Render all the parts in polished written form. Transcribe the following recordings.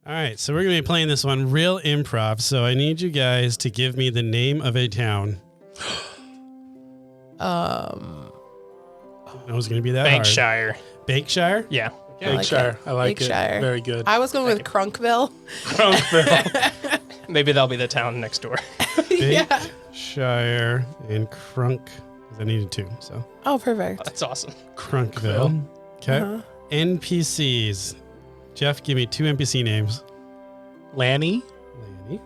All right, so we're going to be playing this one real improv. So I need you guys to give me the name of a town. It was going to be that Bankshire. hard. Bankshire? Yeah. Okay. Bankshire. I like Bankshire. it. Very good. I was going with Crunkville. Crunkville. Maybe that'll be the town next door. Yeah. Bankshire and Crunk. Because I needed two, so. Oh, perfect. That's awesome. Crunkville. Okay. Uh-huh. NPCs. Jeff, give me 2 NPC names. Lanny Lanny.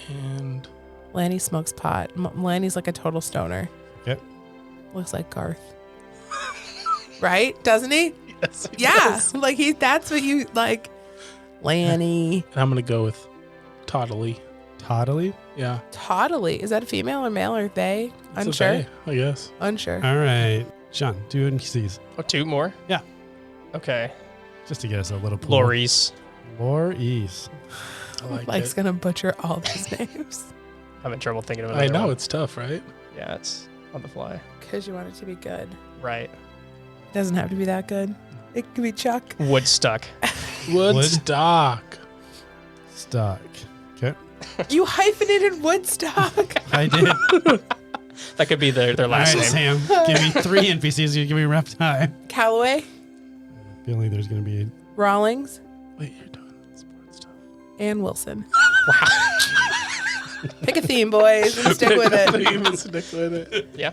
and Lanny smokes pot. Lanny's like a total stoner. Okay. Looks like Garth. Right? Doesn't he? yes. Yeah. Like that's what you like. Lanny. And I'm gonna go with Toddly. Toddly. Yeah. Toddly. Is that a female or male or they? It's Unsure. a they, I guess. Unsure. All right. Sean, 2 NPCs. Oh, 2 more? Yeah. Okay. Just to get us a little pool. Lori's. Lori's. I like Mike's it. gonna butcher all these names I'm in trouble thinking of it. I know it's tough, right? Yeah, it's on the fly. because you want it to be good. Right. Doesn't have to be that good. It could be Chuck. Woodstock. Woodstock. Stock. Okay. You hyphenated Woodstock. I did. That could be their All last right, name. Sam. Give me 3 NPCs. You give me rough time. Callaway. Feeling there's going to be Rawlings. Wait, you're doing sports stuff. And Wilson. Pick a theme, boys, and stick with it. Stick with it. Yeah.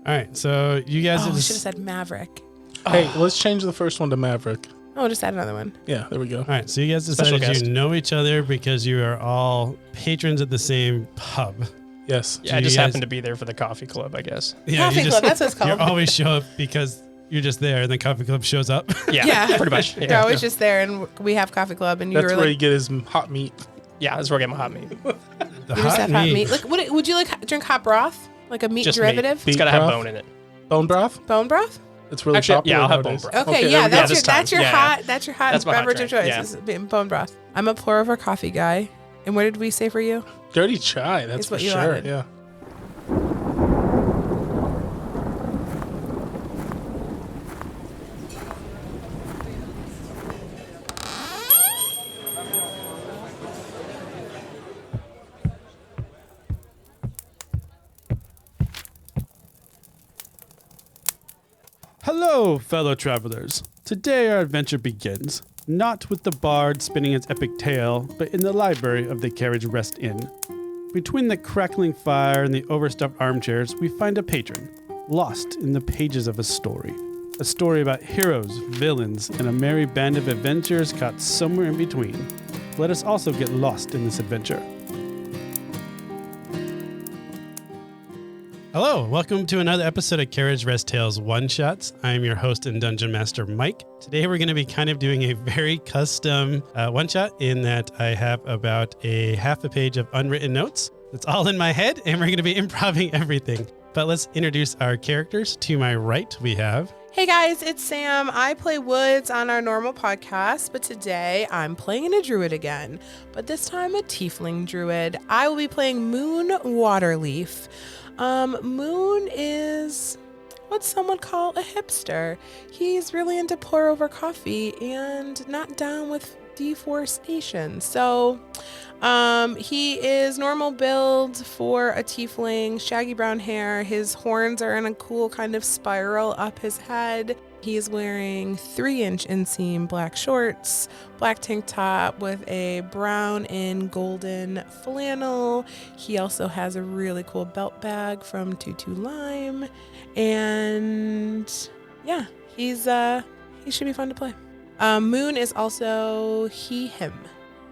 All right, so you guys Oh, are I should have said Maverick. Hey, let's change the first one to Maverick. Oh, just add another one. Yeah, there we go. all right, so you guys Special decided guest. you know each other because you are all patrons at the same pub. Yes. Yeah, I you just guys- happened to be there for the coffee club, I guess. Yeah, Coffee you Club, that's what it's You called. always show up because you're just there, and the coffee club shows up. Yeah, Yeah. pretty much. They're Yeah. always just there, and we have coffee club, and you That's were where like, you get his hot meat. Yeah, that's where I get my hot meat. The you just have hot meat. Like, would you like drink hot broth? Like a meat Just derivative? It's Beef got to have broth? bone in it. Bone broth? Bone broth? It's really Actually, popular yeah, I'll have bone nowadays. broth. Okay, there yeah, we go. that's this your that's your time. hot that's your hot That's my hot beverage of drink, choice. yeah. Is being bone broth. I'm a pour over coffee guy. And what did we say for you? Dirty chai, that's It's for what you sure. wanted. Yeah. Hello, fellow travelers. Today our adventure begins, not with the bard spinning his epic tale, but in the library of the Carriage Rest Inn. Between the crackling fire and the overstuffed armchairs, we find a patron, lost in the pages of a story. A story about heroes, villains, and a merry band of adventurers caught somewhere in between. Let us also get lost in this adventure. Hello, welcome to another episode of Carriage Rest Tales One Shots. I am your host and Dungeon Master, Mike. Today we're going to be kind of doing a very custom one shot in that I have about a half a page of unwritten notes. It's all in my head, and we're going to be improvising everything. But let's introduce our characters. To my right, we have... Hey guys, it's Sam. I play Woods on our normal podcast, but today I'm playing a druid again, but this time a tiefling druid. I will be playing Moon Waterleaf. Moon is what some would call a hipster. He's really into pour over coffee and not down with deforestation. So he is normal build for a tiefling, shaggy brown hair. His horns are in a cool kind of spiral up his head. He's wearing 3-inch inseam black shorts, black tank top with a brown and golden flannel. He also has a really cool belt bag from Tutu Lime. And yeah, he should be fun to play. Moon is also he, him.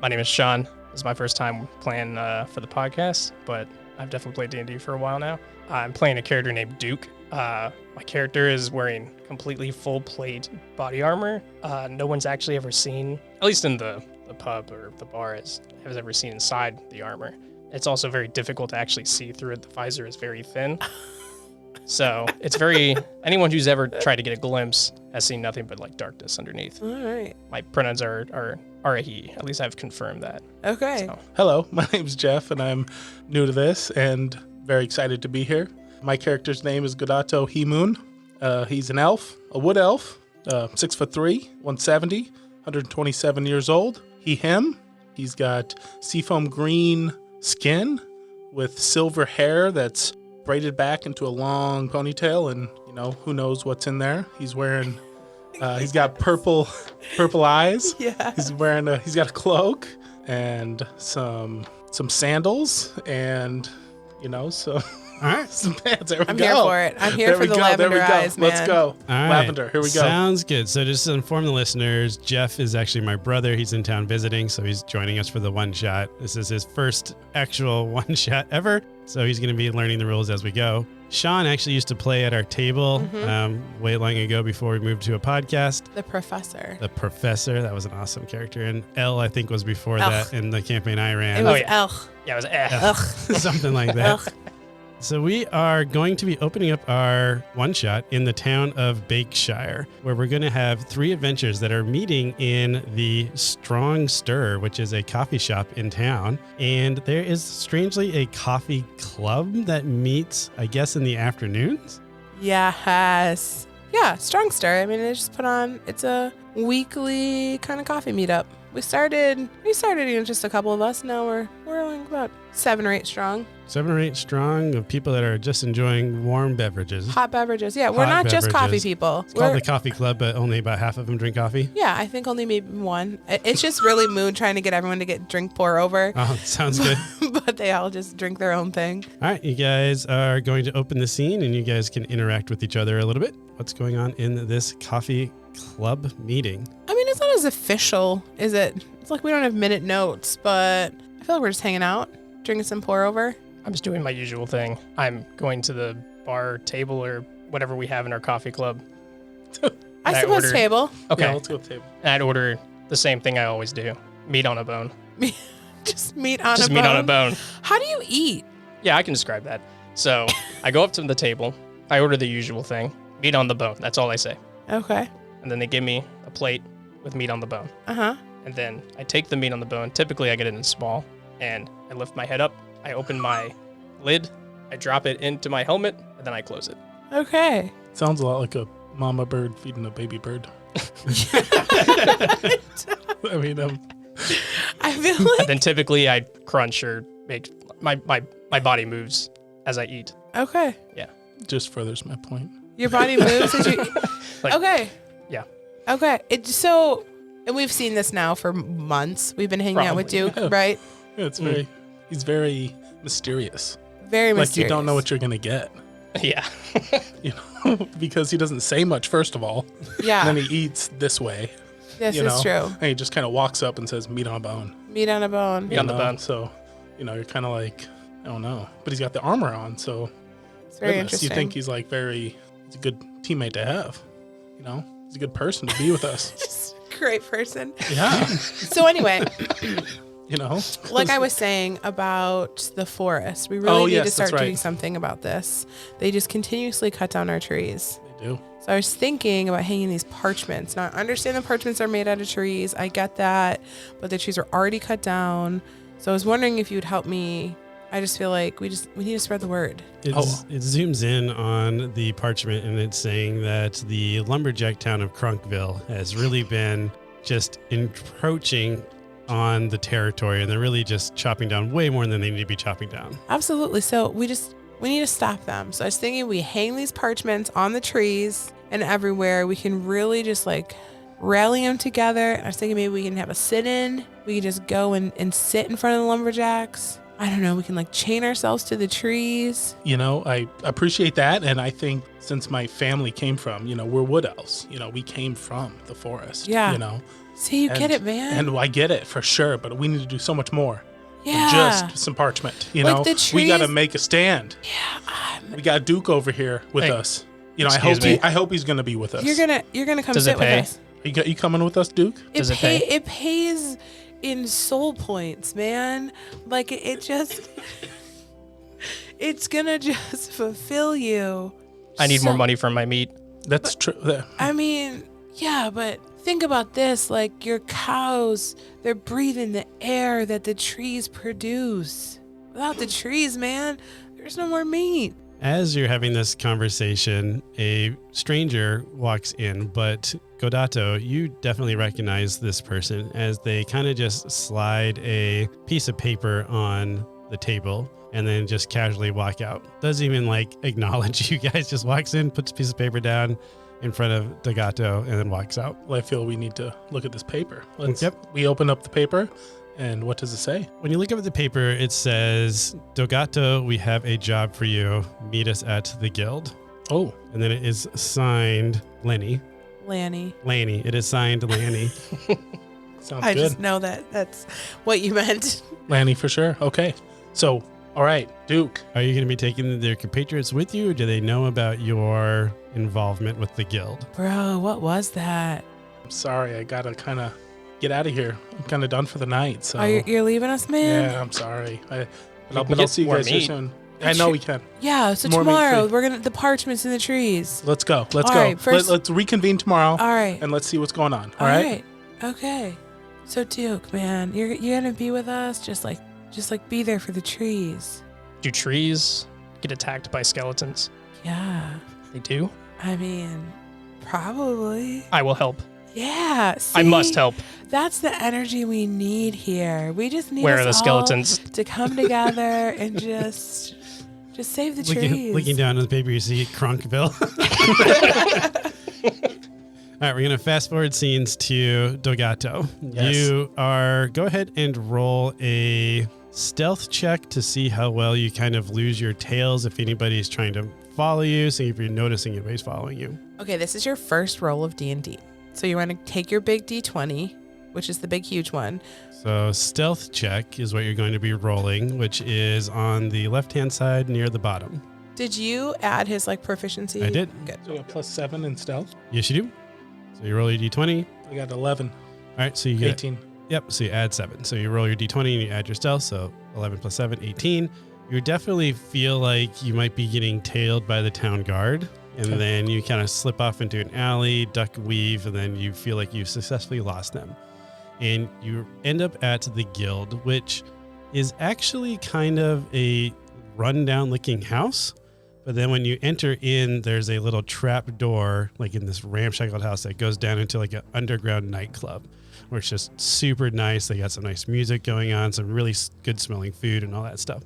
My name is Sean. This is my first time playing for the podcast, but I've definitely played D&D for a while now. I'm playing a character named Duke. My character is wearing completely full plate body armor. No one's actually ever seen, at least in the pub or the bar, has ever seen inside the armor. It's also very difficult to actually see through it. The visor is very thin. So it's anyone who's ever tried to get a glimpse has seen nothing but like darkness underneath. All right. My pronouns are a he. At least I've confirmed that. Okay. So. Hello, my name's Jeff, and I'm new to this and very excited to be here. My character's name is Godato Himoon. He's an elf, a wood elf, 6'3", 170, 127 years old. He, him. He's got seafoam green skin with silver hair that's braided back into a long ponytail, and who knows what's in there. He's wearing he's got purple eyes. Yeah. He's got a cloak and some sandals and so All right. some pants. There we I'm go. here for it. I'm here There for we the go. There we lavender go. eyes, man. Let's go. All right. Lavender. Here we go. Sounds good. So just to inform the listeners, Jeff is actually my brother. He's in town visiting, so he's joining us for the one shot. This is his first actual one shot ever, so he's going to be learning the rules as we go. Sean actually used to play at our table way long ago before we moved to a podcast. The professor. The Professor, that was an awesome character. And Elle, I think, was before Ugh. that in the campaign I ran. It was yeah. Ugh. Yeah, it was Ugh. Something like that. Ugh. So we are going to be opening up our one-shot in the town of Bakeshire, where we're going to have 3 adventures that are meeting in the Strong Stir, which is a coffee shop in town. And there is strangely a coffee club that meets, I guess, in the afternoons. Yes. Yeah, Strong Stir. I mean, they just put on, it's a weekly kind of coffee meetup. We started just a couple of us. Now we're like about 7 or 8 strong. 7 or 8 strong of people that are just enjoying warm beverages. Hot beverages. Yeah, we're Hot not just coffee beverages. people. It's called the Coffee Club, but only about half of them drink coffee. Yeah, I think only maybe one. It's just really Moon trying to get everyone to get drink pour over, Oh, sounds good. but they all just drink their own thing. All right, you guys are going to open the scene and you guys can interact with each other a little bit. What's going on in this coffee club meeting? I mean, it's not as official, is it? It's like we don't have minute notes, but I feel like we're just hanging out, drinking some pour over. I'm just doing my usual thing. I'm going to the bar table or whatever we have in our coffee club. I suppose ordered- table. Okay. Yeah, let's go to the table. And I'd order the same thing I always do. Meat on a bone. Just meat on Just a meat bone. on a bone. How do you eat? Yeah, I can describe that. So I go up to the table. I order the usual thing. Meat on the bone. That's all I say. Okay. And then they give me a plate with meat on the bone. Uh-huh. And then I take the meat on the bone. Typically, I get it in small. And I lift my head up. I open my lid. I drop it into my helmet. And then I close it. Okay. Sounds a lot like a mama bird feeding a baby bird. I mean, I feel And like then typically, I crunch or make my body moves as I eat. okay. just furthers my point. Your body moves as you. Like- Okay. Yeah. Okay. And we've seen this now for months. We've been hanging out with Probably, Duke, yeah. right? Yeah, it's he's very mysterious. Very mysterious. Like you don't know what you're gonna get, Yeah. because he doesn't say much first of all. Yeah. And then he eats this way. This you is know? true. And he just kind of walks up and says, "Meat on a bone." Meat on a bone. Meat on the know? bone. So, you're kind of like, I don't know, but he's got the armor on, so It's very goodness, interesting. you think he's like he's a good teammate to have. He's a good person to be with us. Just a great person. Yeah. So anyway, like I was saying about the forest, we really need yes, to start that's right. doing something about this. They just continuously cut down our trees. They do. So I was thinking about hanging these parchments. Now, I understand the parchments are made out of trees. I get that. But the trees are already cut down. So I was wondering if you would help me. I just feel like we need to spread the word. It zooms in on the parchment and it's saying that the lumberjack town of Crunkville has really been just encroaching on the territory, and they're really just chopping down way more than they need to be chopping down. Absolutely. So we need to stop them. So I was thinking we hang these parchments on the trees and everywhere. We can really just like rally them together. I was thinking maybe we can have a sit-in. We can just go and sit in front of the lumberjacks. I don't know. We can like chain ourselves to the trees. I appreciate that. And I think since my family came from, we're wood elves. We came from the forest. Yeah. See, you get it, man. And I get it for sure, but we need to do so much more. Yeah. Just some parchment. Like the trees- we got to make a stand. Yeah. We got Duke over here with Hey, us. excuse me. I hope he's going to be with us. You're gonna come Does sit it with pay? us. You coming with us, Duke? Does it pay? It pays in soul points, man. Like it just it's gonna just fulfill you. I need more So- money for my meat. That's true. I mean, yeah, but think about this. Like your cows, they're breathing the air that the trees produce. Without the trees, man, there's no more meat. As you're having this conversation, a stranger walks in, but Godato, you definitely recognize this person as they kind of just slide a piece of paper on the table and then just casually walk out. Doesn't even like acknowledge you guys, just walks in, puts a piece of paper down in front of Dogato and then walks out. Well, I feel we need to look at this paper. Yep. We open up the paper, and what does it say? When you look up at the paper, it says, Dogato, we have a job for you. Meet us at the guild. Oh, And then it is signed Lanny. It is signed Lanny. sounds I good. just know that that's what you meant. Lanny for sure. Okay. So, all right, Duke. Are you going to be taking their compatriots with you, or do they know about your involvement with the guild? Bro, what was that? I'm sorry. I got to kind of get out of here. I'm kind of done for the night. So, You're leaving us, man? yeah, I'm sorry. But can I'll get see you more guys here meat. soon. I know we can. Yeah, so More meat tomorrow free. the parchment's in the trees. Let's go. Let's All go. right, first- Let's reconvene tomorrow, All right. and let's see what's going on. All right. Okay. So Duke, man, you're gonna be with us, just like be there for the trees. Do trees get attacked by skeletons? Yeah. They do. I mean, probably. I will help. Yeah. I must see? help. That's the energy we need here. We just need Where us are the all skeletons? to come together and just save the trees. Looking down on the paper, you see Cronkville. All right, we're going to fast forward scenes to Dogato. Yes. Go ahead and roll a stealth check to see how well you kind of lose your tails if anybody's trying to follow you, see if you're noticing anybody's following you. Okay, this is your first roll of D&D. So you want to take your big D20, which is the big huge one. So stealth check is what you're going to be rolling, which is on the left-hand side near the bottom. Did you add his proficiency? I did. Good. So we got +7 in stealth. Yes, you do. So you roll your D20. I got 11, All right, so you get 18. Yep, so you add 7. So you roll your d20 and you add your stealth, so 11 plus 7, 18. You definitely feel like you might be getting tailed by the town guard, and Okay. then you kind of slip off into an alley, duck weave, and then you feel like you've successfully lost them. And you end up at the guild, which is actually kind of a rundown looking house. But then when you enter in, there's a little trap door, like in this ramshackle house that goes down into like an underground nightclub, where it's just super nice. They got some nice music going on, some really good smelling food and all that stuff.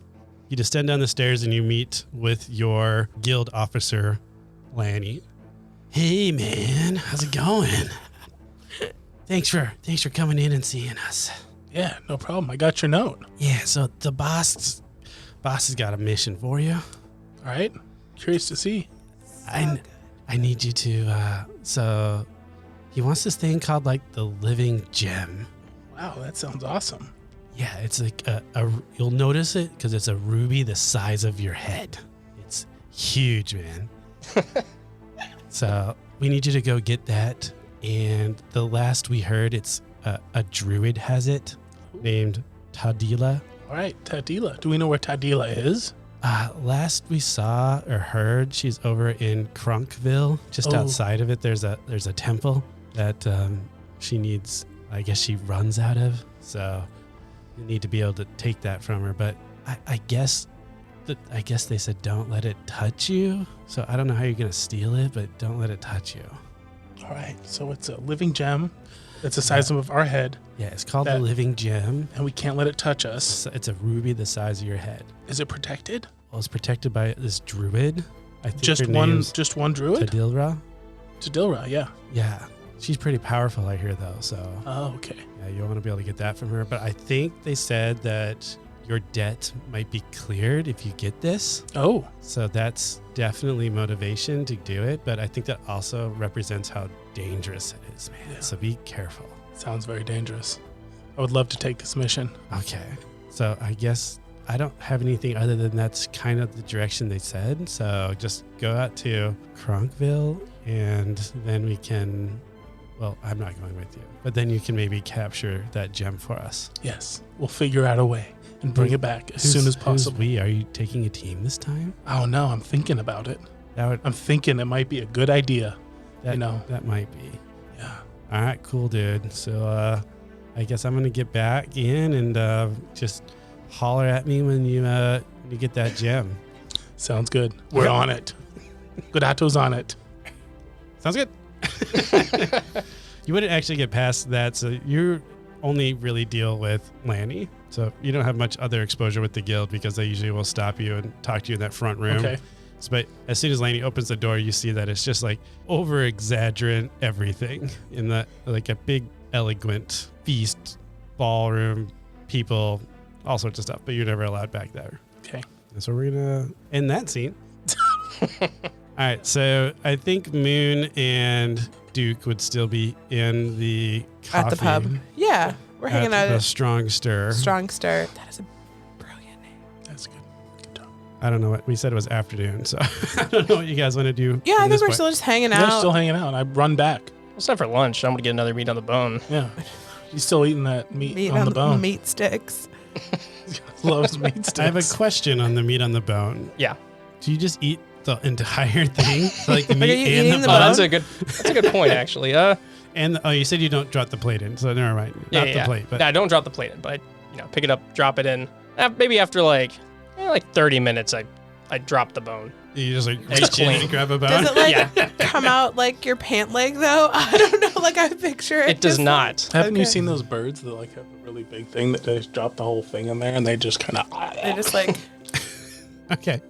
You descend down the stairs and you meet with your guild officer, Lanny. Hey man, how's it going? Thanks for coming in and seeing us. Yeah, no problem. I got your note. Yeah, so the boss has got a mission for you. All right. Curious to see. I need you to, so he wants this thing called like the living gem. Wow, that sounds awesome. Yeah, it's like you'll notice it because it's a ruby the size of your head. It's huge, man. So we need you to go get that. And the last we heard, it's a druid has it named Tadila. All right, Tadila. Do we know where Tadila is? Last we saw or heard, she's over in Cronkville. Just Oh. outside of it, there's a temple that she needs. I guess she runs out of. So you need to be able to take that from her. But I guess they said don't let it touch you. So I don't know how you're gonna steal it, but don't let it touch you. All right, so it's a living gem that's the size of our head, Yeah, it's called the That- living gem. and we can't let it touch us. It's a ruby the size of your head. Is it protected? Well, it's protected by this druid. I think Just her one name's druid? Tadilra. Tadilra, yeah. Yeah, she's pretty powerful, I hear, though. So Oh, okay. yeah, you'll want to be able to get that from her. But I think they said that your debt might be cleared if you get this. Oh, So that's definitely motivation to do it. But I think that also represents how dangerous it is, man. Yeah. So be careful. sounds very dangerous. I would love to take this mission. Okay. So I guess I don't have anything other than that's kind of the direction they said. So just go out to Cronkville and then we can, well, I'm not going with you, but then you can maybe capture that gem for us. Yes, we'll figure out a way and bring it back as soon as possible. Who's we? Are you taking a team this time? Oh no, I'm thinking about it. That would, I'm thinking it might be a good idea. that, you know. that might be. Yeah. All right, cool, dude. So I guess I'm going to get back in and just holler at me when you get that gem. Sounds good. We're on it. Godato's on it. Sounds good. You wouldn't actually get past that, so you only really deal with Lanny. So you don't have much other exposure with the guild because they usually will stop you and talk to you in that front room. Okay. So, but as soon as Lanny opens the door, you see that it's just like over-exaggerant everything in that, like a big, elegant feast, ballroom, people, all sorts of stuff. But you're never allowed back there. Okay. So we're going to end that scene. All right. So I think Moon and Duke would still be in the coffee. At the pub. Yeah. We're hanging out at the at Strong Stir. Strong Stir. That is a brilliant name. That's good. Good job. I don't know what we said it was afternoon, so I don't know what you guys want to do. Yeah, I from think this we're point. still just hanging They're out. still hanging out. I run back. It's time for lunch. I'm gonna get another meat on the bone. Yeah. He's still eating that meat on the bone. Meat sticks. Loves meat sticks. I have a question on the meat on the bone. Yeah. Do you just eat the entire thing, like the Are meat you and eating the the bone? That's a good point actually. And you said you don't drop the plate in, so never mind. Not the plate, but No, don't drop the plate in, but pick it up, drop it in. Maybe after like 30 minutes, I drop the bone. you just like It's reach in clean. and grab a bone. Does it like Yeah. come out like your pant leg though? I don't know. Like I picture it. It does just not. Haven't you Okay. seen those birds that like have a really big thing that they just drop the whole thing in there and they just kind of. They just like Okay.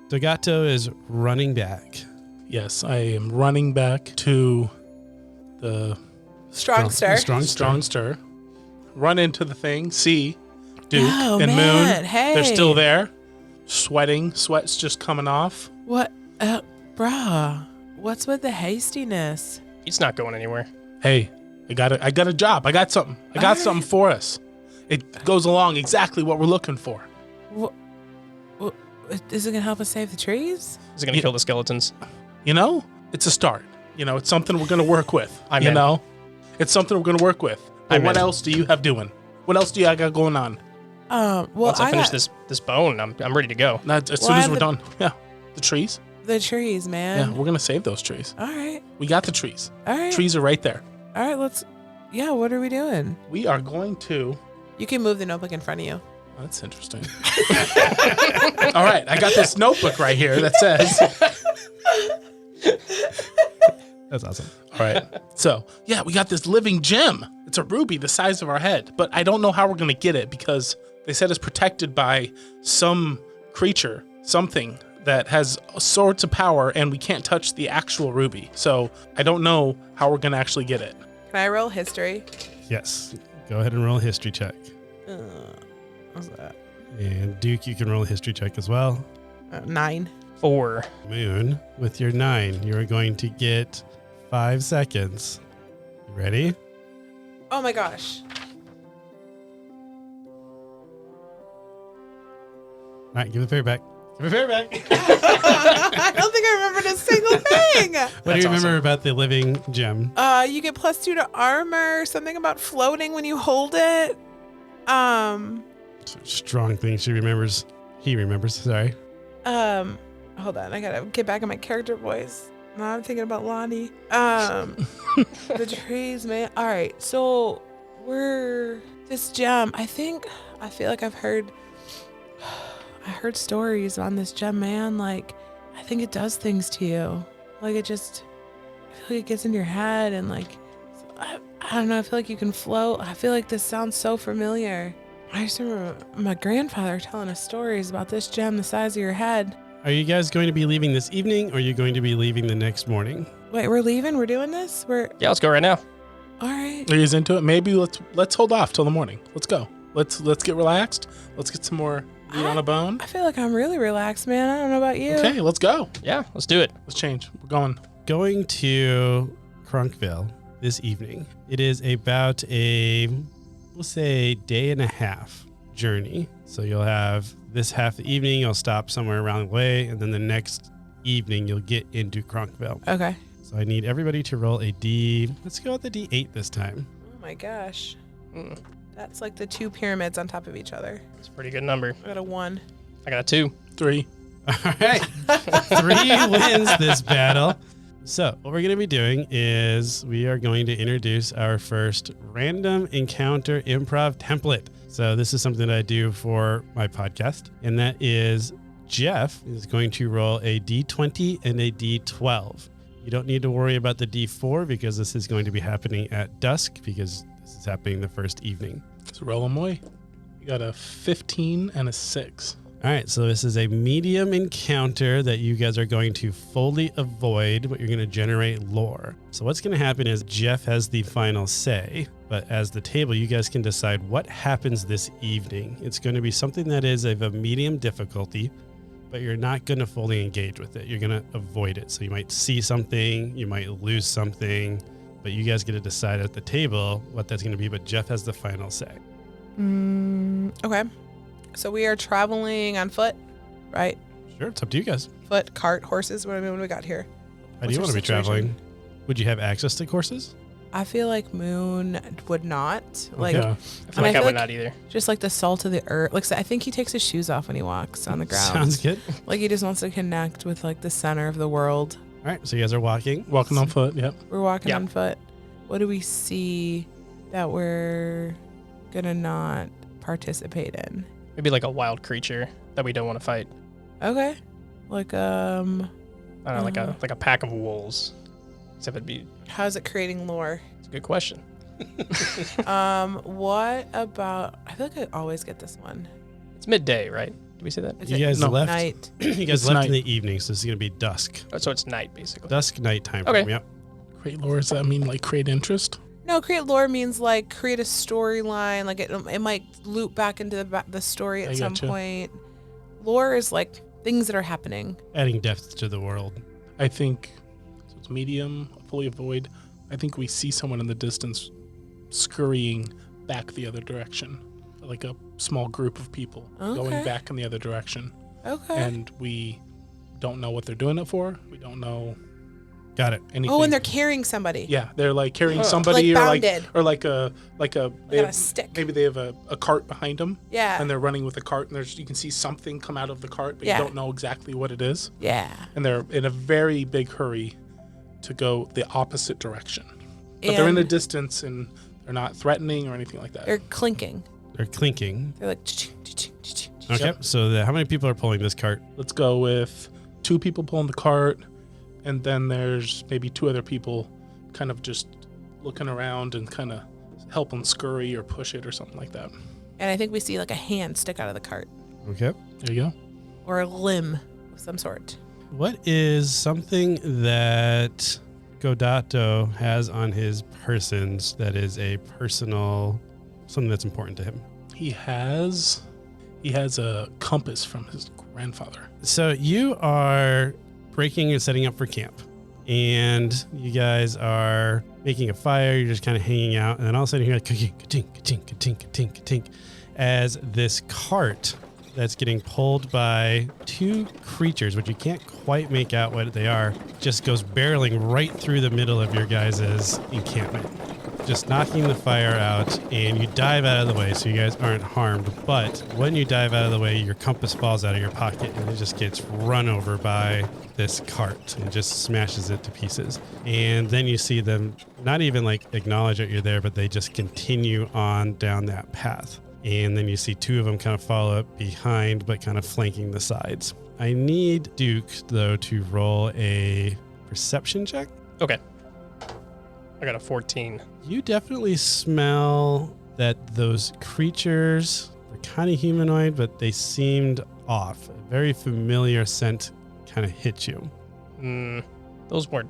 Dogato is running back. Yes, I am running back to the strong stir. strong stir. Run into the thing. See Duke Oh, and man. Moon. Hey. They're still there. Sweating. Sweat's just coming off. What, bruh? What's with the hastiness? It's not going anywhere. Hey, I got a job. I got something. I got something for us. It goes along exactly what we're looking for. What, is it gonna help us save the trees? Is it gonna kill the skeletons? You know, it's a start. It's something we're gonna work with. I'm you in. know, it's something we're gonna work with. But I'm what in. else do you have doing? What else do you got going on? Well, Once I finish got this bone, I'm ready to go. Not as Well, soon I as have we're the- done. Yeah, the trees. the trees, Yeah, man. we're gonna save those trees. All right, We got the trees. all right, Trees are right there. all right. Let's. Yeah, what are we doing? We are going to. You can move the notebook in front of you. That's interesting. All right, I got this notebook right here that says. That's awesome. All right. So, yeah, we got this living gem. It's a ruby the size of our head, but I don't know how we're going to get it because they said it's protected by some creature, something that has sorts of power, and we can't touch the actual ruby. So I don't know how we're going to actually get it. Can I roll history? Yes. Go ahead and roll a history check. What's that? And Duke, you can roll a history check as well. 9. 4. Moon, with your 9, you are going to get 5 seconds. You ready? Oh my gosh. All right, give the fairy back. Give the fairy back. I don't think I remembered a single thing. What do you remember about the living gem? You get +2 to armor. Something about floating when you hold it. Strong thing she remembers. He remembers, sorry. Hold on. I gotta get back in my character voice. Now I'm thinking about Lonnie. The trees, man. All right. So this gem. I feel like I heard stories on this gem, man. Like, I think it does things to you. Like, I feel like it gets in your head and like, I don't know. I feel like you can float. I feel like this sounds so familiar. I just remember my grandfather telling us stories about this gem the size of your head. Are you guys going to be leaving this evening or are you going to be leaving the next morning? Wait, we're leaving? We're doing this? Yeah, let's go right now. All right. Are you guys into it? Maybe let's hold off till the morning. Let's go. Let's get relaxed. Let's get some more meat on a bone. I feel like I'm really relaxed, man. I don't know about you. Okay, let's go. Yeah, let's do it. Let's change. We're going. Going to Crunkville this evening. It is about we'll say, day and a half journey. So you'll have this half the evening, you'll stop somewhere around the way, and then the next evening you'll get into Crunkville. Okay. So I need everybody to roll a let's go with the D8 this time. Oh my gosh. Mm, That's like the 2 pyramids on top of each other. It's a pretty good number. I got a 1. I got a 2. 3. All right. 3 wins this battle. So what we're going to be doing is we are going to introduce our first random encounter improv template. So this is something that I do for my podcast, and that is Jeff is going to roll a d20 and a d12. You don't need to worry about the d4 because this is going to be happening at dusk because this is happening the first evening. So roll them away. You got a 15 and a 6. All right, so this is a medium encounter that you guys are going to fully avoid, but you're going to generate lore. So what's going to happen is Jeff has the final say, but as the table, you guys can decide what happens this evening. It's going to be something that is of a medium difficulty, but you're not going to fully engage with it. You're going to avoid it. So you might see something, you might lose something, but you guys get to decide at the table what that's going to be, but Jeff has the final say. Okay. So we are traveling on foot, right? Sure, it's up to you guys. Foot, cart, horses. What do we got here? How do What's you our want to be situation? traveling? Would you have access to horses? I feel like Moon would not. Like, Yeah. I And feel like I I feel would like- not either. just like the salt of the earth. Like, so I think he takes his shoes off when he walks on the ground. Sounds good. Like he just wants to connect with like the center of the world. All right, so you guys are walking. Walking on foot, yep. We're walking Yeah. on foot. What do we see that we're gonna not participate in? Maybe like a wild creature that we don't want to fight. Okay. Like I don't know, like a pack of wolves. Except it'd be how's it creating lore? it's a good question. What about I feel like I always get this one. It's midday, right? Did we say that? Is You it guys No. left. night? You guys It's left in night. the evening, so this is going to be dusk. Oh, so it's night basically. Dusk night time. Okay. Frame, yep. Create lore, does that mean like create interest? No, create lore means like create a storyline. Like it might loop back into the story I at some gotcha. point. Lore is like things that are happening. Adding depth to the world. I think so it's medium, fully avoid. I think we see someone in the distance scurrying back the other direction. Like a small group of people Okay. going back in the other direction. Okay. And we don't know what they're doing it for. We don't know Got it. anything. oh, and they're carrying somebody. yeah, they're like carrying Huh. somebody Like or bounded. like a They got a stick. maybe they have a cart behind them Yeah. and they're running with the cart and there's you can see something come out of the cart but Yeah. you don't know exactly what it is Yeah. and they're in a very big hurry to go the opposite direction. But they're in the And distance and they're not threatening or anything like that. they're clinking. They're clinking. They're like. Okay, Yep. so how many people are pulling this cart? Let's go with 2 people pulling the cart and then there's maybe 2 other people kind of just looking around and kind of helping scurry or push it or something like that. And I think we see like a hand stick out of the cart Okay. There you go. or a limb of some sort. What is something that Godato has on his persons that is a personal, something that's important to him? He has a compass from his grandfather. So you are breaking and setting up for camp, and you guys are making a fire. You're just kind of hanging out, and then all of a sudden you hear like ka-tink, ka-tink, ka-tink, ka-tink, ka-tink, ka-tink, as this cart that's getting pulled by 2 creatures, which you can't quite make out what they are, just goes barreling right through the middle of your guys' encampment, just knocking the fire out, and you dive out of the way so you guys aren't harmed. But when you dive out of the way, your compass falls out of your pocket and it just gets run over by this cart and just smashes it to pieces. And then you see them not even like acknowledge that you're there, but they just continue on down that path. And then you see 2 of them kind of follow up behind, but kind of flanking the sides. I need Duke, though, to roll a perception check. Okay. I got a 14. You definitely smell that those creatures were kind of humanoid, but they seemed off. A very familiar scent kind of hit you. Those were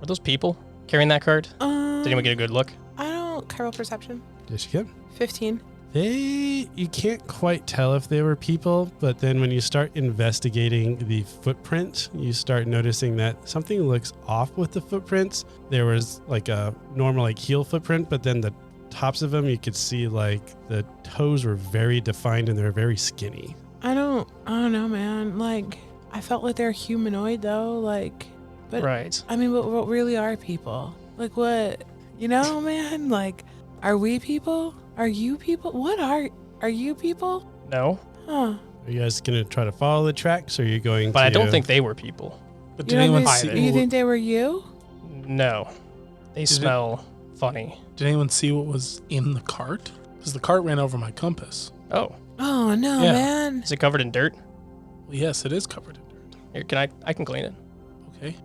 those people carrying that cart? Did anyone get a good look? I don't. Can I roll perception? Yes, you can. 15. You can't quite tell if they were people, but then when you start investigating the footprint, you start noticing that something looks off with the footprints. There was like a normal like heel footprint, but then the tops of them, you could see like the toes were very defined and they're very skinny. I don't know, man. Like, I felt like they're humanoid though. Like, but Right. I mean, what really are people? Like, what? You know, man. Like, are we people? Are you people? What are you people? No. Huh? Are you guys going to try to follow the tracks, or are you going But to... I don't think they were people. But You did don't anyone think- see You think they were you? No. They smell funny. did anyone see what was in the cart? Because the cart ran over my compass. Oh. Oh no, Yeah. man. Is it covered in dirt? Well, Well, yes, it is covered in dirt. Here, I can clean it, Okay.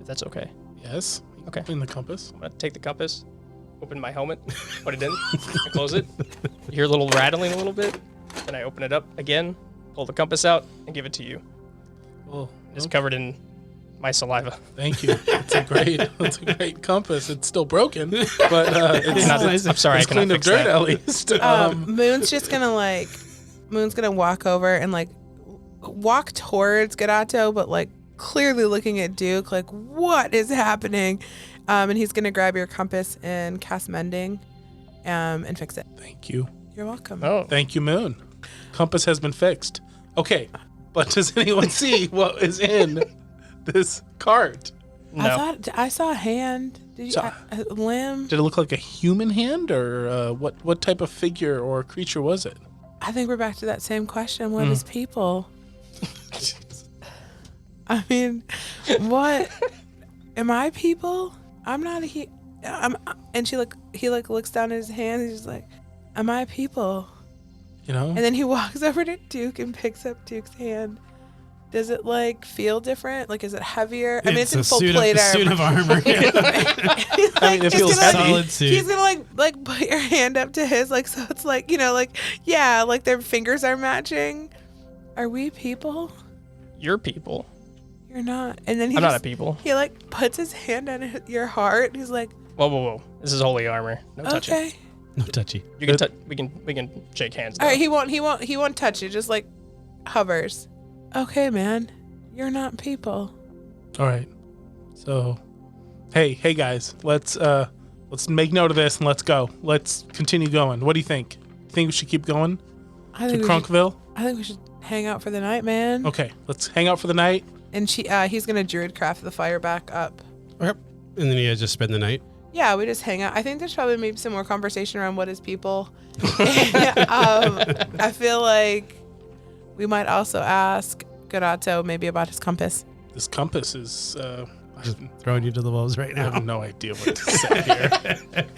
if that's okay. Yes. Okay. Clean the compass. I'm gonna take the compass, open my helmet, put it in, and close it. You hear a little rattling a little bit. Then I open it up again, pull the compass out, and give it to you. Well, It's covered in my saliva. thank you. That's a great compass. It's still broken, but it's Not, I'm sorry, I it's clean cannot of fix dirt that. at least. Moon's just gonna Moon's gonna walk over and walk towards Garato, but clearly looking at Duke, what is happening? And he's gonna grab your compass and cast mending, and fix it. Thank you. You're welcome. Oh, Thank you, Moon. Compass has been fixed. Okay, but does anyone see what is in this cart? no. I saw a hand. Did you? So- A limb? Did it look like a human hand, or what type of figure or creature was it? I think we're back to that same question. What is people? I mean, what? Am I people? I'm not a and he looks down at his hand. He's just like, am I people? You know? And then he walks over to Duke and picks up Duke's hand. Does it is different? Is it heavier? I mean, it's in full plate armor. suit of armor. I mean, it feels gonna, heavy. Solid suit. He's gonna put your hand up to his, so it's their fingers are matching. Are we people? You're people. You're not. And then I'm not a people. He puts his hand on your heart. He's like, Whoa. This is holy armor. No touching. okay. No touchy. You can we can shake hands. All Now. right. He won't touch you. Just hovers. Okay, man. You're not people. All right. So, hey guys, let's make note of this and let's go. Let's continue going. What do you think? Think we should keep going I to think Crunkville? I think we should hang out for the night, man. Okay, let's hang out for the night. And he's gonna druidcraft the fire back up. Okay. And then you guys just spend the night. Yeah, we just hang out. I think there's probably maybe some more conversation around what is people. I feel like we might also ask Garato maybe about his compass. This compass is. Just throwing you to the wolves right I now. have no idea what to say here.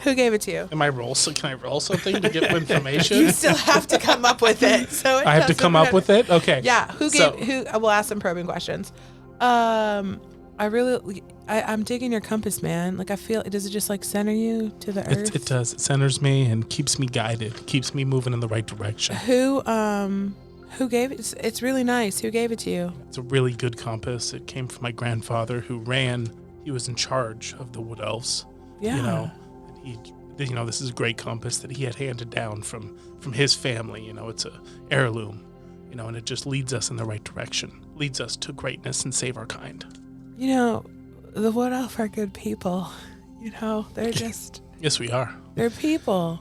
Who gave it to you? Can I roll something to get information? You still have to come up with it. So I have to come up with it. Okay. Yeah. We'll ask some probing questions. I'm digging your compass, man. I feel, does it just center you to the earth? It does. It centers me and keeps me guided. Keeps me moving in the right direction. Who gave it? It's really nice. Who gave it to you? It's a really good compass. It came from my grandfather, who he was in charge of the Wood Elves. Yeah. And this is a great compass that he had handed down from his family. It's a heirloom. And it just leads us in the right direction. Leads us to greatness and save our kind. The Wood Elf are good people. They're just Yes, we are. they're people.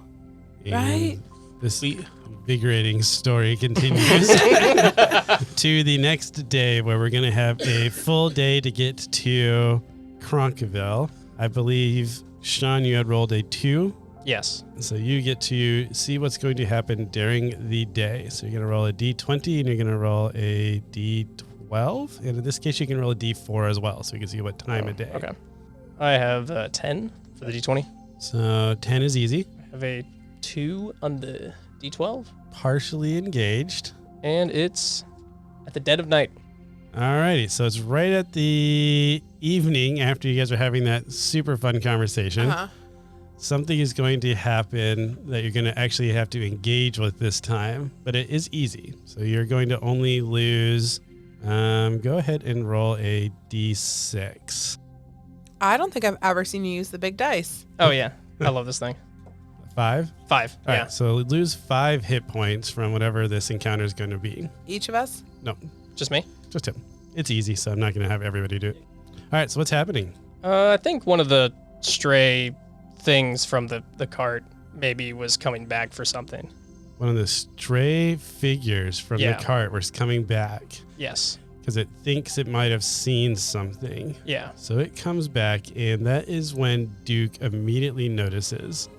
And Right? This We invigorating story continues to the next day, where we're going to have a full day to get to Cronkville. I believe, Sean, you had rolled a 2. Yes. So you get to see what's going to happen during the day. So you're going to roll a d20 and you're going to roll a d12. And in this case, you can roll a d4 as well. So you can see what time of day. Okay. I have 10 for the d20. So 10 is easy. I have a 2 on the d12. Partially engaged. And it's at the dead of night. Alrighty. So it's right at the evening after you guys are having that super fun conversation. Uh-huh. Something is going to happen that you're going to actually have to engage with this time, but it is easy. So you're going to only lose. Go ahead and roll a d6. I don't think I've ever seen you use the big dice. Oh, yeah. I love this thing. 5? 5. All Yeah. right, so lose 5 hit points from whatever this encounter is going to be. Each of us? No, Just me? just him. It's easy, so I'm not going to have everybody do it. All right, so what's happening? I think one of the stray things from the cart maybe was coming back for something. One of the stray figures from Yeah. the cart was coming back Yes. because it thinks it might have seen something. Yeah. So it comes back, and that is when Duke immediately notices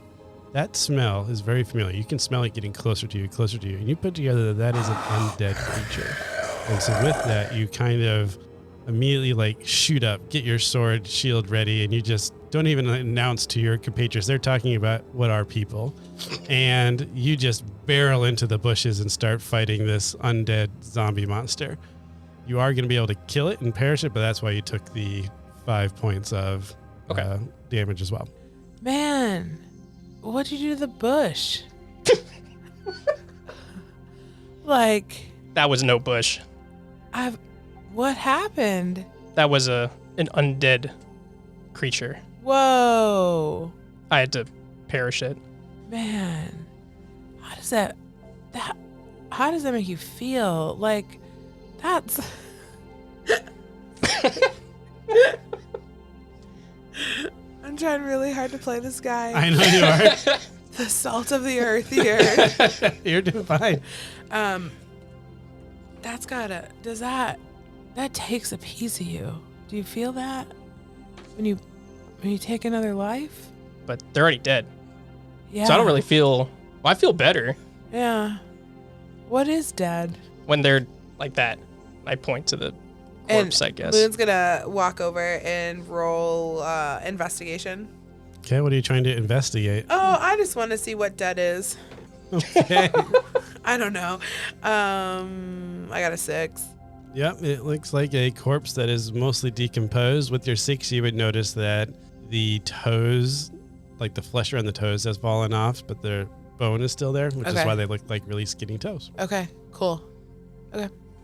that smell is very familiar. You can smell it getting closer to you, and you put together that is an undead creature. And so with that, you kind of immediately shoot up, get your sword, shield ready, and you just don't even announce to your compatriots. They're talking about what are people, and you just barrel into the bushes and start fighting this undead zombie monster. You are going to be able to kill it and perish it, but that's why you took the 5 points of damage as well. Man, what'd you do to the bush? Like, That was no bush. what happened? That was an undead creature. Whoa. I had to perish it. Man, how does that make you feel? Like, that's I'm trying really hard to play this guy. I know you are. The salt of the earth here. You're doing fine. That takes a piece of you. Do you feel that when you take another life? But they're already dead. Yeah. So I don't really feel... Well, I feel better Yeah. What is dead? when they're like that. I point to the corpse, I guess. Moon's gonna walk over and roll investigation. Okay, what are you trying to investigate? Oh, I just want to see what dead is. Okay. I don't know. I got a 6. Yep, it looks like a corpse that is mostly decomposed. With your 6, you would notice that the toes, like the flesh around the toes, has fallen off, but their bone is still there, which is Okay. why they look like really skinny toes. Okay, cool.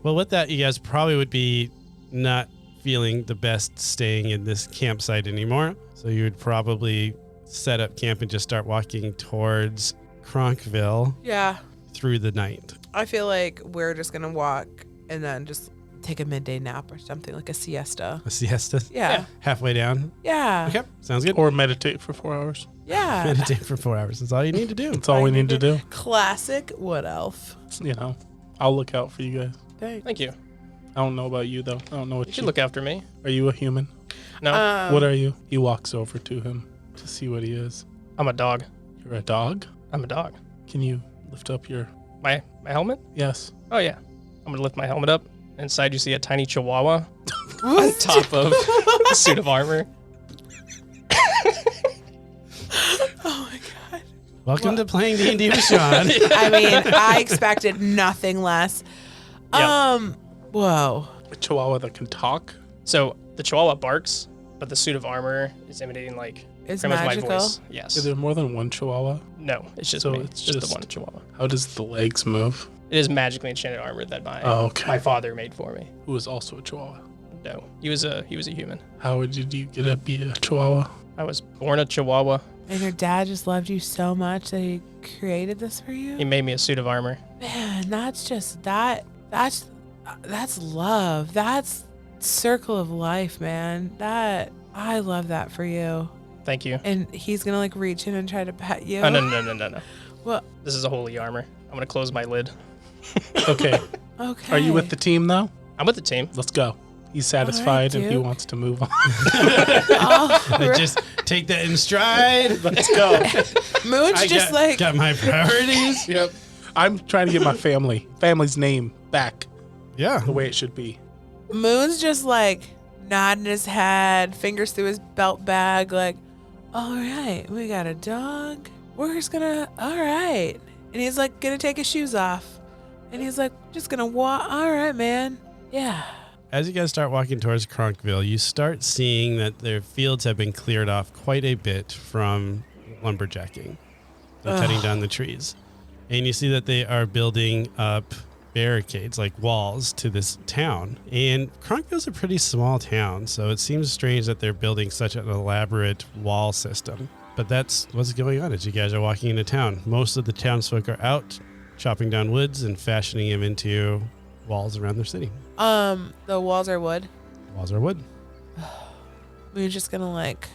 Well, with that, you guys probably would be not feeling the best staying in this campsite anymore. So you would probably set up camp and just start walking towards Cronkville Yeah. through the night. I feel like we're just gonna walk and then just take a midday nap or something, like a siesta. A siesta Yeah. halfway down. Yeah. Okay, sounds good. Or meditate for 4 hours. Yeah. Meditate for 4 hours. That's all you need to do. That's all we need to do. Classic wood elf. You know, I'll look out for you guys. Thanks. Thank you. I don't know about you, though. I don't know what You should look after me. Are you a human? No, What are you? He walks over to him to see what he is. I'm a dog. You're a dog? I'm a dog. Can you lift up your... My helmet? Yes. Oh, yeah. I'm going to lift my helmet up. Inside, you see a tiny chihuahua on top of a suit of armor. Oh my god. Welcome to playing D&D with Sean. I mean, I expected nothing less. Yeah. Whoa. A chihuahua that can talk? So the chihuahua barks, but the suit of armor is imitating, like, It's pretty much magical. my voice. Yes. Is there more than one chihuahua? No, it's just So me. it's It's just just- the one chihuahua. How does the legs move? It is magically enchanted armor that my Okay. father made for me. Who is also a chihuahua? No, he was a human. How did you get to be a chihuahua? I was born a chihuahua. And your dad just loved you so much that he created this for He you? made me a suit of armor. Man, that's just that's love. That's circle of life, man. I love that for you. Thank you. And he's gonna like reach in and try to pet you. Oh, no. What? This is a holy armor. I'm gonna close my lid. Okay. Okay. Are you with the team, though? I'm with the team. Let's go. He's satisfied and he Duke. wants to move on. I just take that in stride. Let's go. Moon's just like got my priorities. Yep. I'm trying to get my family's name back Yeah. the way it should be. Moon's just like nodding his head, fingers through his belt bag, like, all right, we got a dog. We're just gonna, all right. And he's like gonna take his shoes off. And he's like, just gonna walk. All right, man. Yeah. As you guys start walking towards Cronkville, you start seeing that their fields have been cleared off quite a bit from lumberjacking. They're cutting down the trees. And you see that they are building up barricades, like walls, to this town. And Cronkville's a pretty small town, so it seems strange that they're building such an elaborate wall system. But that's what's going on as you guys are walking into town. Most of the townsfolk are out chopping down woods and fashioning them into walls around their city. The walls are wood. Walls are wood. Moon's just gonna like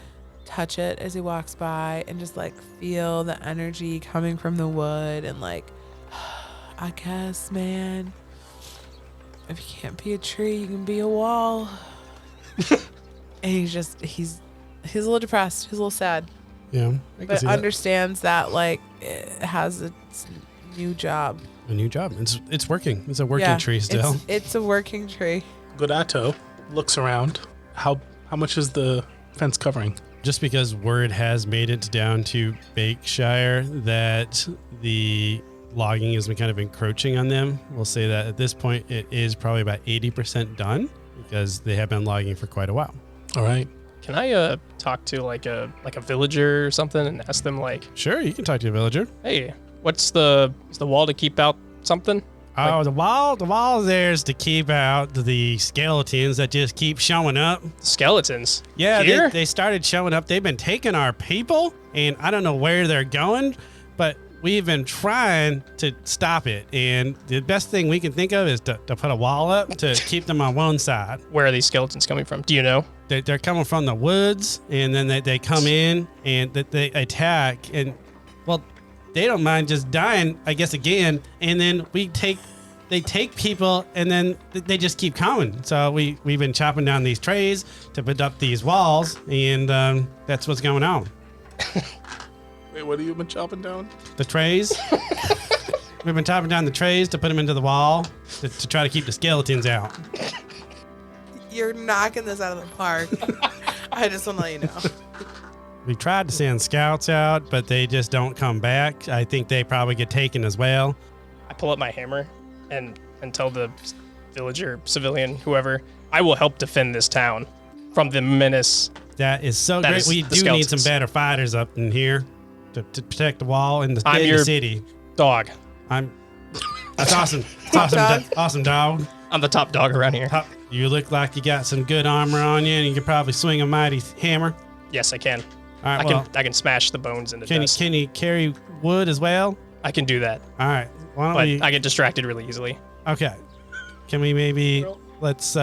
touch it as he walks by and just like feel the energy coming from the wood and like, I guess, man, if you can't be a tree, you can be a wall. And he's a little depressed. He's a little sad, Yeah, I can but see that. understands that like it has its new job. A new job. It's working. It's a working tree still. It's a working tree. Godato looks around. How much is the fence covering? Just because word has made it down to Bakeshire that the logging has been kind of encroaching on them. We'll say that at this point it is probably about 80% done because they have been logging for quite a while. All right. Can I talk to like a villager or something and ask them like, Sure, you can talk to a villager. hey, is the wall to keep out something? Oh, the wall there is to keep out the skeletons that just keep showing up. Skeletons. Yeah, Here? they started showing up. They've been taking our people, and I don't know where they're going, but we've been trying to stop it. And the best thing we can think of is to put a wall up to keep them on one side. Where are these skeletons coming from? Do you know? They're coming from the woods, and then they come in and they attack. And, well, they don't mind just dying, I guess, again. And then they take people, and then they just keep coming. So we've been chopping down these trees to put up these walls, and that's what's going on. Wait, what have you been chopping down? The trays. We've been chopping down the trays to put them into the wall to try to keep the skeletons out. You're knocking this out of the park. I just want to let you know. We tried to send scouts out, but they just don't come back. I think they probably get taken as well. I pull up my hammer and tell the villager, civilian, whoever, I will help defend this town from the menace. That is so That great. is We the do need some skeletons. better fighters up in here to protect the wall and the I'm in your- the city. Dog. That's awesome. It's awesome, Dog. awesome dog. I'm the top dog around here. You look like you got some good armor on you, and you can probably swing a mighty hammer. Yes, I can. All right, I can smash the bones into can dust. you carry wood as well? I can do that, All right. Why don't but we? I get distracted really easily. Okay. Can we maybe let's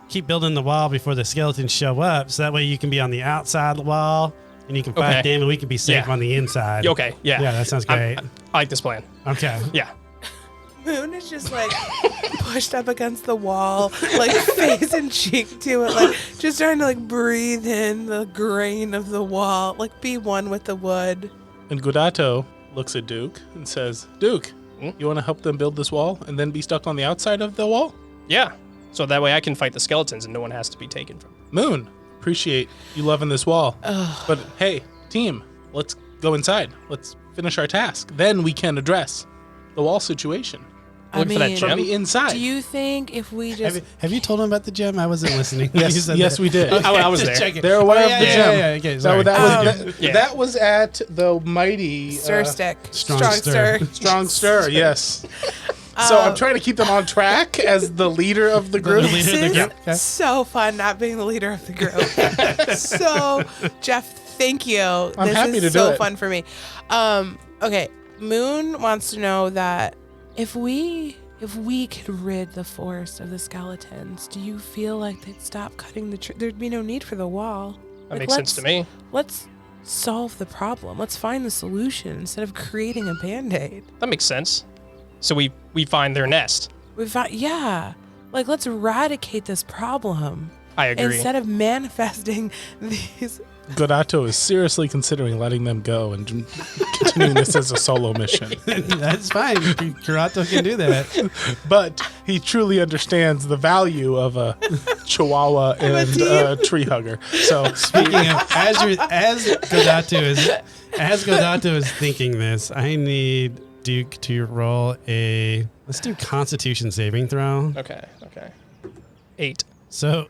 keep building the wall before the skeletons show up, so that way you can be on the outside of the wall and you can fight Okay. them, and we can be safe Yeah. on the inside. Okay, yeah. Yeah, that sounds great. I like this plan. Okay. Yeah. Moon is just like pushed up against the wall, like face and cheek to it, like just trying to like breathe in the grain of the wall, like be one with the wood. And Godato looks at Duke and says, Duke, Hmm? you want to help them build this wall and then be stuck on the outside of the wall? Yeah. So that way I can fight the skeletons and no one has to be taken from. Moon, appreciate you loving this wall. But hey, team, let's go inside. Let's finish our task. Then we can address the wall situation Look for that from gem. the inside. Do you think if we just Have you told them about the gem? I wasn't listening. when you Yes, said yes, that. we did. Okay, I was just there. checking. They're aware Oh, of yeah, the yeah, gem. Yeah, okay, sorry. That was at the mighty stir stick, Strong strong stir. stir? Strong Stir, yes. So I'm trying to keep them on track as the leader of the group. The leader of the This group. Okay. is so fun not being the leader of the group. So, Jeff, thank you. I'm this happy is to do so it. fun for me. Okay, Moon wants to know that if we could rid the forest of the skeletons, do you feel like they'd stop cutting the tree? There'd be no need for the wall. That Like, makes sense to me. Let's solve the problem. Let's find the solution instead of creating a band-aid. That makes sense. So we find their nest. Like let's eradicate this problem I agree. instead of manifesting these. Godato is seriously considering letting them go and continuing this as a solo mission. That's fine. Karato can do that. But he truly understands the value of a chihuahua and a tree hugger. So Speaking of, as Godato is thinking this, I need Duke to roll let's do Constitution saving throw. Okay. 8. So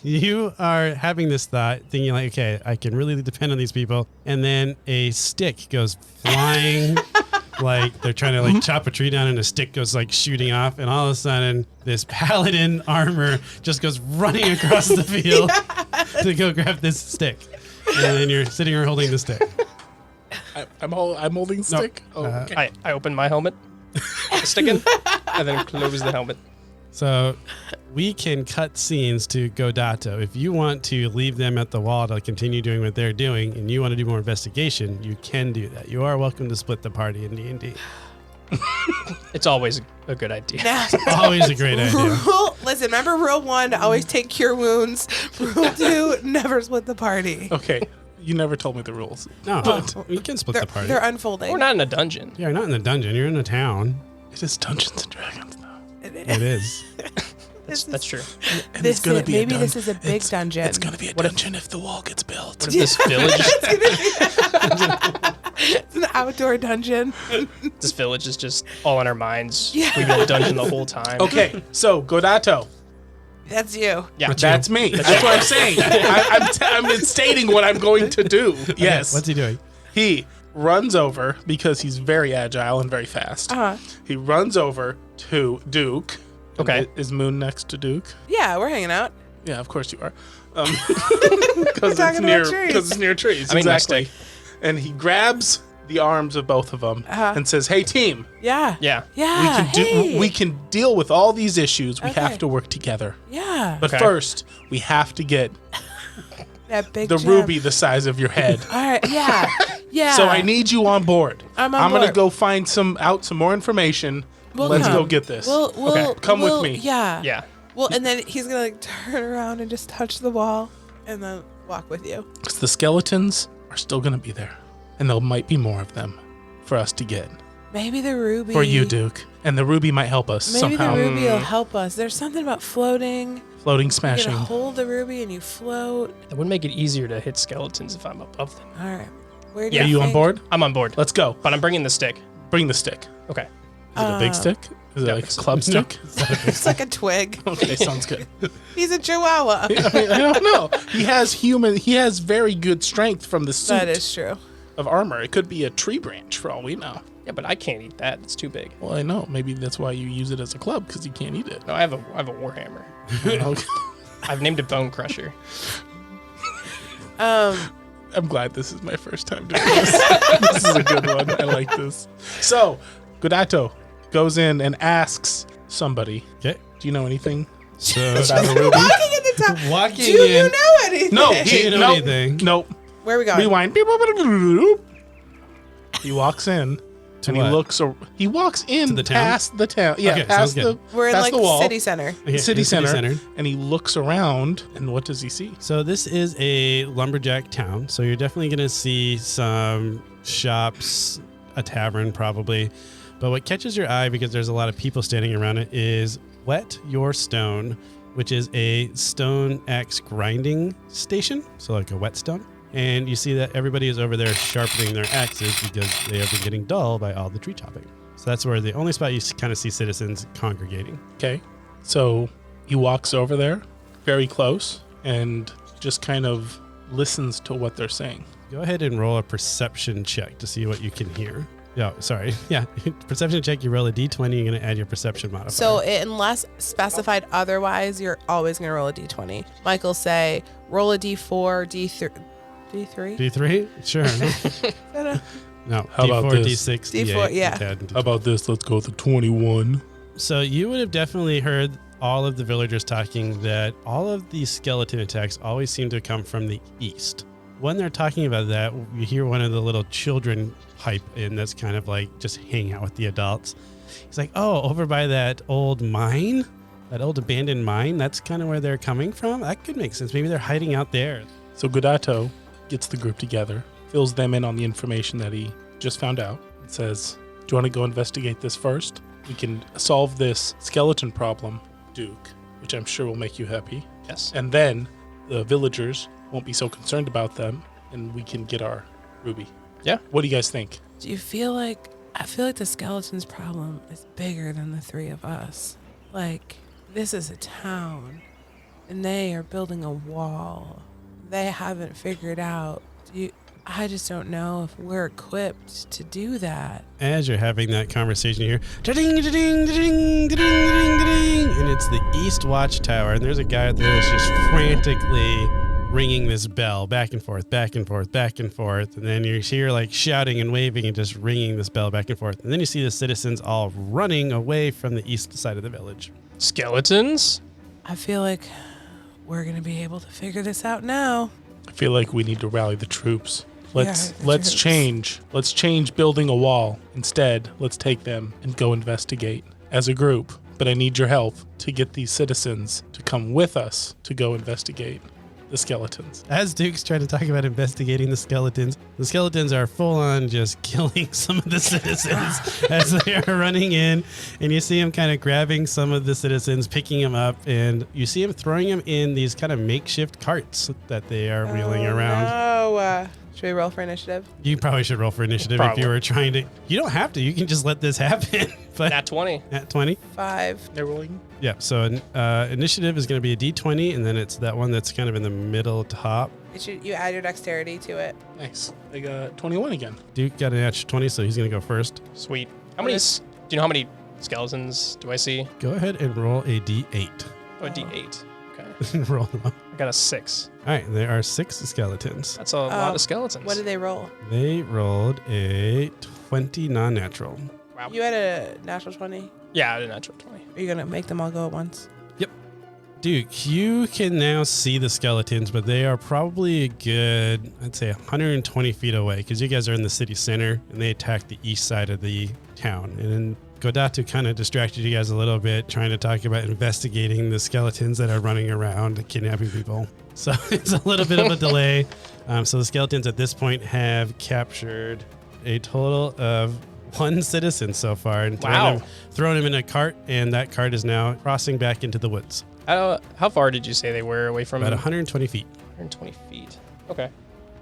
you are having this thought, thinking like, okay, I can really depend on these people, and then a stick goes flying, like they're trying to like chop a tree down, and a stick goes like shooting off, and all of a sudden this paladin armor just goes running across the field to go grab this stick, and then you're sitting here holding the stick. I'm holding stick. Oh, okay. I open my helmet, stick in, and then close the helmet. So we can cut scenes to Godato. If you want to leave them at the wall to continue doing what they're doing, and you want to do more investigation, you can do that. You are welcome to split the party in D&D. It's always a good idea. Always a great idea. Listen, remember rule 1, always take cure wounds. Rule 2, never split the party. Okay. You never told me the rules. No, you can split the party. They're unfolding. We're not in a dungeon. You're not in the dungeon. You're in a town. It is Dungeons and Dragons, though. It is. That's true. And This it's gonna is- be maybe a this is a big dungeon. It's gonna be a dungeon if the wall gets built. What if this village? It's an outdoor dungeon. This village is just all in our minds. Yeah. We've been in a dungeon the whole time. Okay, so Godato. That's you. Yeah. That's me. That's what I'm saying. I'm stating what I'm going to do. Yes. What's he doing? He runs over because he's very agile and very fast. Uh-huh. He runs over to Duke. Okay. Is Moon next to Duke? Yeah, we're hanging out. Yeah, of course you are. Because talking about trees. it's near trees. I mean, my exactly. stick. And he grabs the arms of both of them and says, "Hey, team, Yeah. Yeah. Yeah. we can deal with all these issues. We Okay. have to work together. Yeah. But Okay. first, we have to get That big the gem. ruby the size of your head." All right. Yeah. Yeah. So I need you on board. I'm on gonna board. go find some more information. Let's go get this. We'll Come with me. Yeah. Yeah. Well, and then he's gonna like turn around and just touch the wall, and then walk with you. 'Cause the skeletons are still gonna be there, and there might be more of them for us to get. Maybe the ruby. For you, Duke. And the ruby might help us Maybe somehow. the ruby will help us. There's something about floating. Floating, You smashing. can hold the ruby and you float. That would make it easier to hit skeletons if I'm above them. All right. Where do Are you on think- board? I'm on board. Let's go. But I'm bringing the stick. Bring the stick. Okay. Is it a big stick? Is it no, like a it's- club stick? It's like a twig. Okay, sounds good. He's a chihuahua. I don't know. He has very good strength from the suit That is true. of armor. It could be a tree branch for all we know. Yeah, but I can't eat that. It's too big. Well, I know. Maybe that's why you use it as a club, because you can't eat it. No, I have a warhammer. Okay. I've named it Bone Crusher. I'm glad this is my first time doing this. This is a good one. I like this. So, Godato goes in and asks somebody, Okay. do you know anything So about a ruby? Walking in the town. walking Do you in. know anything? No, Do you know anything? No. Where are we going? Rewind. He walks in and what? he looks. He walks in To the town? past the town. Yeah, Okay, past sounds the good. We're in past like the wall, city center. Okay, city in center, and he looks around. And what does he see? So this is a lumberjack town. So you're definitely going to see some shops, a tavern probably. But what catches your eye, because there's a lot of people standing around it, is Wet Your Stone, which is a stone axe grinding station. So like a whetstone. And you see that everybody is over there sharpening their axes because they have been getting dull by all the tree chopping. So that's where the only spot you kind of see citizens congregating. Okay, so he walks over there, very close, and just kind of listens to what they're saying. Go ahead and roll a perception check to see what you can hear. Yeah, sorry. Yeah, perception check. You roll a d20. You're going to add your perception modifier. So unless specified otherwise, you're always going to roll a d20. Michael say, roll a d4, d3. D3? D3? Sure. No. How D4, about this? D6, D4, D8, yeah. D10, D12. How about this? Let's go with the 21. So you would have definitely heard all of the villagers talking that all of these skeleton attacks always seem to come from the east. When they're talking about that, you hear one of the little children pipe in that's kind of like just hanging out with the adults. He's like, oh, over by that old mine, that old abandoned mine, that's kind of where they're coming from. That could make sense. Maybe they're hiding out there. So Godato gets the group together, fills them in on the information that he just found out, and says, do you want to go investigate this first? We can solve this skeleton problem, Duke, which I'm sure will make you happy. Yes. And then the villagers won't be so concerned about them, and we can get our ruby. Yeah. What do you guys think? Do you feel like, I feel like the skeleton's problem is bigger than the three of us. Like, this is a town, and they are building a wall. They haven't figured out. I just don't know if we're equipped to do that. As you're having that conversation, you hear da-ding, da-ding, da-ding, da-ding, da-ding, da-ding, and it's the East Watchtower, and there's a guy out there that's just frantically ringing this bell back and forth, back and forth, back and forth, and then you hear like shouting and waving and just ringing this bell back and forth, and then you see the citizens all running away from the east side of the village. Skeletons? I feel like we're going to be able to figure this out now. I feel like we need to rally the troops. Let's the let's troops. change. Let's change building a wall. Instead, let's take them and go investigate as a group. But I need your help to get these citizens to come with us to go investigate the skeletons. As Duke's trying to talk about investigating the skeletons are full on just killing some of the citizens as they are running in. And you see him kind of grabbing some of the citizens, picking them up, and you see him throwing them in these kind of makeshift carts that they are wheeling around. No. Should we roll for initiative? You probably should roll for initiative if Probably. you were trying to. You don't have to. You can just let this happen. But Nat 20. at 20. 5. They're rolling. Yeah. So initiative is going to be a D20, and then it's that one that's kind of in the middle top. You add your dexterity to it. Nice. They got 21 again. Duke got an extra 20, so he's going to go first. Sweet. How many? Do you know how many skeletons do I see? Go ahead and roll a D8. Oh, a D8. Okay. Roll them up. I got a 6. All right. There are 6 skeletons. That's a lot of skeletons. What did they roll? They rolled a 20 non-natural. Wow. You had a natural 20. Yeah, I did a natural 20. Are you going to make them all go at once? Duke, you can now see the skeletons, but they are probably a good, I'd say 120 feet away because you guys are in the city center and they attacked the east side of the town. And then Godatu kind of distracted you guys a little bit trying to talk about investigating the skeletons that are running around kidnapping people. So it's a little bit of a delay. So the skeletons at this point have captured a total of 1 citizen so far and thrown him in a cart, and that cart is now crossing back into the woods. How far did you say they were away from About 120 feet. 120 feet. Okay.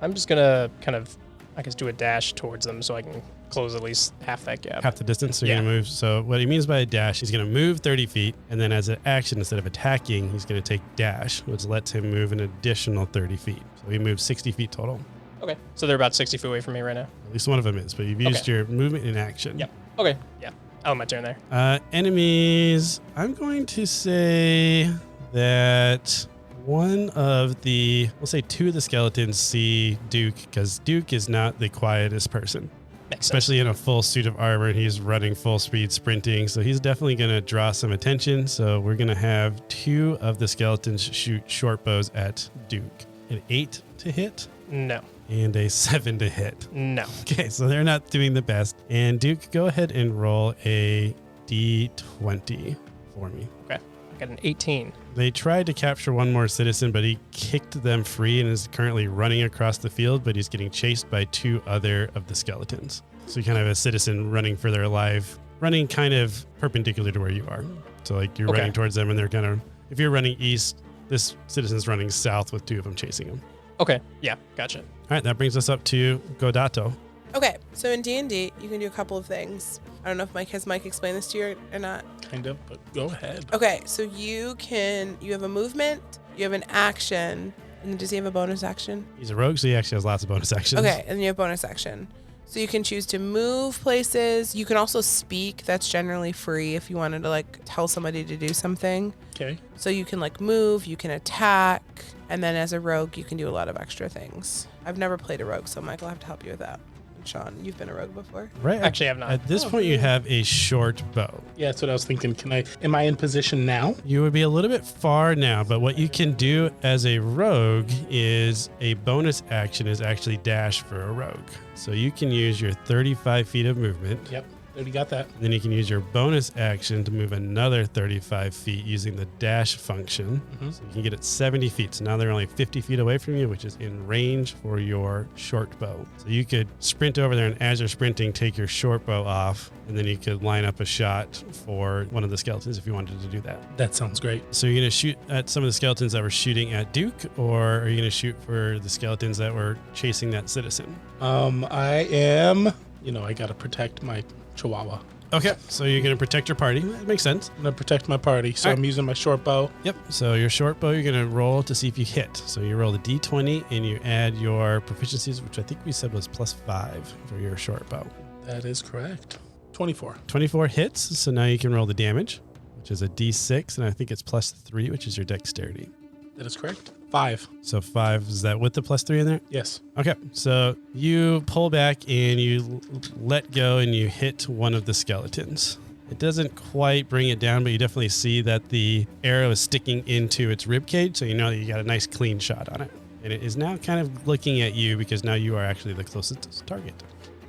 I'm just going to kind of, I guess, do a dash towards them so I can close at least half that gap. Half the distance, so you're Yeah. going to move. So what he means by a dash, he's going to move 30 feet, and then as an action, instead of attacking, he's going to take dash, which lets him move an additional 30 feet. So he moves 60 feet total. Okay. So they're about 60 feet away from me right now. At least one of them is, but you've used your movement in action. Yep. Okay. Yeah. I'll have my turn there. Enemies, I'm going to say that one of the, we'll say 2 of the skeletons see Duke, because Duke is not the quietest person. Makes Especially in a full suit of armor. He's running full speed sprinting. So he's definitely going to draw some attention. So we're going to have 2 of the skeletons shoot short bows at Duke. An 8 to hit sense. No. and a 7 to hit. No. Okay, so they're not doing the best. And Duke, go ahead and roll a D20 for me. Okay. I got an 18. They tried to capture one more citizen, but he kicked them free and is currently running across the field, but he's getting chased by 2 other of the skeletons. So you kind of have a citizen running for their life, running kind of perpendicular to where you are. So like you're Okay. running towards them and they're kind of, if you're running east, this citizen's running south with 2 of them chasing him. Okay. Yeah. Gotcha. All right, that brings us up to Godato. Okay, so in D&D, you can do a couple of things. I don't know if has Mike explained this to you or not. Kind of, but go ahead. Okay, so you have a movement, you have an action, and then does he have a bonus action? He's a rogue, so he actually has lots of bonus actions. Okay, and then you have bonus action. So you can choose to move places. You can also speak. That's generally free if you wanted to like tell somebody to do something. Okay. So you can like move, you can attack, and then as a rogue, you can do a lot of extra things. I've never played a rogue, so Michael, I have to help you with that. Sean, you've been a rogue before. Right. Actually, I have not. At this point, you have a short bow. Yeah, that's what I was thinking. Am I in position now? You would be a little bit far now, but what you can do as a rogue is a bonus action is actually dash for a rogue. So you can use your 35 feet of movement. Yep. Already got that. Then you can use your bonus action to move another 35 feet using the dash function. Mhm. So you can get it 70 feet. So now they're only 50 feet away from you, which is in range for your short bow. So you could sprint over there and as you're sprinting, take your short bow off, and then you could line up a shot for one of the skeletons if you wanted to do that. That sounds great. So you're going to shoot at some of the skeletons that were shooting at Duke, or are you going to shoot for the skeletons that were chasing that citizen? I am, I got to protect my chihuahua. Okay, so you're going to protect your party. That makes sense. I'm going to protect my party, so All right. I'm using my short bow. Yep. So your short bow, you're going to roll to see if you hit. So you roll the D20 and you add your proficiencies, which I think we said was +5 for your short bow. That is correct. 24. 24 hits. So now you can roll the damage, which is a D6, and I think it's +3, which is your dexterity. That is correct. 5. So 5, is that with the +3 in there? Yes. Okay, so you pull back and you let go and you hit one of the skeletons. It doesn't quite bring it down, but you definitely see that the arrow is sticking into its rib cage, so you know that you got a nice clean shot on it. And it is now kind of looking at you because now you are actually the closest target.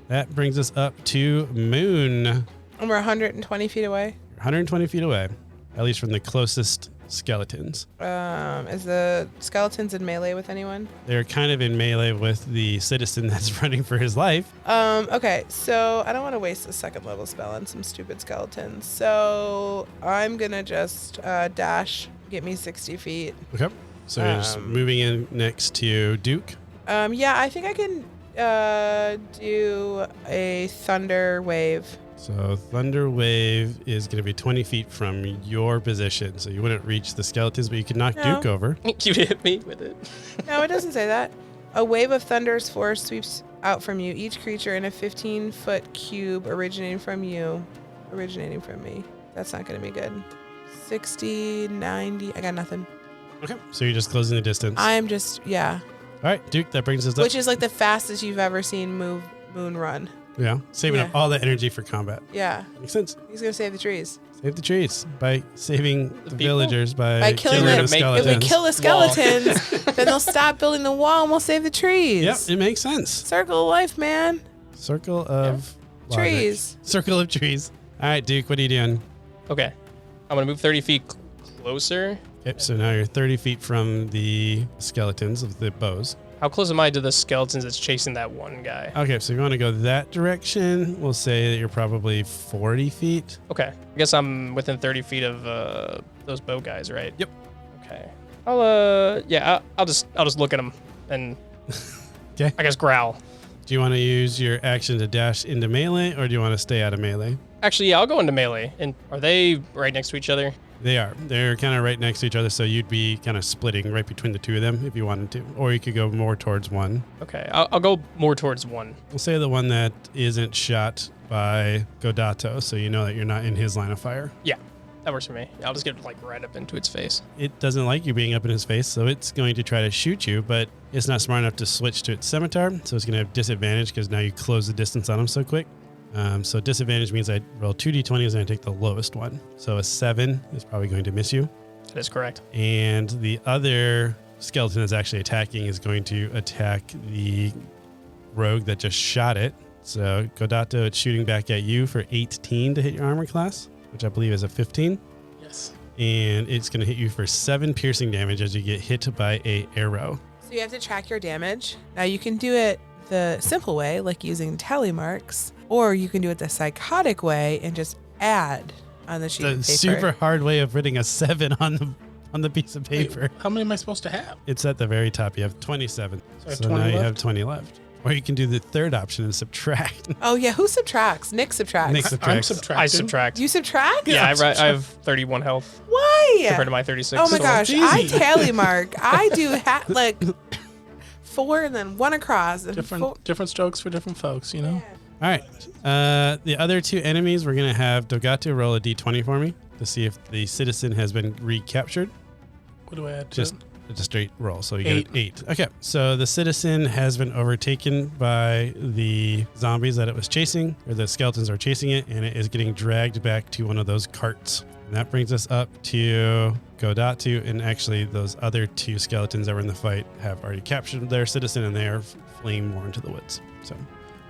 That brings us up to Moon. And we're 120 feet away. 120 feet away, at least from the closest skeletons. Is the skeletons in melee with anyone? They're kind of in melee with the citizen that's running for his life. Okay, so I don't want to waste a second level spell on some stupid skeletons. So I'm gonna just dash, get me 60 feet. Okay. So you're just moving in next to Duke. Yeah, I think I can do a thunder wave. So Thunder Wave is going to be 20 feet from your position. So you wouldn't reach the skeletons, but you could knock No. Duke over. You hit me with it. No, it doesn't say that. A wave of thunderous force sweeps out from you. Each creature in a 15-foot cube originating from me. That's not going to be good. 60, 90. I got nothing. Okay. So you're just closing the distance. I'm just, yeah. All right, Duke, that brings us up. Which is like the fastest you've ever seen Moon run. Yeah. Saving up all that energy for combat. Yeah. Makes sense. He's going to save the trees. Save the trees by saving the people? villagers by killing killing them. the If we If we skeletons. kill the skeletons, then they'll stop building the wall and we'll save the trees. Yep, it makes sense. Circle of life, man. Circle of logic. Trees. Circle of trees. All right, Duke, what are you doing? Okay. I'm going to move 30 feet closer. Okay, so now you're 30 feet from the skeletons of the bows. How close am I to the skeletons that's chasing that one guy? Okay, so if you want to go that direction, we'll say that you're probably 40 feet. Okay. I guess I'm within 30 feet of those bow guys, right? Yep. Okay. I'll just look at them and Okay. I guess growl. Do you want to use your action to dash into melee, or do you want to stay out of melee? Actually, yeah, I'll go into melee. And are they right next to each other? They are. They're kind of right next to each other, so you'd be kind of splitting right between the two of them if you wanted to. Or you could go more towards one. Okay. I'll go more towards one. We'll say the one that isn't shot by Godato, so you know that you're not in his line of fire. Yeah. That works for me. I'll just get like right up into its face. It doesn't like you being up in his face, so it's going to try to shoot you, but it's not smart enough to switch to its scimitar, so it's going to have disadvantage because now you close the distance on him so quick. So disadvantage means I roll 2d20s and I take the lowest one. So a 7 is probably going to miss you. That is correct. And the other skeleton that's actually attacking is going to attack the rogue that just shot it. So Godato, it's shooting back at you for 18 to hit your armor class, which I believe is a 15. Yes. And it's going to hit you for 7 piercing damage as you get hit by a arrow. So you have to track your damage. Now you can do it the simple way, like using tally marks, or you can do it the psychotic way and just add on the sheet of The paper. super hard way of writing a 7 on the piece of paper. Wait, how many am I supposed to have? It's at the very top. You have 27. So I have So 20 now you left? have 20 left. Or you can do the third option and subtract. Oh yeah, who subtracts? Nick subtracts. Nick I'm subtracts. subtracting. I subtract. You subtract? Yeah, I'm I have 31 health Why? compared to my 36. Oh my so gosh, it's I easy. tally mark. I do like 4 and then 1 across. And 4. Different strokes for different folks, you know? All right. The other two enemies, we're going to have Dogato roll a d20 for me to see if the citizen has been recaptured. What do I add to Just it? it's a straight roll, so you Eight. get an 8. Okay, so the citizen has been overtaken by the zombies that it was chasing, or the skeletons are chasing it, and it is getting dragged back to one of those carts. And that brings us up to Godatu, and actually those other 2 skeletons that were in the fight have already captured their citizen, and they are fleeing more into the woods. So,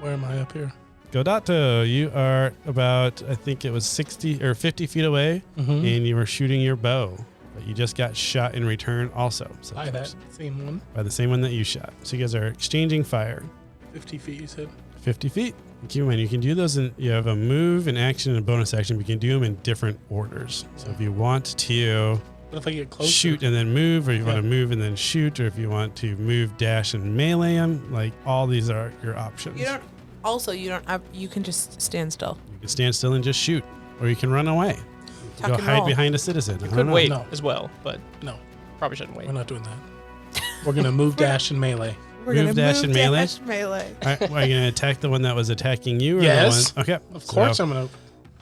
Where am I up here? Godato, you are about, I think it was 60 or 50 feet away, Mm-hmm. and you were shooting your bow. But you just got shot in return also. So By that same one. by the same one that you shot. So you guys are exchanging fire. 50 feet, you said? 50 feet. Keep in mind, you can do those in, you have a move, an action, and a bonus action, but you can do them in different orders. So if you want to What if I get closer? shoot and then move, or you want Yeah. to move and then shoot, or if you want to move, dash, and melee them, like all these are your options. You don't. Also, you don't. You can just stand still. You can stand still and just shoot, or you can run away. Tuck Go and hide roll. behind a citizen. I Could don't know. wait No. as well, but No, probably shouldn't wait. we're not doing that. We're going to move, dash, and melee. We're Move, gonna dash, move, and melee? dash, melee. All right, well, are you going to attack the one that was attacking you? Or Yes. The one? Okay. Of course So, I'm going to.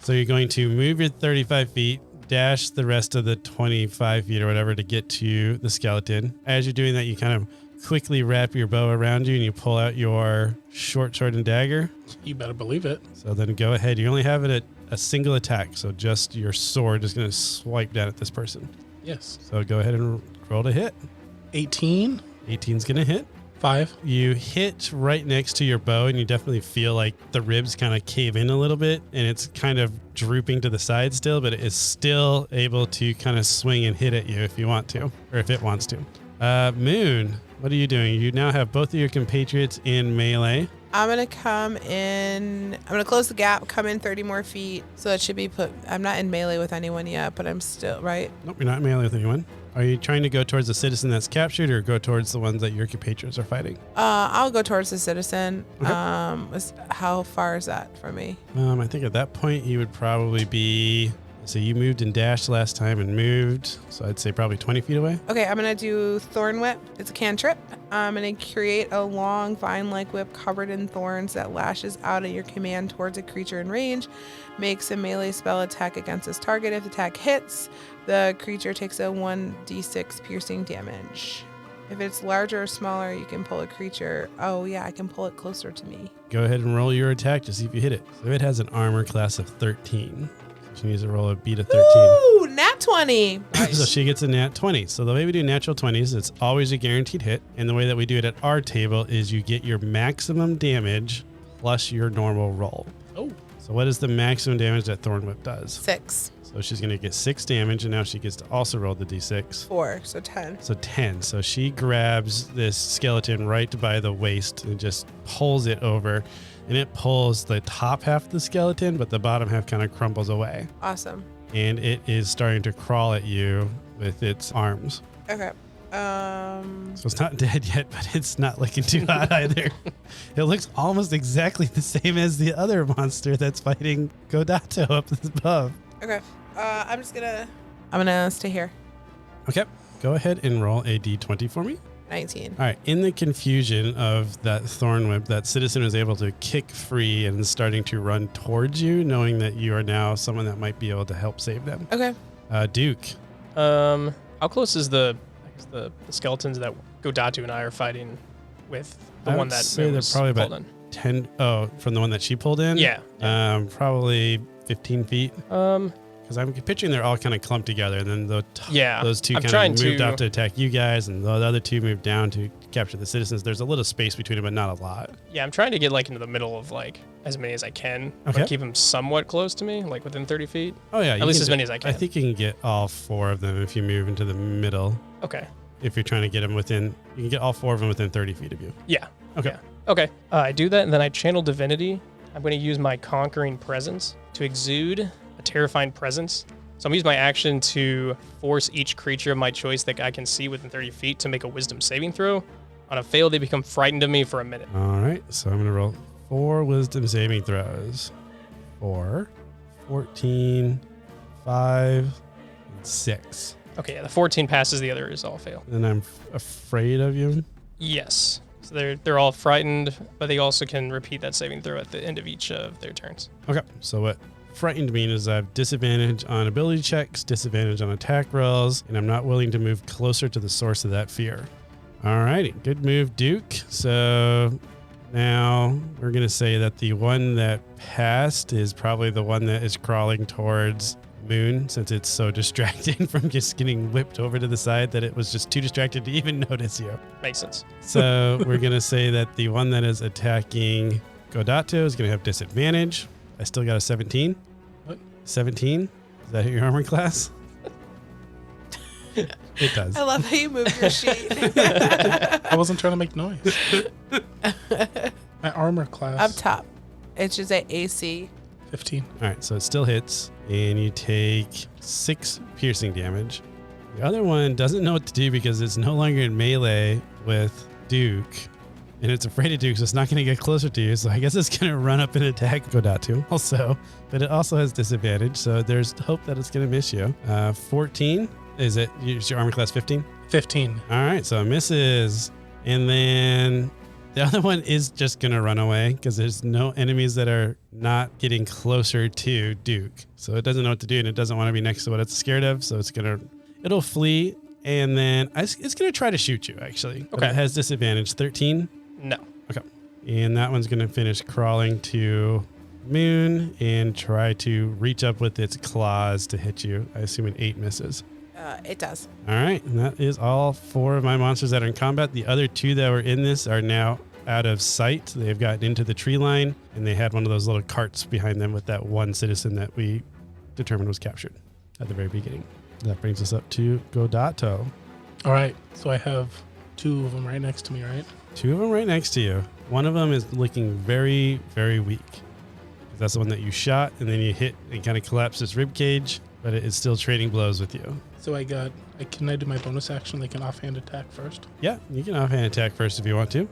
so you're going to move your 35 feet, dash the rest of the 25 feet or whatever to get to the skeleton. As you're doing that, you kind of quickly wrap your bow around you and you pull out your short sword and dagger. You better believe it. So then go ahead. You only have it at a single attack, so just your sword is going to swipe down at this person. Yes. So go ahead and roll to hit. 18, 18's going to hit. 5. You hit right next to your bow, and you definitely feel like the ribs kind of cave in a little bit, and it's kind of drooping to the side still, but it is still able to kind of swing and hit at you if you want to, or if it wants to. Moon, what are you doing? You now have both of your compatriots in melee. I'm gonna come in. I'm gonna close the gap. Come in 30 more feet. So it should be put. I'm not in melee with anyone yet, but I'm still right. Nope, you're not in melee with anyone. Are you trying to go towards the citizen that's captured or go towards the ones that your compatriots are fighting? I'll go towards the citizen. Okay. How far is that from me? I think at that point you would probably be, so you moved and dashed last time and moved, so I'd say probably 20 feet away. Okay, I'm going to do Thorn Whip. It's a cantrip. I'm going to create a long vine-like whip covered in thorns that lashes out at your command towards a creature in range. Makes a melee spell attack against this target. If the attack hits, the creature takes a 1d6 piercing damage. If it's larger or smaller, you can pull a creature. Oh yeah, I can pull it closer to me. Go ahead and roll your attack to see if you hit it. So it has an armor class of 13. She needs to roll a beat of 13. Ooh, nat 20. So she gets a nat 20. So the way we do natural 20s, it's always a guaranteed hit. And the way that we do it at our table is you get your maximum damage plus your normal roll. Oh. So what is the maximum damage that Thorn Whip does? 6. So she's going to get 6 damage, and now she gets to also roll the d6. 4, so 10. So 10. So she grabs this skeleton right by the waist and just pulls it over. And it pulls the top half of the skeleton, but the bottom half kind of crumbles away. Awesome. And it is starting to crawl at you with its arms. Okay. So it's not dead yet, but it's not looking too hot either. It looks almost exactly the same as the other monster that's fighting Godato up above. Okay. I'm gonna stay here. Okay. Go ahead and roll a d20 for me. 19. All right. In the confusion of that thorn whip, that citizen was able to kick free and is starting to run towards you, knowing that you are now someone that might be able to help save them. Okay. Duke. How close is the skeletons that Godatu and I are fighting with the one that say they're was probably pulled about in? 10. Oh, from the one that she pulled in? Yeah. Probably 15 feet. Because I'm picturing they're all kind of clumped together, and then those two I'm kind of moved up to attack you guys, and the other two moved down to capture the citizens. There's a little space between them, but not a lot. Yeah, I'm trying to get into the middle of as many as I can, Okay. but keep them somewhat close to me, within 30 feet. Oh yeah, At least as many as I can. I think you can get all 4 of them if you move into the middle. Okay. If you're trying to get them you can get all 4 of them within 30 feet of you. Yeah. Okay. Yeah. Okay. I do that, and then I channel divinity. I'm going to use my conquering presence to exude a terrifying presence. So I'm going to use my action to force each creature of my choice that I can see within 30 feet to make a wisdom saving throw. On a fail, they become frightened of me for a minute. All right, so I'm going to roll 4 wisdom saving throws. 4, 14, 5, and 6. Okay, yeah, the 14 passes, the others all fail. And I'm afraid of you. Yes. So they're all frightened, but they also can repeat that saving throw at the end of each of their turns. Okay, so what frightened mean is I have disadvantage on ability checks, disadvantage on attack rolls, and I'm not willing to move closer to the source of that fear. All righty, good move, Duke. So now we're going to say that the one that passed is probably the one that is crawling towards Moon, since it's so distracted from just getting whipped over to the side that it was just too distracted to even notice you. Makes sense. So we're going to say that the one that is attacking Godato is going to have disadvantage. I still got a 17. What? 17? Is that your armor class? It does. I love how you moved your sheet. I wasn't trying to make noise. My armor class. Up top. It should say AC. 15. All right, so it still hits, and you take 6 piercing damage. The other one doesn't know what to do because it's no longer in melee with Duke, and it's afraid of Duke, so it's not going to get closer to you. So I guess it's going to run up and attack Godatu also, but it also has disadvantage, so there's hope that it's going to miss you. 14, is your armor class 15? 15. All right, so it misses, and then the other one is just going to run away because there's no enemies that are not getting closer to Duke. So it doesn't know what to do, and it doesn't want to be next to what it's scared of. So it'll flee, and then it's going to try to shoot you, actually. But Okay. it has disadvantage. 13? No. Okay. And that one's going to finish crawling to Moon and try to reach up with its claws to hit you. I assume an 8 misses. It does. All right, and that is all 4 of my monsters that are in combat. The other 2 that were in this are now out of sight. They've gotten into the tree line, and they had one of those little carts behind them with that one citizen that we determined was captured at the very beginning. That brings us up to Godato. All right. So I have 2 of them right next to me, right? 2 of them right next to you. One of them is looking very, very weak. That's the one that you shot, and then you hit and kind of collapsed his rib cage. but it is still trading blows with you. So can I do my bonus action like an offhand attack first? Yeah, you can offhand attack first if you want to.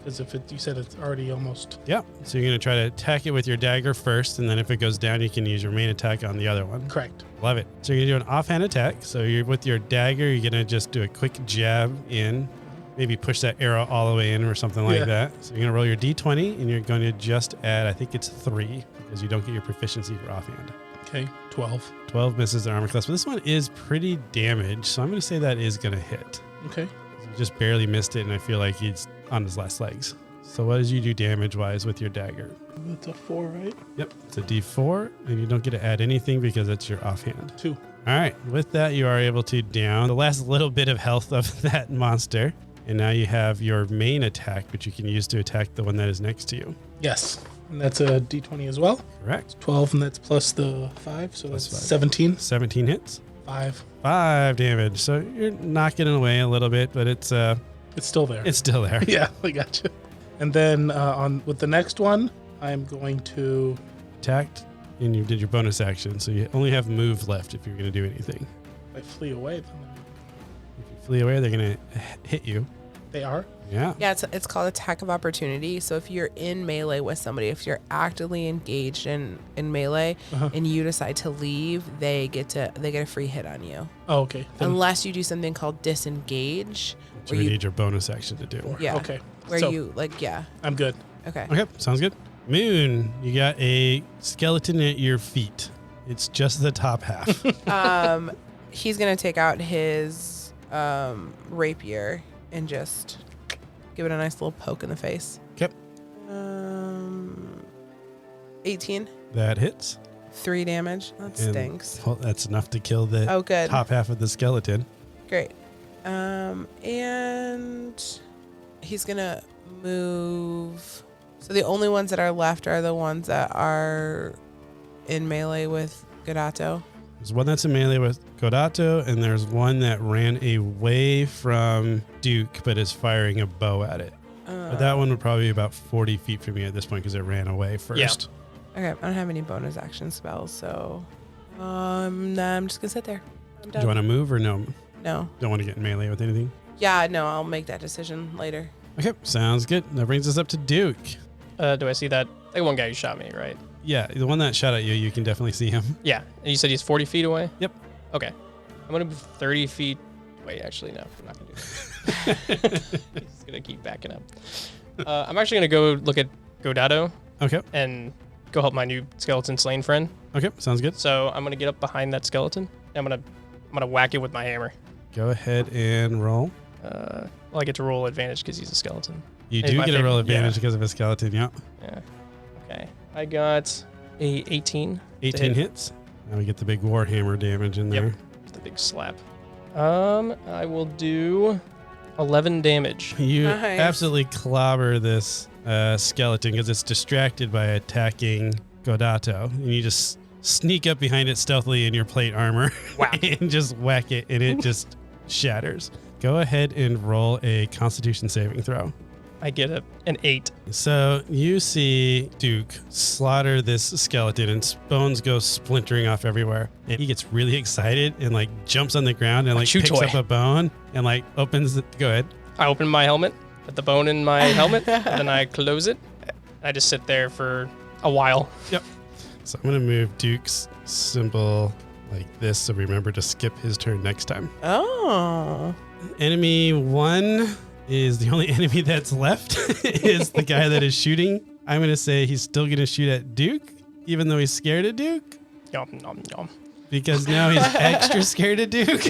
Because you said it's already almost... Yeah, so you're going to try to attack it with your dagger first, and then if it goes down, you can use your main attack on the other one. Correct. Love it. So you're going to do an offhand attack. So you're with your dagger, you're going to just do a quick jab in, maybe push that arrow all the way in or something like that. So you're going to roll your d20, and you're going to just add, I think it's 3, because you don't get your proficiency for offhand. Okay, 12. 12 misses the armor class, but this one is pretty damaged, so I'm going to say that is going to hit. Okay. You just barely missed it, and I feel like he's on his last legs. So what did you do damage-wise with your dagger? That's a 4, right? Yep, it's a d4, and you don't get to add anything because it's your offhand. 2. All right, with that, you are able to down the last little bit of health of that monster, and now you have your main attack, which you can use to attack the one that is next to you. Yes. And that's a d20 as well. Correct. 12, and that's plus the 5, so Plus that's 5. 17. 17 hits. 5. 5 damage. So you're knocking it away a little bit, but it's still there. it's still there. Yeah, I got you. And then with the next one, I'm going to... Attacked, and you did your bonus action, so you only have move left if you're going to do anything. If I flee away, then If you flee away, they're going to hit you. they are. Yeah. Yeah, it's called attack of opportunity. So if you're in melee with somebody, if you're actively engaged in melee and you decide to leave, they get a free hit on you. Oh, okay. Then, Unless you do something called disengage. So we need your bonus action to do. Yeah. Okay. Where So- you I'm good. Okay. Okay, sounds good. Moon, you got a skeleton at your feet. It's just the top half. He's gonna take out his rapier and just give it a nice little poke in the face. Okay. 18. That hits. 3 damage. That And- stinks. Well, that's enough to kill the Oh, good. top half of the skeleton. Great. And he's gonna move. So the only ones that are left are the ones that are in melee with Godato. There's one that's in melee with Godato, and there's one that ran away from Duke, but is firing a bow at it. But that one would probably be about 40 feet from you at this point because it ran away first. Okay, I don't have any bonus action spells, so nah, I'm just gonna sit there. I'm Do done. you want to move or no? No. Don't want to get in melee with anything? Yeah, no, I'll make that decision later. Okay, sounds good. That brings us up to Duke. Do I see that? Like one guy who shot me, right? Yeah, the one that shot at you, you can definitely see him. Yeah. And you said he's 40 feet away? Yep. Okay. I'm going to move 30 feet. Wait, actually, no. I'm not going to do that. He's going to keep backing up. I'm actually going to go look at Godato Okay, and go help my new skeleton slain friend. okay, sounds good. So I'm going to get up behind that skeleton. And I'm gonna whack it with my hammer. Go ahead and roll. Well, I get to roll advantage because he's a skeleton. You It's do my get a roll favorite, advantage yeah. because of a skeleton, yeah. Yeah. Okay. I got a 18. to 18 hit. hits. Now we get the big warhammer damage in there. Yep. The big slap. I will do 11 damage. You Nice. absolutely clobber this skeleton because it's distracted by attacking Godato. And you just sneak up behind it stealthily in your plate armor and just whack it, and it just shatters. Go ahead and roll a Constitution saving throw. I get an 8. So you see Duke slaughter this skeleton and bones go splintering off everywhere. And he gets really excited and like jumps on the ground and like chew picks toy. up a bone and like opens it. Go ahead. I open my helmet, put the bone in my helmet, and then I close it. I just sit there for a while. So I'm going to move Duke's symbol like this so remember to skip his turn next time. Oh. Enemy 1 is the only enemy that's left is the guy that is shooting. I'm going to say he's still going to shoot at Duke even though he's scared of Duke. Yum, yum, yum. Because now he's extra scared of Duke.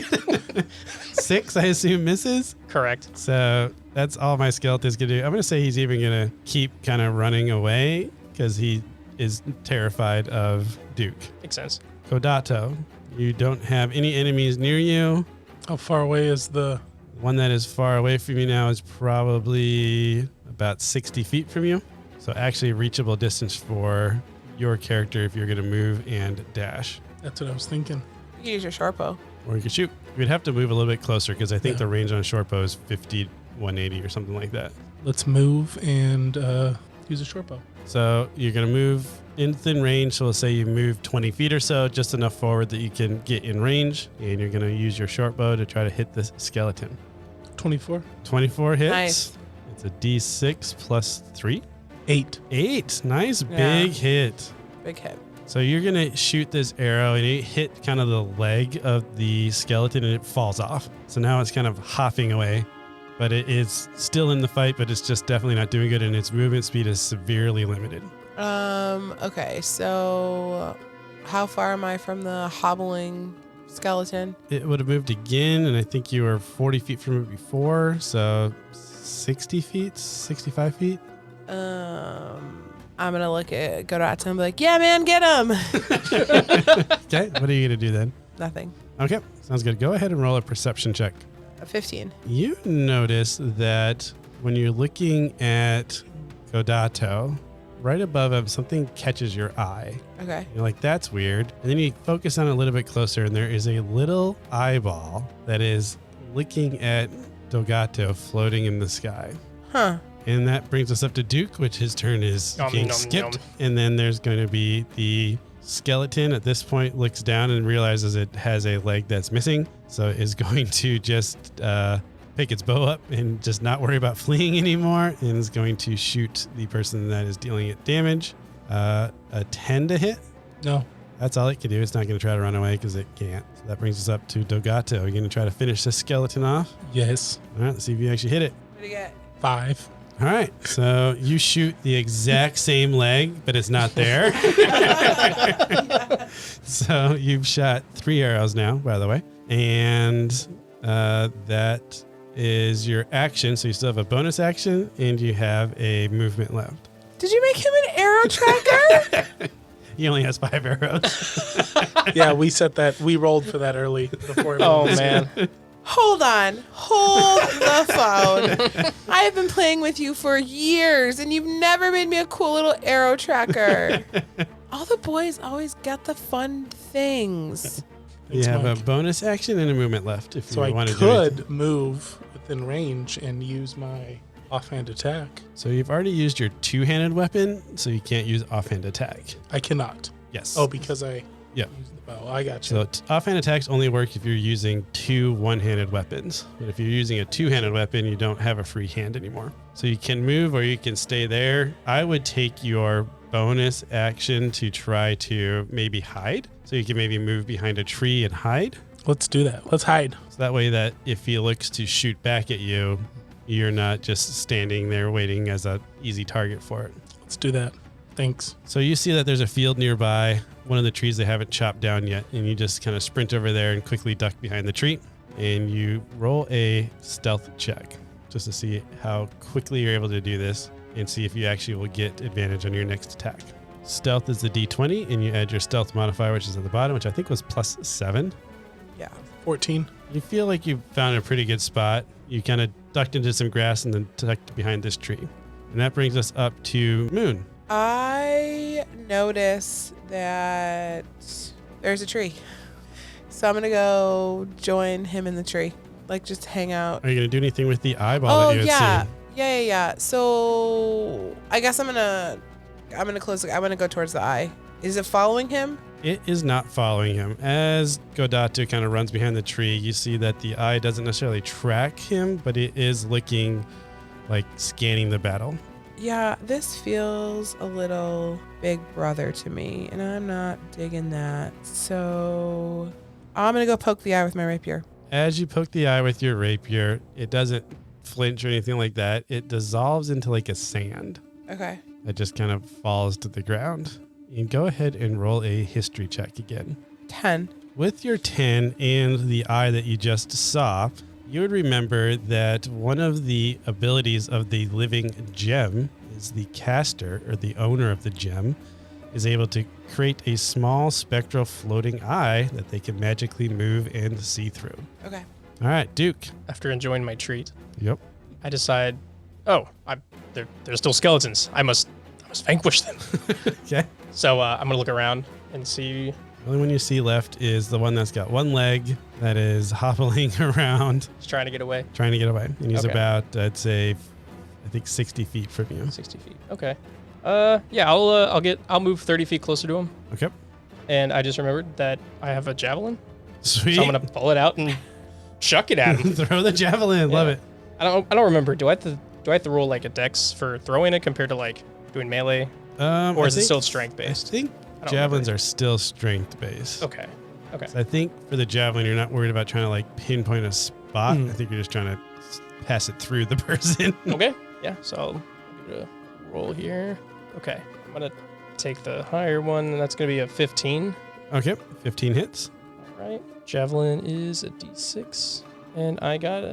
6, I assume, misses. Correct. So that's all my skeleton's going to do. I'm going to say he's even going to keep kind of running away because he is terrified of Duke. Makes sense. Godato, you don't have any enemies near you. How far away is the... One that is far away from you now is probably about 60 feet from you. So actually reachable distance for your character if you're going to move and dash. That's what I was thinking. You can use your short bow. Or you can shoot. You'd have to move a little bit closer because I think Yeah. the range on a short bow is 50, 180 or something like that. Let's move and use a short bow. So you're going to move within range, so we'll say you move 20 feet or so, just enough forward that you can get in range, and you're going to use your short bow to try to hit this skeleton. 24. 24 hits. Nice. It's a D6 plus 3. 8. 8. Nice Yeah. big hit. Big hit. So you're going to shoot this arrow, and it hit kind of the leg of the skeleton, and it falls off. So now it's kind of hopping away. But it is still in the fight, but it's just definitely not doing good, and its movement speed is severely limited. Okay, so how far am I from the hobbling skeleton? It would have moved again, and I think you were 40 feet from it before, so 60 feet, 65 feet. I'm gonna go to him and be like, yeah, man, get him. Okay, what are you going to do then? Nothing. Okay, sounds good. Go ahead and roll a perception check. A 15. You notice that when you're looking at Godato, right above him, something catches your eye. Okay. You're like, that's weird. And then you focus on it a little bit closer, and there is a little eyeball that is looking at Dogato floating in the sky. Huh. And that brings us up to Duke, which his turn is Nom, being nom, skipped. nom. And then there's going to be the skeleton at this point looks down and realizes it has a leg that's missing. So is going to just pick its bow up and just not worry about fleeing anymore, and is going to shoot the person that is dealing it damage. A 10 to hit. No. That's all it can do. It's not going to try to run away because it can't. So that brings us up to Dogato. You're going to try to finish this skeleton off. Yes. All right, let's see if you actually hit it. What do you get? 5. All right, so you shoot the exact same leg, but it's not there. So you've shot 3 arrows now, by the way. And that is your action. So you still have a bonus action, and you have a movement left. Did you make him an arrow tracker? He only has 5 arrows. Yeah, we rolled for that early before. Oh, man. Hold on. Hold the phone. I have been playing with you for years, and you've never made me a cool little arrow tracker. All the boys always get the fun things. You have Mike. a bonus action and a movement left if So you I want to do it. could move within range and use my offhand attack. So you've already used your two-handed weapon, so you can't use offhand attack. I cannot. Yes. Oh, because I Yep. used the bow. I got you. So offhand attacks only work if you're using 2 one-handed weapons. But if you're using a two-handed weapon, you don't have a free hand anymore. So you can move or you can stay there. I would take your bonus action to try to maybe hide. So you can maybe move behind a tree and hide. Let's do that. Let's hide. So that way that if he looks to shoot back at you, you're not just standing there waiting as an easy target for it. Let's do that. Thanks. So you see that there's a field nearby, one of the trees they haven't chopped down yet, and you just kind of sprint over there and quickly duck behind the tree, and you roll a stealth check just to see how quickly you're able to do this and see if you actually will get advantage on your next attack. Stealth is the D20, and you add your stealth modifier, which is at the bottom, which I think was +7. Yeah. 14. You feel like you found a pretty good spot. You kind of ducked into some grass and then ducked behind this tree. And that brings us up to Moon. I notice that there's a tree. So I'm going to go join him in the tree. Like, just hang out. Are you going to do anything with the eyeball that you had yeah. seen? Yeah. So I guess I'm gonna close. I'm gonna go towards the eye. Is it following him? It is not following him. As Godatu kind of runs behind the tree, you see that the eye doesn't necessarily track him, but it is looking like scanning the battle. Yeah, this feels a little Big Brother to me, and I'm not digging that. So I'm gonna go poke the eye with my rapier. As you poke the eye with your rapier, it doesn't flinch or anything like that. It dissolves into like a sand. Okay. It just kind of falls to the ground. And go ahead and roll a history check again. 10. With your 10 and the eye that you just saw, you would remember that one of the abilities of the living gem is the caster, or the owner of the gem, is able to create a small spectral floating eye that they can magically move and see through. Okay. All right, Duke. After enjoying my treat, Yep. I decide, they're still skeletons. I must vanquish them. Okay. So I'm gonna look around and see. The only one you see left is the one that's got one leg that is hobbling around, He's trying to get away. trying to get away. And he's Okay. about, I'd say, I think 60 feet from you. 60 feet. Okay. Yeah, I'll move 30 feet closer to him. Okay. And I just remembered that I have a javelin. Sweet. So I'm gonna pull it out and chuck it at him. Throw the javelin. Love it. I don't remember. Do I have to roll like a dex for throwing it compared to like doing melee? Or is it still strength based? I think javelins are still strength based. Okay. So I think for the javelin, you're not worried about trying to like pinpoint a spot. I think you're just trying to pass it through the person. Okay. Yeah. So I'll give it a roll here. Okay. I'm gonna take the higher one, and that's gonna be a 15. Okay. 15 hits. All right. Javelin is a d6, and I got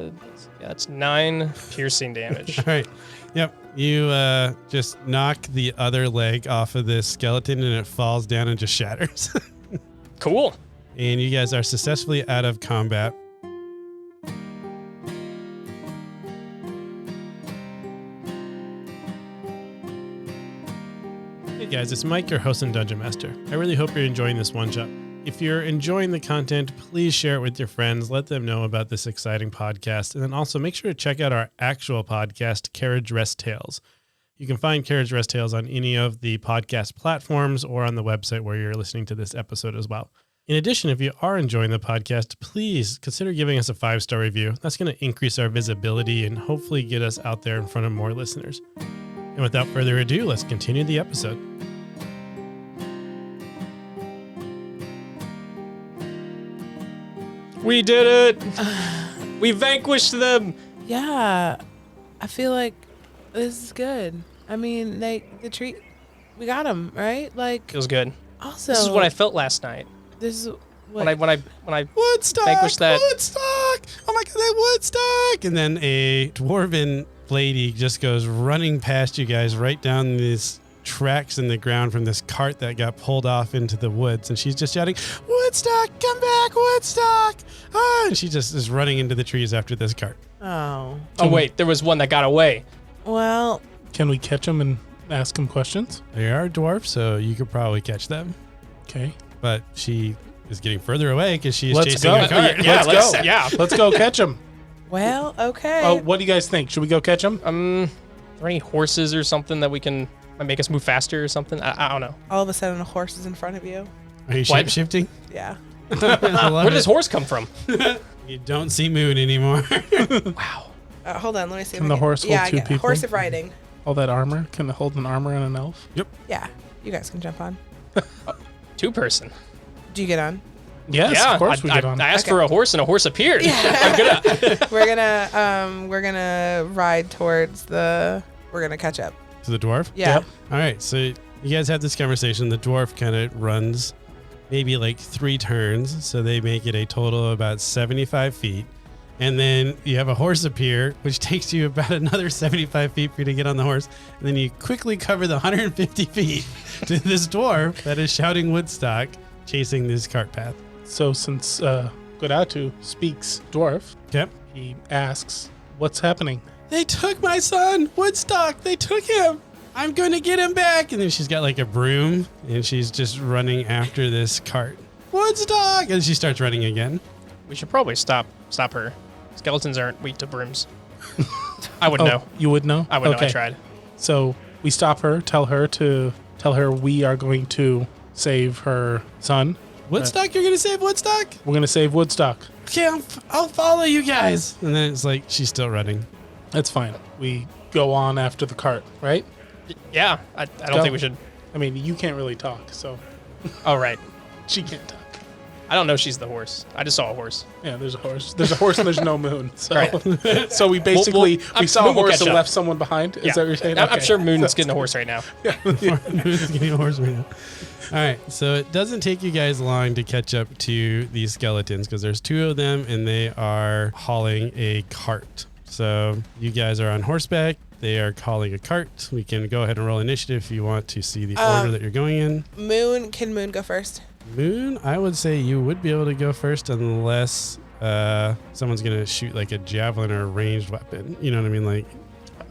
it's 9 piercing damage. All right. Yep. You just knock the other leg off of this skeleton, and it falls down and just shatters. Cool. And you guys are successfully out of combat. Hey guys, it's Mike, your host and Dungeon Master. I really hope you're enjoying this one-shot. If you're enjoying the content, please share it with your friends. Let them know about this exciting podcast. And then also make sure to check out our actual podcast, Carriage, Rest, Tales. You can find Carriage, Rest, Tales on any of the podcast platforms or on the website where you're listening to this episode as well. In addition, if you are enjoying the podcast, please consider giving us a 5-star review. That's going to increase our visibility and hopefully get us out there in front of more listeners. And without further ado, let's continue the episode. We did it! We vanquished them! Yeah, I feel like this is good. I mean, we got them, right? Like, It was good. also, This is what I felt last night this is what when I Woodstock! vanquished that. Woodstock! Oh my god, that Woodstock! And then a dwarven lady just goes running past you guys right down these tracks in the ground from this cart that got pulled off into the woods. And she's just shouting, Woodstock, come back, Woodstock! Ah! And she just is running into the trees after this cart. Oh, Oh wait, there was one that got away. well, Can we catch him and ask him questions? They are dwarfs, so you could probably catch them. Okay. But she is getting further away because she is Let's chasing go. a cart. Yeah, Let's go. Yeah. Let's go catch him. well, okay. Oh, what do you guys think? Should we go catch him? Are there any horses or something that might make us move faster or something? I don't know. All of a sudden, a horse is in front of you. Are you What? shape-shifting? Yeah. Where Where does horse come from? You don't see Moon anymore. Wow. Hold on, let me see. Can if the I horse hold yeah, I two get it. people? Horse of riding. All that armor? Can it hold an armor and an elf? Yeah, you guys can jump on. 2-person. Do you get on? Yes, Yeah, of course we get on. I asked Okay. for a horse and a horse appeared. I'm gonna. We're gonna ride towards the. We're gonna catch up. To the dwarf? Yeah. Yep. All right, so you guys have this conversation. The dwarf kind of runs maybe like 3 turns, so they make it a total of about 75 feet. And then you have a horse appear, which takes you about another 75 feet for you to get on the horse. And then you quickly cover the 150 feet to this dwarf that is shouting Woodstock, chasing this cart path. So since Godatu speaks dwarf, Okay. he asks, what's happening? They took my son, Woodstock. They took him. I'm going to get him back. And then she's got like a broom and she's just running after this cart. Woodstock! And she starts running again. We should probably stop her. Skeletons aren't weak to brooms. I would know. You would know? I would know. Okay. I tried. So we stop her, tell her we are going to save her son. Woodstock, you're going to save Woodstock? We're going to save Woodstock. Okay, I'll follow you guys. And then it's like she's still running. That's fine. We go on after the cart, right? Yeah. I don't Go. think we should. I mean, you can't really talk, so Oh right. she can't talk. I don't know she's the horse. I just saw a horse. Yeah, there's a horse. There's a horse and there's no moon. So, Right. so we basically we saw a Moon will horse catch and up. left someone behind. Is that what you're saying? I'm Okay. sure Moon's getting a horse right now. Moon's getting a horse right now. All right, so it doesn't take you guys long to catch up to these skeletons because there's 2 of them and they are hauling a cart. So you guys are on horseback. They are hauling a cart. We can go ahead and roll initiative if you want to see the order that you're going in. Can Moon go first? Moon, I would say you would be able to go first unless someone's going to shoot like a javelin or a ranged weapon. You know what I mean? Like,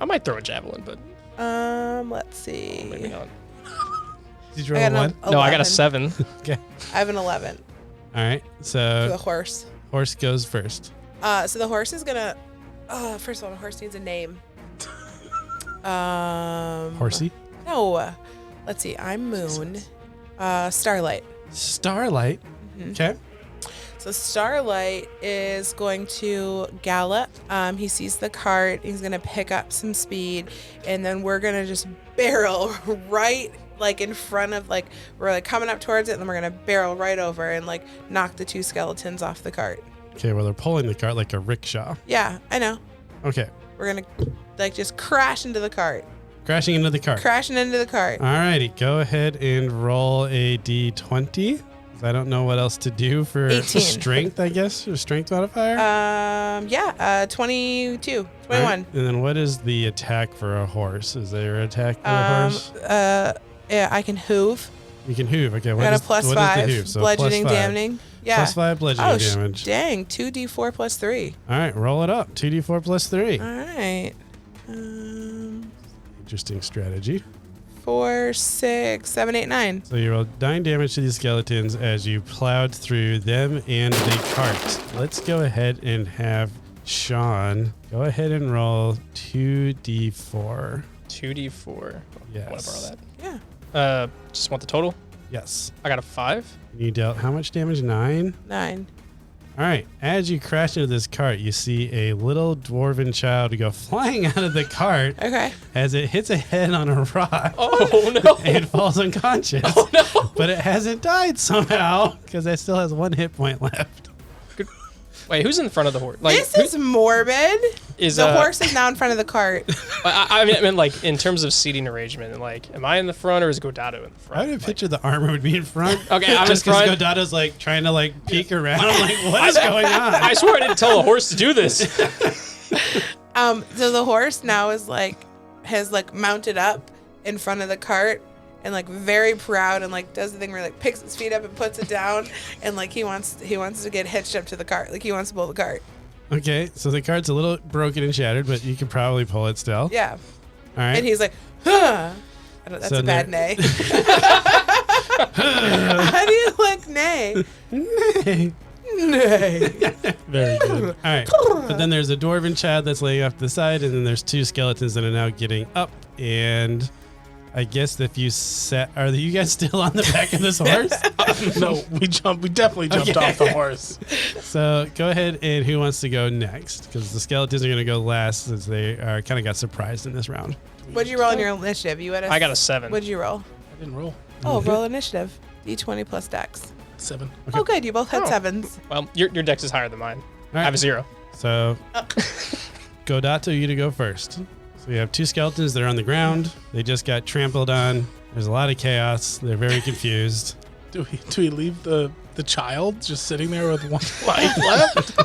I might throw a javelin, but let's see. maybe not. did you I roll got one? an No, I got 11. a 7. Okay. I have an 11 All right. for the So horse. horse goes first. So the horse is gonna. First of all, the horse needs a name. Horsey? No. Let's see. I'm Moon. Starlight. Starlight. Okay. So Starlight is going to gallop. He sees the cart. He's going to pick up some speed. And then we're going to just barrel right like in front of like, we're like coming up towards it. And then we're going to barrel right over and like knock the 2 skeletons off the cart. Okay, well, they're pulling the cart like a rickshaw. Yeah, I know. Okay. We're going to like just crash into the cart. Crashing into the cart. Crashing into the cart. Alrighty, go ahead and roll a d20. I don't know what else to do for 18. strength, I guess, or strength modifier. 22, 21. Right. And then what is the attack for a horse? Is there an attack for a horse? Yeah, I can hoof. You can hoof. Okay, I what got is a plus what 5 is the hoof? So bludgeoning plus 5. damage. Yeah. Plus 5 bludgeoning damage. Dang, 2d4 plus 3. All right, roll it up. 2d4 plus 3. All right. Interesting strategy. 4, 6, 7, 8, 9. So you roll 9 damage to these skeletons as you plowed through them and the cart. Let's go ahead and have Sean go ahead and roll 2d4. 2d4. Yes. I want to borrow that. Yeah. Just want the total. Yes. I got a 5. You dealt how much damage? 9? 9. All right. As you crash into this cart, you see a little dwarven child go flying out of the cart Okay. as it hits a head on a rock. Oh no! And falls unconscious. Oh no! But it hasn't died somehow because it still has 1 hit point left. Wait, who's in the front of the horse? This is morbid. Is the horse is now in front of the cart. I mean, like in terms of seating arrangement, and like, am I in the front or is Godado in the front? I would have pictured the armor would be in front. Okay, I'm just in front. because Godado's like trying to like peek around. I'm like, what is going on? I swear I didn't tell the horse to do this. So the horse now is like, has like mounted up in front of the cart and like very proud and like does the thing where like picks its feet up and puts it down and like he wants to get hitched up to the cart. Like he wants to pull the cart. Okay, so the cart's a little broken and shattered, but you can probably pull it still. Yeah. All right. And he's like, huh. That's So a bad there- nay. How do you like nay? Nay. Nay. Very good. All right. But then there's a dwarven child that's laying off to the side, and then there's 2 skeletons that are now getting up. And I guess if you are you guys still on the back of this horse? No, we definitely jumped Okay. off the horse. So go ahead, and who wants to go next? Because the skeletons are going to go last since they are kind of got surprised in this round. What'd you roll in your initiative? You had I got a 7. What'd you roll? I didn't roll. Oh, roll initiative. D20 plus dex. 7. Okay. Oh, good. You both had Oh. 7s. Well, your dex is higher than mine. All I have right. a 0. So Godato, you to go first. So we have 2 skeletons that are on the ground. They just got trampled on. There's a lot of chaos. They're very confused. Do we leave the child just sitting there with 1 life left?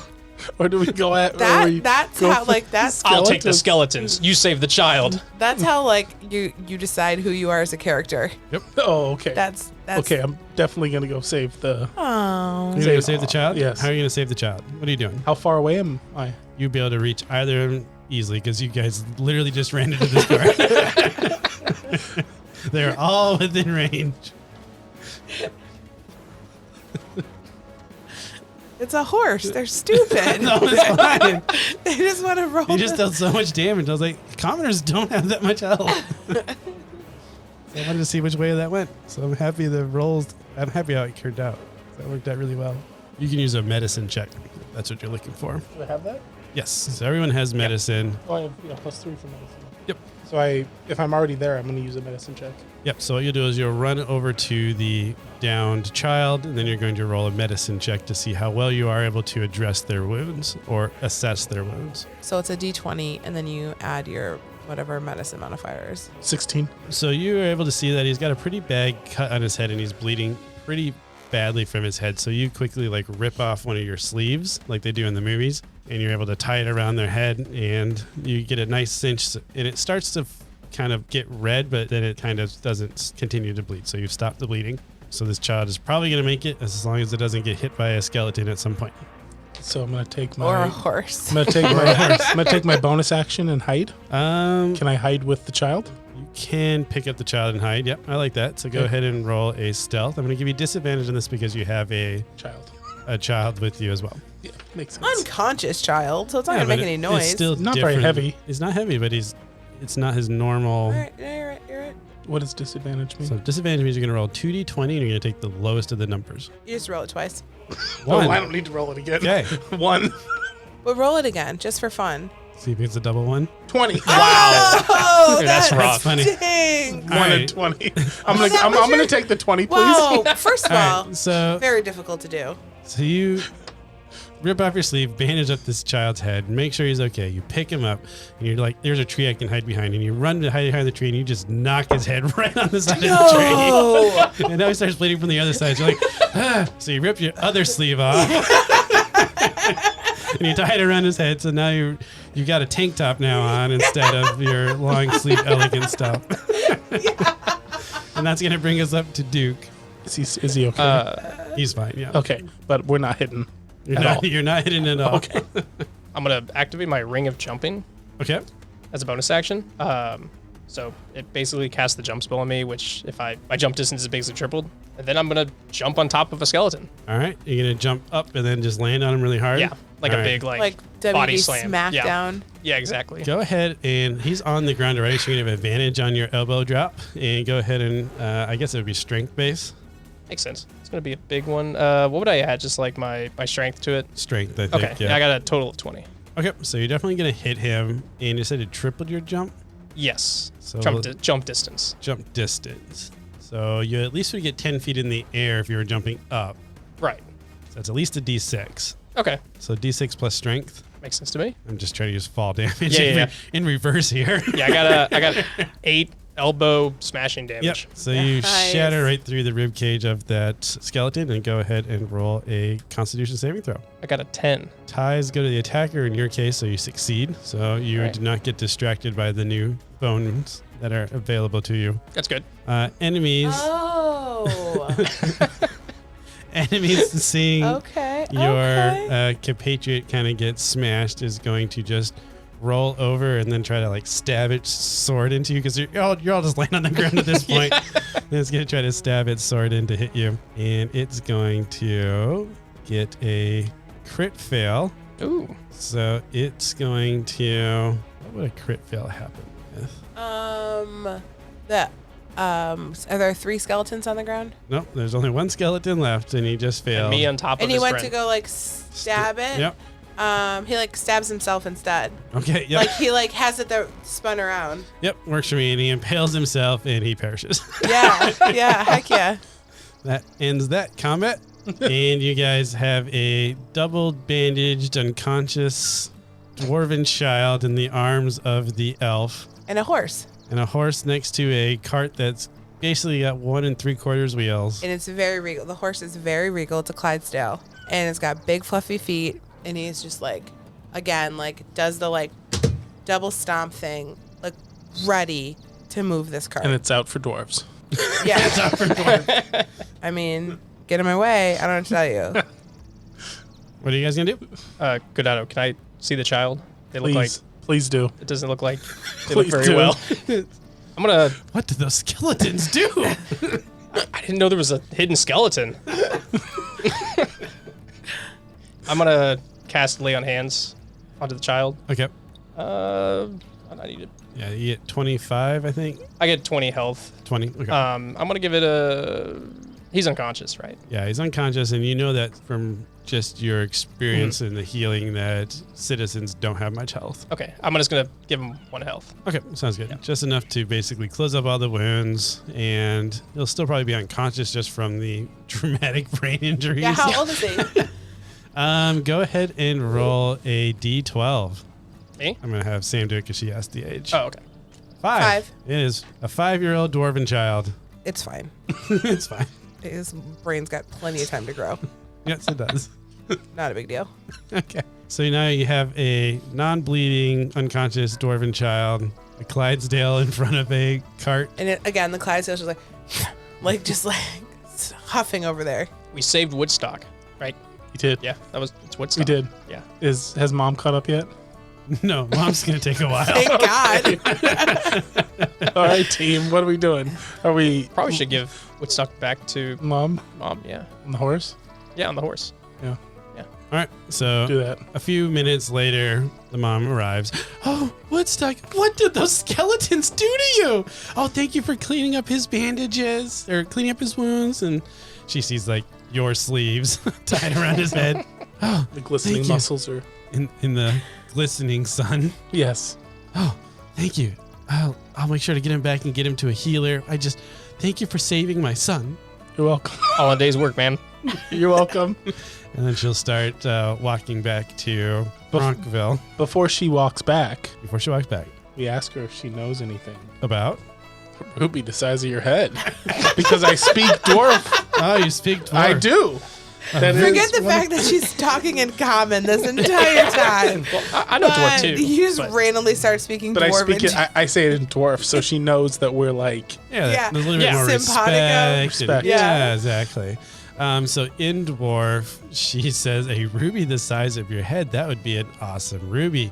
Or do we go at That's go how for like that's I'll take the skeletons. You save the child. that's how like you decide who you are as a character. Oh, okay. That's Okay, I'm definitely gonna go save the. Oh. You're going to save the child? Yes. How are you going to save the child? What are you doing? How far away am I? You'll be able to reach either of them easily because you guys literally just ran into this car. They're all within range. It's a horse. They're stupid. No, it's fine. They just want to roll. You just dealt so much damage. I was like, commoners don't have that much health. So I wanted to see which way that went. So I'm happy I'm happy how it turned out. That worked out really well. You can use a medicine check. If that's what you're looking for. Do I have that? Yes. So everyone has medicine. Oh, I have +3 for medicine. Yep. So if I'm already there, I'm gonna use a medicine check. Yep. So what you'll do is you'll run over to the downed child, and then you're going to roll a medicine check to see how well you are able to address their wounds or assess their wounds. So it's a D20, and then you add your whatever medicine modifier is. 16. So you are able to see that he's got a pretty bad cut on his head, and he's bleeding pretty badly from his head. So you quickly like rip off one of your sleeves like they do in the movies, and you're able to tie it around their head, and you get a nice cinch, and it starts to kind of get red, but then it kind of doesn't continue to bleed. So you've stopped the bleeding. So this child is probably going to make it as long as it doesn't get hit by a skeleton at some point. So I'm gonna take Or a my. horse. I'm gonna take my bonus action and hide. Can I hide with the child? You can pick up the child and hide. Yep, I like that. So go Okay. ahead and roll a stealth. I'm going to give you disadvantage on this because you have a child with you as well. Yeah, makes sense. Unconscious child, so it's not Yeah, gonna make but any it's noise. still Not very different. heavy. He's not heavy, but it's not his normal. All right, you're right. What does disadvantage mean? So disadvantage means you're going to roll 2d20 and you're going to take the lowest of the numbers. You just roll it twice. One. Oh, I don't need to roll it again. Okay. 1. But roll it again, just for fun. See if it's a double one. 20. Oh, Dude, that's rough. funny. Dang. 1 and 20. I'm that gonna was your- take the 20, please. Whoa. First of All all, right, so very difficult to do. you rip off your sleeve, bandage up this child's head, make sure he's okay. You pick him up, and you're like, there's a tree I can hide behind. And you run to hide behind the tree, and you just knock his head right on the side of the tree. And now he starts bleeding from the other side. So you're like, ah. So you rip your other sleeve off. And you tie it around his head. So now you got a tank top now on instead of your long sleeve elegant stuff. And that's going to bring us up to Duke. Is he okay? He's fine, yeah. Okay, but we're not hitting. You're not hitting it all. Okay. I'm going to activate my Ring of Jumping Okay. as a bonus action. So it basically casts the jump spell on me, which if my jump distance is basically tripled. And then I'm going to jump on top of a skeleton. All right. You're going to jump up and then just land on him really hard? Yeah, like All a right. big Like body WB slam. Smackdown. Yeah, exactly. Go ahead, and he's on the ground already, so you're going to have advantage on your elbow drop. And go ahead and, I guess it would be strength base. Makes sense. It's going to be a big one. What would I add? Just like my strength to it? Strength, I think. Okay, yeah, I got a total of 20. Okay, so you're definitely going to hit him. And you said it tripled your jump? Yes. So Jump distance. jump distance. So you at least would get 10 feet in the air if you were jumping up. Right. So that's at least a d6. Okay. So d6 plus strength. Makes sense to me. I'm just trying to use fall damage Yeah. in reverse here. Yeah, I got 8 elbow smashing damage. Yep. So you Nice. shatter right through the rib cage of that skeleton and go ahead and roll a Constitution saving throw. I got a 10. Ties go to the attacker in your case, so you succeed. So you Right. do not get distracted by the new bones that are available to you. That's good. Enemies, Oh. enemies seeing Okay. your compatriot kind of get smashed is going to just roll over and then try to like stab its sword into you because you're all just laying on the ground at this point. And it's going to try to stab its sword in to hit you. And it's going to get a crit fail. Ooh. So it's going to... What would a crit fail happen with? Are there 3 skeletons on the ground? Nope, there's only one skeleton left and he just failed. And me on top of And he his went friend. to go like stab it. Yep. He like stabs himself instead. Okay, yep. Like he like has it there spun around. Yep, works for me. And he impales himself and he perishes. Yeah. Yeah. Heck yeah. That ends that combat. And you guys have a double bandaged, unconscious dwarven child in the arms of the elf, And a horse. and a horse next to a cart that's basically got 1 3/4 wheels. And it's very regal. The horse is very regal. It's a Clydesdale. And it's got big fluffy feet. And he's just like, again, like does the like double stomp thing, like ready to move this cart. And it's out for dwarves. Yeah. I mean, get in my way. I don't know what to tell you. What are you guys gonna do? Godado, can I see the child? They look like Please do. it doesn't look like they look Please very do. well. I'm gonna. What do those skeletons do? I didn't know there was a hidden skeleton. I'm gonna cast Lay on Hands onto the child. Okay. I need it. Yeah, you get 25, I think. I get 20 health. 20. Okay. I'm gonna give it a. He's unconscious, right? Yeah, he's unconscious, and you know that from just your experience in the healing that citizens don't have much health. Okay, I'm just gonna give him 1 health. Okay, sounds good. Just enough to basically close up all the wounds, and he'll still probably be unconscious just from the traumatic brain injuries. Yeah, how old is he? Go ahead and roll a d12. Me? I'm gonna have Sam do it because she asked the age. Oh, okay. 5. It is a 5-year-old dwarven child. It's fine. It's fine. His brain's got plenty of time to grow. Yes, it does. Not a big deal. Okay. So now you have a non-bleeding, unconscious dwarven child, a Clydesdale in front of a cart. And it, again, the Clydesdale's just like huffing over there. We saved Woodstock, right? You did. Yeah, it's Woodstock. We did. Yeah. Has mom caught up yet? No, mom's gonna take a while. Thank God. All right, team. What are we doing? Are we Probably should give Woodstock back to mom mom. Yeah. on the horse? Yeah, on the horse. All right, so Do that. a few minutes later, the mom arrives. Oh, Woodstock, what did those skeletons do to you? Oh, thank you for cleaning up his bandages, or cleaning up his wounds. And she sees, like, your sleeves tied around his head. Oh, The glistening thank you. muscles are. In the glistening sun. Yes. Oh, thank you. I'll make sure to get him back and get him to a healer. Thank you for saving my son. You're welcome. All a day's work, man. You're welcome. And then she'll start walking back to Bronkville Before she walks back, before she walks back. we ask her if she knows anything. About? Ruby, the size of your head. Because I speak dwarf. Oh, you speak dwarf. I do. That Forget is the one fact that she's talking in common this entire time. Well, I know dwarf But too. You just but- randomly start speaking But I dwarven. speak it. I say it in dwarf, so she knows that we're like. Yeah, there's a little Yeah. bit more Simpatico. respect. Respect. Yeah, exactly. So in dwarf, she says, a ruby the size of your head, that would be an awesome ruby.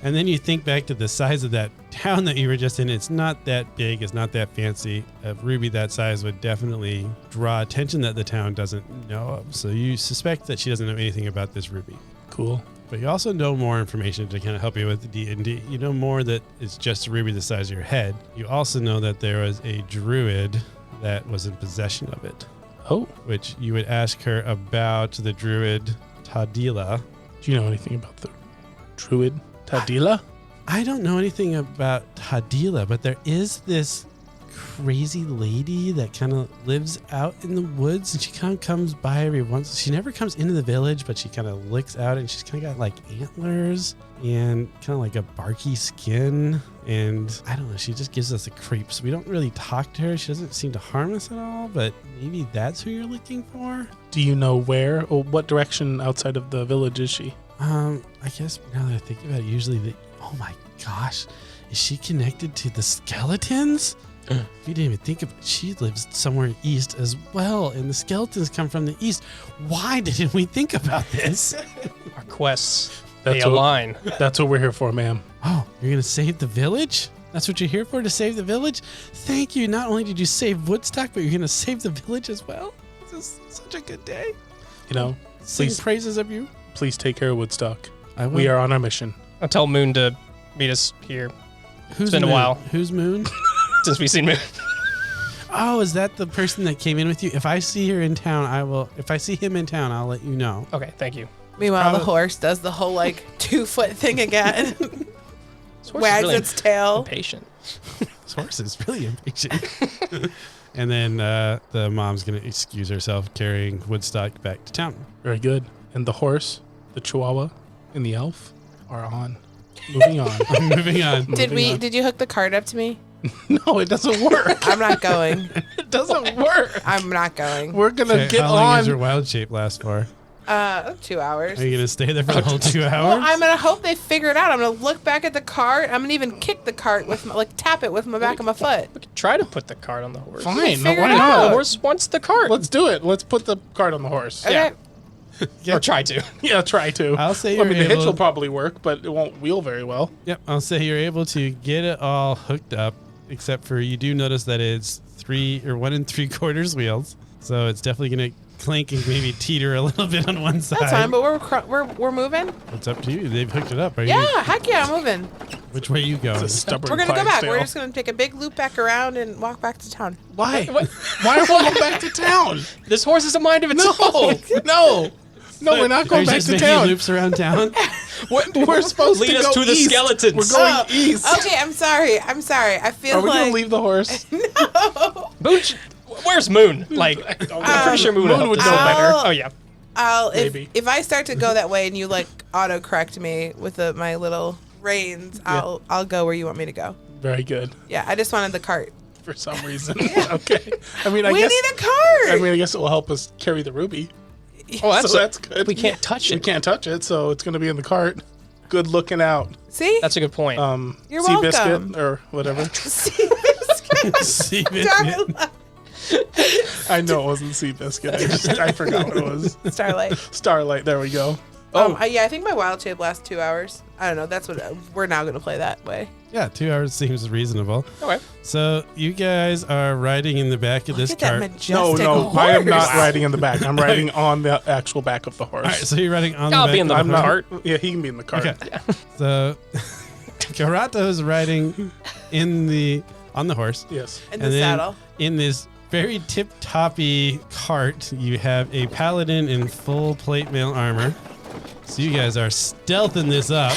And then you think back to the size of that town that you were just in. It's not that big. It's not that fancy. A ruby that size would definitely draw attention that the town doesn't know of. So you suspect that she doesn't know anything about this ruby. Cool. But you also know more information to kind of help you with the D&D. You know more that it's just a ruby the size of your head. You also know that there was a druid that was in possession of it, Oh, which you would ask her about the druid Tadila. do you know anything about the druid Tadila? I don't know anything about Tadila, but there is this crazy lady that kind of lives out in the woods, and she kind of comes by every once. She never comes into the village, but she kind of looks out, and she's kind of got like antlers and kind of like a barky skin. And I don't know, she just gives us the creeps. We don't really talk to her. She doesn't seem to harm us at all, but maybe that's who you're looking for. Do you know where or what direction outside of the village is she? I guess now that I think about it, usually oh my gosh, is she connected to the skeletons? You didn't even think of it. She lives somewhere east as well, and the skeletons come from the east. Why didn't we think about this? Our quests, they That's what- align. That's what we're here for, ma'am. Oh, you're going to save the village? That's what you're here for, to save the village? Thank you. Not only did you save Woodstock, but you're going to save the village as well? This is such a good day. You know, Sing Please. praises of you. please take care of Woodstock. I will. We are on our mission. I'll tell Moon to meet us here Who's been a Moon? while. Who's Moon? since we've seen Moon. Oh, is that the person that came in with you? If I see her in town, I will. If I see him in town, I'll let you know. Okay, thank you. Meanwhile, the Probably- horse does the whole like 2-foot thing again. This horse is Wags really its tail. impatient. This horse is really impatient. And then the mom's going to excuse herself carrying Woodstock back to town. Very good. And the horse, the chihuahua, and the elf are on. Moving on. Moving on. Did you hook the cart up to me? No, it doesn't work. I'm not going. It doesn't work. I'm not going. We're gonna Okay, get how long does your on. wild shape last for? 2 hours. Are you going to stay there for the whole 2 hours? Well, I'm gonna hope they figure it out. I'm gonna look back at the cart. I'm gonna even kick the cart with my, tap it with my back of my foot. We could try to put the cart on the horse. Fine. No, figure why it The out. not? horse wants the cart. Let's do it. Let's put the cart on the horse. Okay. Or try to. Yeah, try to. I'll say I you're mean, the hitch able- will probably work, but it won't wheel very well. Yep, I'll say you're able to get it all hooked up, except for you do notice that it's 1 3/4 wheels. So it's definitely going to clink and maybe teeter a little bit on one side. That's fine, but we're moving. It's up to you. They've hooked it up. Are Yeah, you? heck yeah, I'm moving. Which way are you going? It's a stubborn We're gonna go back. Clydesdale. We're just gonna take a big loop back around and walk back to town. Why? What? Why are we going back to town? This horse is a mind of its No, own. no, no. We're not Are going you back just to making town. loops around town? We're supposed Lead to us go to the east. skeletons. We're going east. Okay, I'm sorry. I feel Are we like gonna leave the horse? Moon, where's Moon? Like, I'm pretty sure Moon, Moon would know better. Oh yeah. Maybe. if I start to go that way and you like auto correct me with my little reins, I'll go where you want me to go. Very good. Yeah, I just wanted the cart. For some reason. Okay. I mean, I We guess. need a cart. I mean, I guess it will help us carry the ruby. Oh, So that's good. We can't touch We it. can't touch it, so it's gonna be in the cart. Good looking out. See? That's a good point. You're sea welcome. biscuit or whatever. See, Starlight. I know it wasn't sea biscuit. I forgot what it was. Starlight. Starlight. There we go. Yeah, I think my wild shape lasts 2 hours. I don't know. That's what we're now going to play that way. Yeah, 2 hours seems reasonable. Okay. So you guys are riding in the back of this Look at that cart. majestic No, horse. I am not riding in the back. I'm riding on the actual back of the horse. All right, so you're riding on I'll the back be in the of cart. Yeah, he can be in the cart. Okay. So Karato is riding on the horse. Yes. In the And then saddle. in this very tip-toppy cart, you have a paladin in full plate mail armor. So you guys are stealthing this up.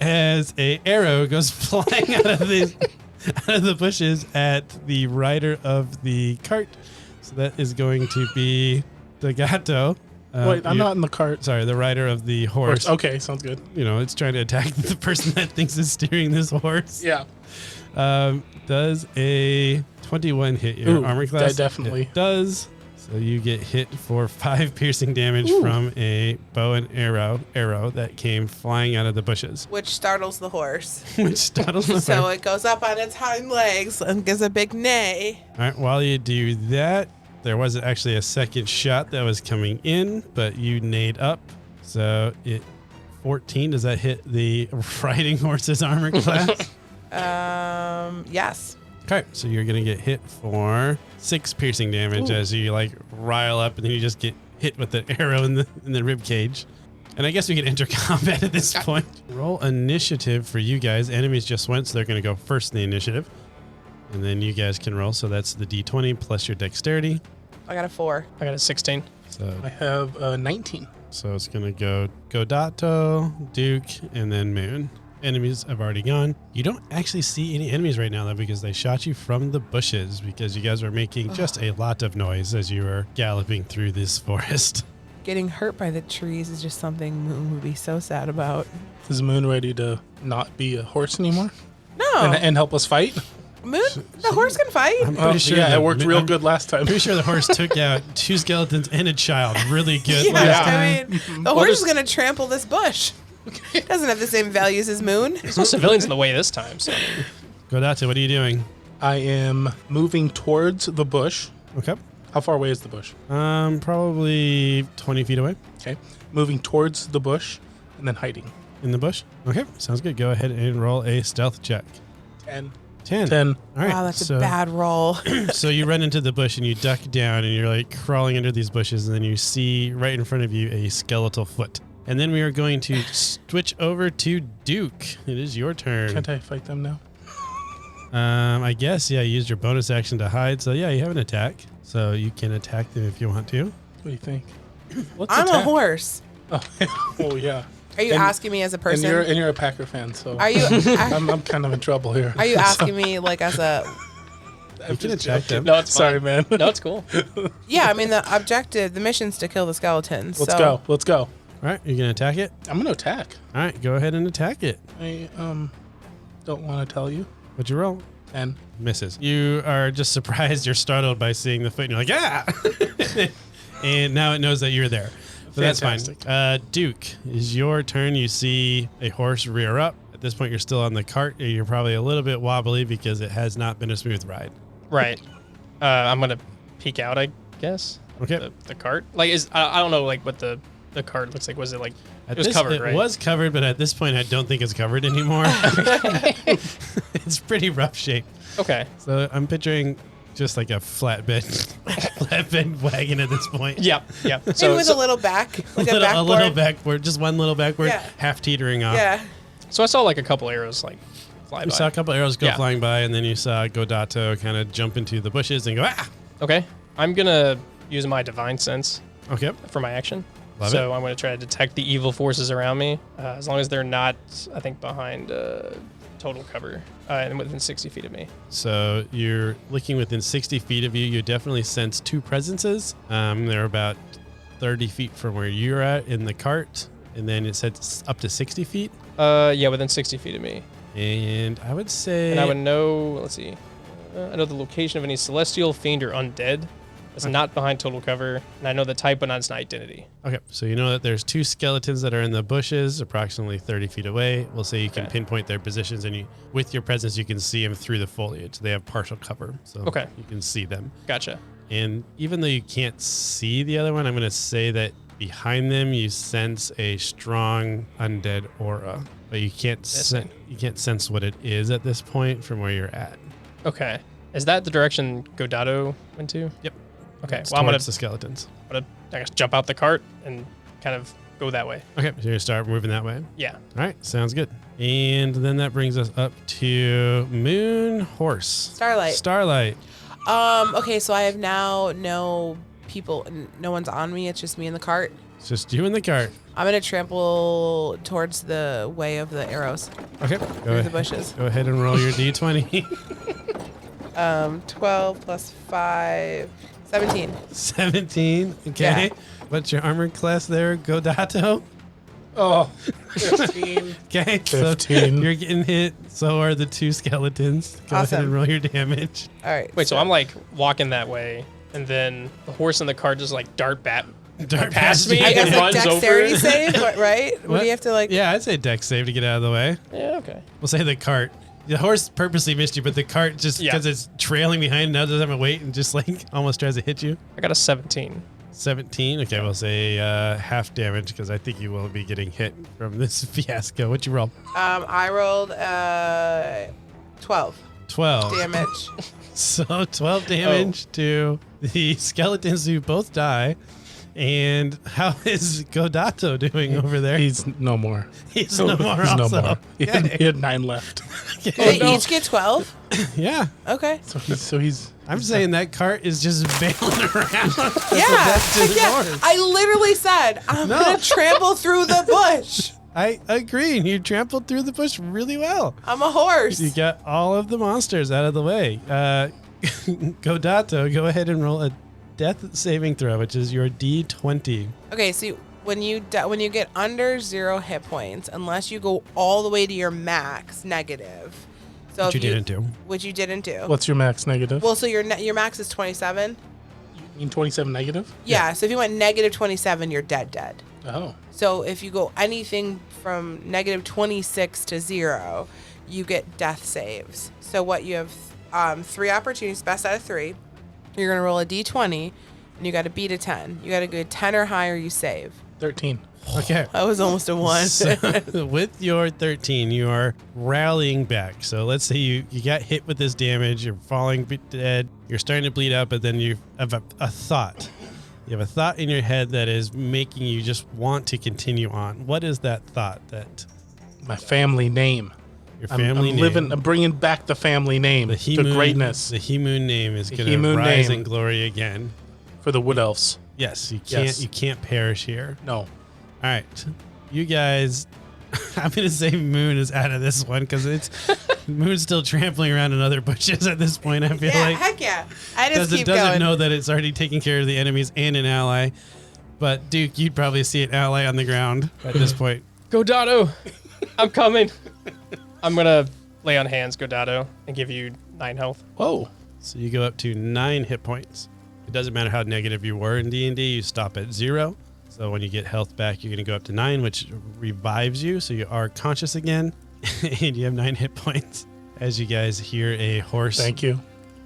As a arrow goes flying out of the bushes at the rider of the cart. So that is going to be the gato. Wait, I'm not in the cart. Sorry, the rider of the horse. Okay, sounds good. You know, it's trying to attack the person that thinks is steering this horse. Yeah. Does a 21 hit your Ooh, armor class? definitely. It does. So you get hit for 5 piercing damage from a bow and arrow that came flying out of the bushes. Which startles the horse. Which startles the So horse. it goes up on its hind legs and gives a big neigh. All right, while you do that, there was actually a second shot that was coming in, but you neighed up. So 14, does that hit the riding horse's armor class? Yes. Okay, so you're gonna get hit for 6 piercing damage as you like rile up, and then you just get hit with the arrow in the rib cage. And I guess we can enter combat at this point. Roll initiative for you guys. Enemies just went, so they're gonna go first in the initiative, and then you guys can roll. So that's the D20 plus your dexterity. I got a 4. I got a 16. So I have 19. it's gonna go Godato, Duke, and then Moon. Enemies have already gone. You don't actually see any enemies right now, though, because they shot you from the bushes because you guys were making just a lot of noise as you were galloping through this forest. Getting hurt by the trees is just something Moon would be so sad about. Is Moon ready to not be a horse anymore No. and help us fight? Moon, the horse can fight. I'm pretty sure yeah, that- it worked real I'm good last time. Pretty sure the horse took out 2 skeletons and a child really good Yeah, last time. I mean, the horse is going to trample this bush. It doesn't have the same values as Moon. There's no civilians in the way this time, so. Godato, what are you doing? I am moving towards the bush. Okay. How far away is the bush? Probably 20 feet away Okay. Moving towards the bush and then hiding. in the bush. Okay, sounds good. Go ahead and roll a stealth check. 10. 10. All right. Wow, that's so, a bad roll. So you run into the bush and you duck down and you're like crawling under these bushes, and then you see right in front of you a skeletal foot. And then we are going to switch over to Duke. It is your turn. Can't I fight them now? I guess, yeah, you used your bonus action to hide. So, yeah, you have an attack. So you can attack them if you want to. What do you think? What's I'm a attack? horse. Oh yeah. Are you And- asking me as a person? And you're a Packer fan, so Are you I'm kind of in trouble here. are you asking me like as a I'm You can just attack joking. them. No, it's Sorry, fine. man. No, it's cool. Yeah, I mean the objective, the mission's to kill the skeletons. Let's so go. Let's go. All right, you're going to attack it? I'm gonna attack. All right, go ahead and attack it. I don't want to tell you. What'd you roll? 10. Misses. You are just surprised. You're startled by seeing the foot, and you're like, ah! And now it knows that you're there. So that's Fantastic. fine. Duke, is your turn. You see a horse rear up. At this point, you're still on the cart. You're probably a little bit wobbly because it has not been a smooth ride. Right. I'm going to peek out, I guess. Okay. The cart. Like, I don't know, like, what the cart looks like. Was it, like, it was covered, it right? was covered, but at this point, I don't think it's covered anymore. It's pretty rough shape. Okay. So I'm picturing just like a flatbed wagon at this point. Yep. Yep. maybe with a little back, like a backboard. a little backboard, just one little backboard, Yeah. half teetering off. Yeah. So I saw, like, a couple arrows, like, fly You by. saw a couple arrows go Yeah. flying by, and then you saw Godato kind of jump into the bushes and go, ah! Okay. I'm going to use my divine sense Okay. for my action. Love So I'm going to try to detect the evil forces around me, as long as they're not, I think, behind total cover and within 60 feet of me. So you're looking within 60 feet of you. You definitely sense 2 presences. They're about 30 feet from where you're at in the cart, and then it says up to 60 feet. Yeah, within 60 feet of me. And I would say... And I would know, let's see, I know the location of any celestial, fiend, or undead. It's not behind total cover. And I know the type, but not its identity. Okay, so you know that there's 2 skeletons that are in the bushes, approximately 30 feet away. We'll say you can Okay. pinpoint their positions, and with your presence, you can see them through the foliage. They have partial cover, so Okay. you can see them. Gotcha. And even though you can't see the other one, I'm going to say that behind them you sense a strong undead aura, but you can't sense what it is at this point from where you're at. Okay. Is that the direction Godado went to? Yep. Okay. It's Well, I'm towards gonna the skeletons. I guess jump out the cart and kind of go that way. Okay, so you start moving that way. Yeah. All right, sounds good. And then that brings us up to Moon Horse. Starlight. Okay, so I have now no people, no one's on me. It's just me in the cart. It's just you in the cart. I'm gonna trample towards the way of the arrows. Okay. Through the bushes. Go ahead and roll your d20. 12 plus 5, 17. 17. Okay. Yeah. What's your armor class there, Godato? Oh, 15. Okay. 15. So you're getting hit. So are the two skeletons. Go ahead Awesome. and roll your damage. All right. Wait, so I'm like walking that way, and then the horse in the cart just like dart Dart past me I and guess like runs dexterity over. save, right? What do you have to like? Yeah, I'd say dex save to get out of the way. Yeah, okay. We'll say the cart. The horse purposely missed you, but the cart just because it's trailing behind now doesn't have a weight and just like almost tries to hit you. I got a 17. 17. Okay, we'll say half damage because I think you will be getting hit from this fiasco. What'd you roll? I rolled 12 12. damage. So 12 damage to the skeletons who both die. And how is Godato doing over there? He's no more. He's no more He's also. no more. He Okay. had 9 left. They each get 12. Yeah. Okay. So he's. I'm saying that cart is just bailing around. Yeah. to the Yeah. horse. I literally said I'm gonna trample through the bush. I agree. You trampled through the bush really well. I'm a horse. You got all of the monsters out of the way. Godato, go ahead and roll a death saving throw, which is your D20. Okay, so when you get under 0 hit points, unless you go all the way to your max negative. So Which if you didn't do. Which you didn't do. What's your max negative? Well, so your max is 27. You mean 27 negative? Yeah. So if you went negative 27, you're dead. Oh. So if you go anything from negative 26 to 0, you get death saves. So what you have 3 opportunities, best out of 3. You're going to roll a d20, and you got to beat a 10. You got to go 10 or higher, you save. 13. Okay. That was almost a 1. So, with your 13, you are rallying back. So let's say you got hit with this damage, you're falling dead, you're starting to bleed out, but then you have a thought. You have a thought in your head that is making you just want to continue on. What is that thought? That My family name. your family I'm name? I'm bringing back the family name The to greatness The He-Moon name is The going to He-Moon rise name. in glory again. for the Wood Elves. Yes, you Yes. can't perish here. No. All right, you guys. I'm gonna say Moon is out of this one because it's Moon's still trampling around in other bushes at this point. I feel Yeah, like heck yeah. I just because it keep doesn't going. know that it's already taking care of the enemies and an ally. But Duke, you'd probably see an ally on the ground at this point. Godado, I'm coming. I'm gonna lay on hands, Godado, and give you 9 health. Whoa. So you go up to 9 hit points. It doesn't matter how negative you were in D&D. You stop at 0. So when you get health back, you're going to go up to 9, which revives you. So you are conscious again, and you have 9 hit points. As you guys hear a horse. Thank you.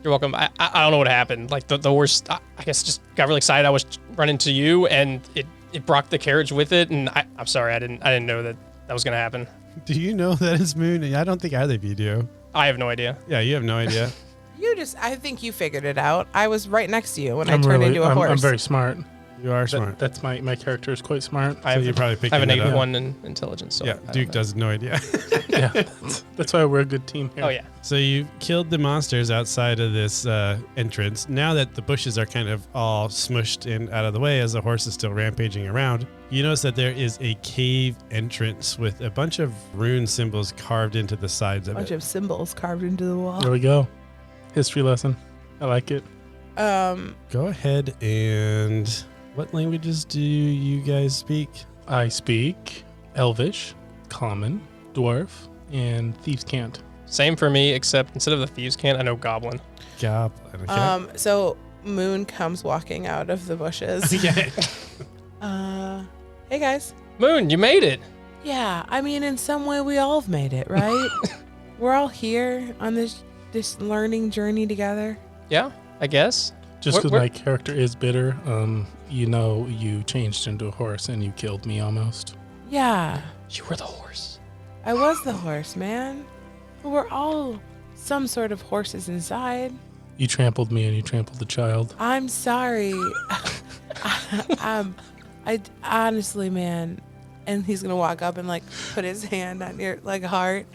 You're welcome. I don't know what happened. Like the horse, I guess, just got really excited. I was running to you, and it brought the carriage with it. And I'm sorry, I didn't know that was gonna happen. Do you know that it's Moon? I don't think either of you do. I have no idea. Yeah, you have no idea. I think you figured it out. I was right next to you when I turned into a horse. I'm very smart. You are smart. That's my character is quite smart. I have, you're probably picking I have a that negative up. 1 in intelligence. So Yeah, I Duke don't know. does no idea. Yeah. That's why we're a good team here. Oh yeah. So you killed the monsters outside of this entrance. Now that the bushes are kind of all smushed and out of the way as the horse is still rampaging around, you notice that there is a cave entrance with a bunch of rune symbols carved into the sides of bunch it. of symbols carved into the wall. There we go. History lesson. I like it. Go ahead and what languages do you guys speak? I speak Elvish, Common, Dwarf, and Thieves' Cant. Same for me, except instead of the thieves' cant, I know goblin. Goblin. Okay. So Moon comes walking out of the bushes. Okay. Hey guys. Moon, you made it. Yeah, I mean, in some way, we all have made it, right? We're all here on this learning journey together. Yeah, I guess. Just because What- my character is bitter, you changed into a horse and you killed me almost. Yeah, You were the horse. I was the horse, man. But we're all some sort of horses inside. You trampled me and you trampled the child. I'm sorry. I honestly, man. And he's gonna walk up and like put his hand on your like heart.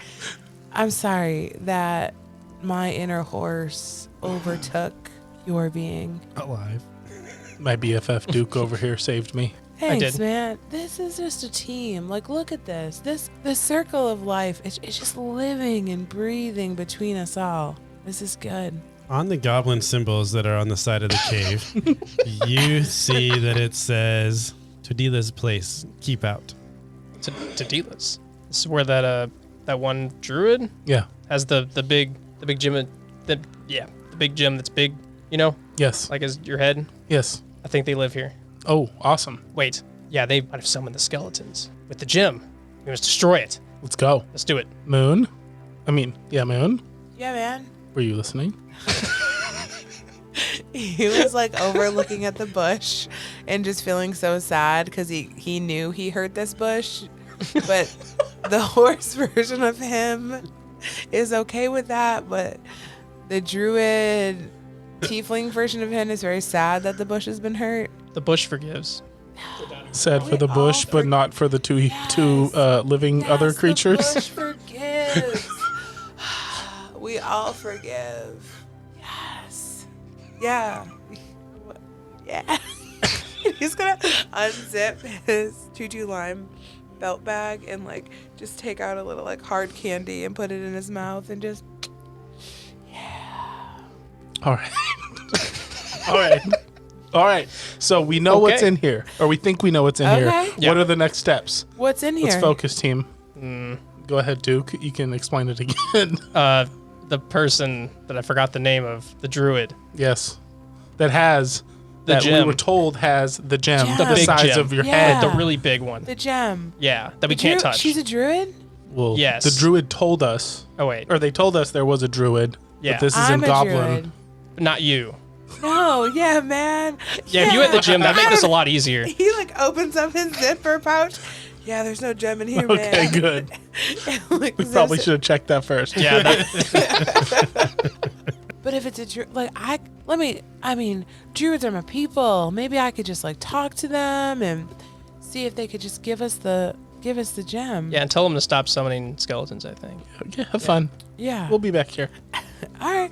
I'm sorry that my inner horse overtook your being. Alive. My BFF Duke over here saved me. Thanks, did. man. This is just a team. Like, look at this. The circle of life. It's just living and breathing between us all. This is good. On the goblin symbols that are on the side of the cave, you see that it says Todila's place, keep out. To Delas. This is where that one druid Yeah. has the big gym. The big gym that's big. You know, Yes. like as your head. Yes. I think they live here. Oh, awesome. Wait, yeah, they might have summoned the skeletons with the gym. We must destroy it. Let's go. Let's do it. Moon? Moon? Yeah, man. Were you listening? He was like over looking at the bush and just feeling so sad because he knew he hurt this bush, but the horse version of him is okay with that. But the druid tiefling version of him is very sad that the bush has been hurt. The bush forgives. Sad for the all bush, but not for the two living other Yes, creatures. The bush forgives. We all forgive. Yes. Yeah. Yeah. He's gonna unzip his tutu lime belt bag and like just take out a little like hard candy and put it in his mouth and just All right. All right. All right. So we know what's Okay. in here, or we think we know what's in here. Okay. Yeah. What are the next steps? what's in here? Let's focus, team. Go ahead, Duke. You can explain it again. The person that I forgot the name of, the druid. Yes. That we gem. were told has the gem, Gem. the, The big size gem. of your Yeah. head. The really big one. The gem. Yeah, that we The can't dru- touch. She's a druid? Well, Yes. the druid told us, Oh wait, or they told us there was a druid. Yeah. But this is I'm in a Goblin. druid. not you. No, yeah, man. Yeah, if you had the gym, that'd make this a lot easier. He like opens up his zipper pouch. Yeah, there's no gem in here, Okay, man. good. Like, We probably should have checked that first. Yeah, that, But if it's a druid, like I mean, druids are my people. Maybe I could just like talk to them and see if they could just give us the gem. yeah, and tell them to stop summoning skeletons. I think. Yeah, have fun. Yeah. We'll be back here. All right.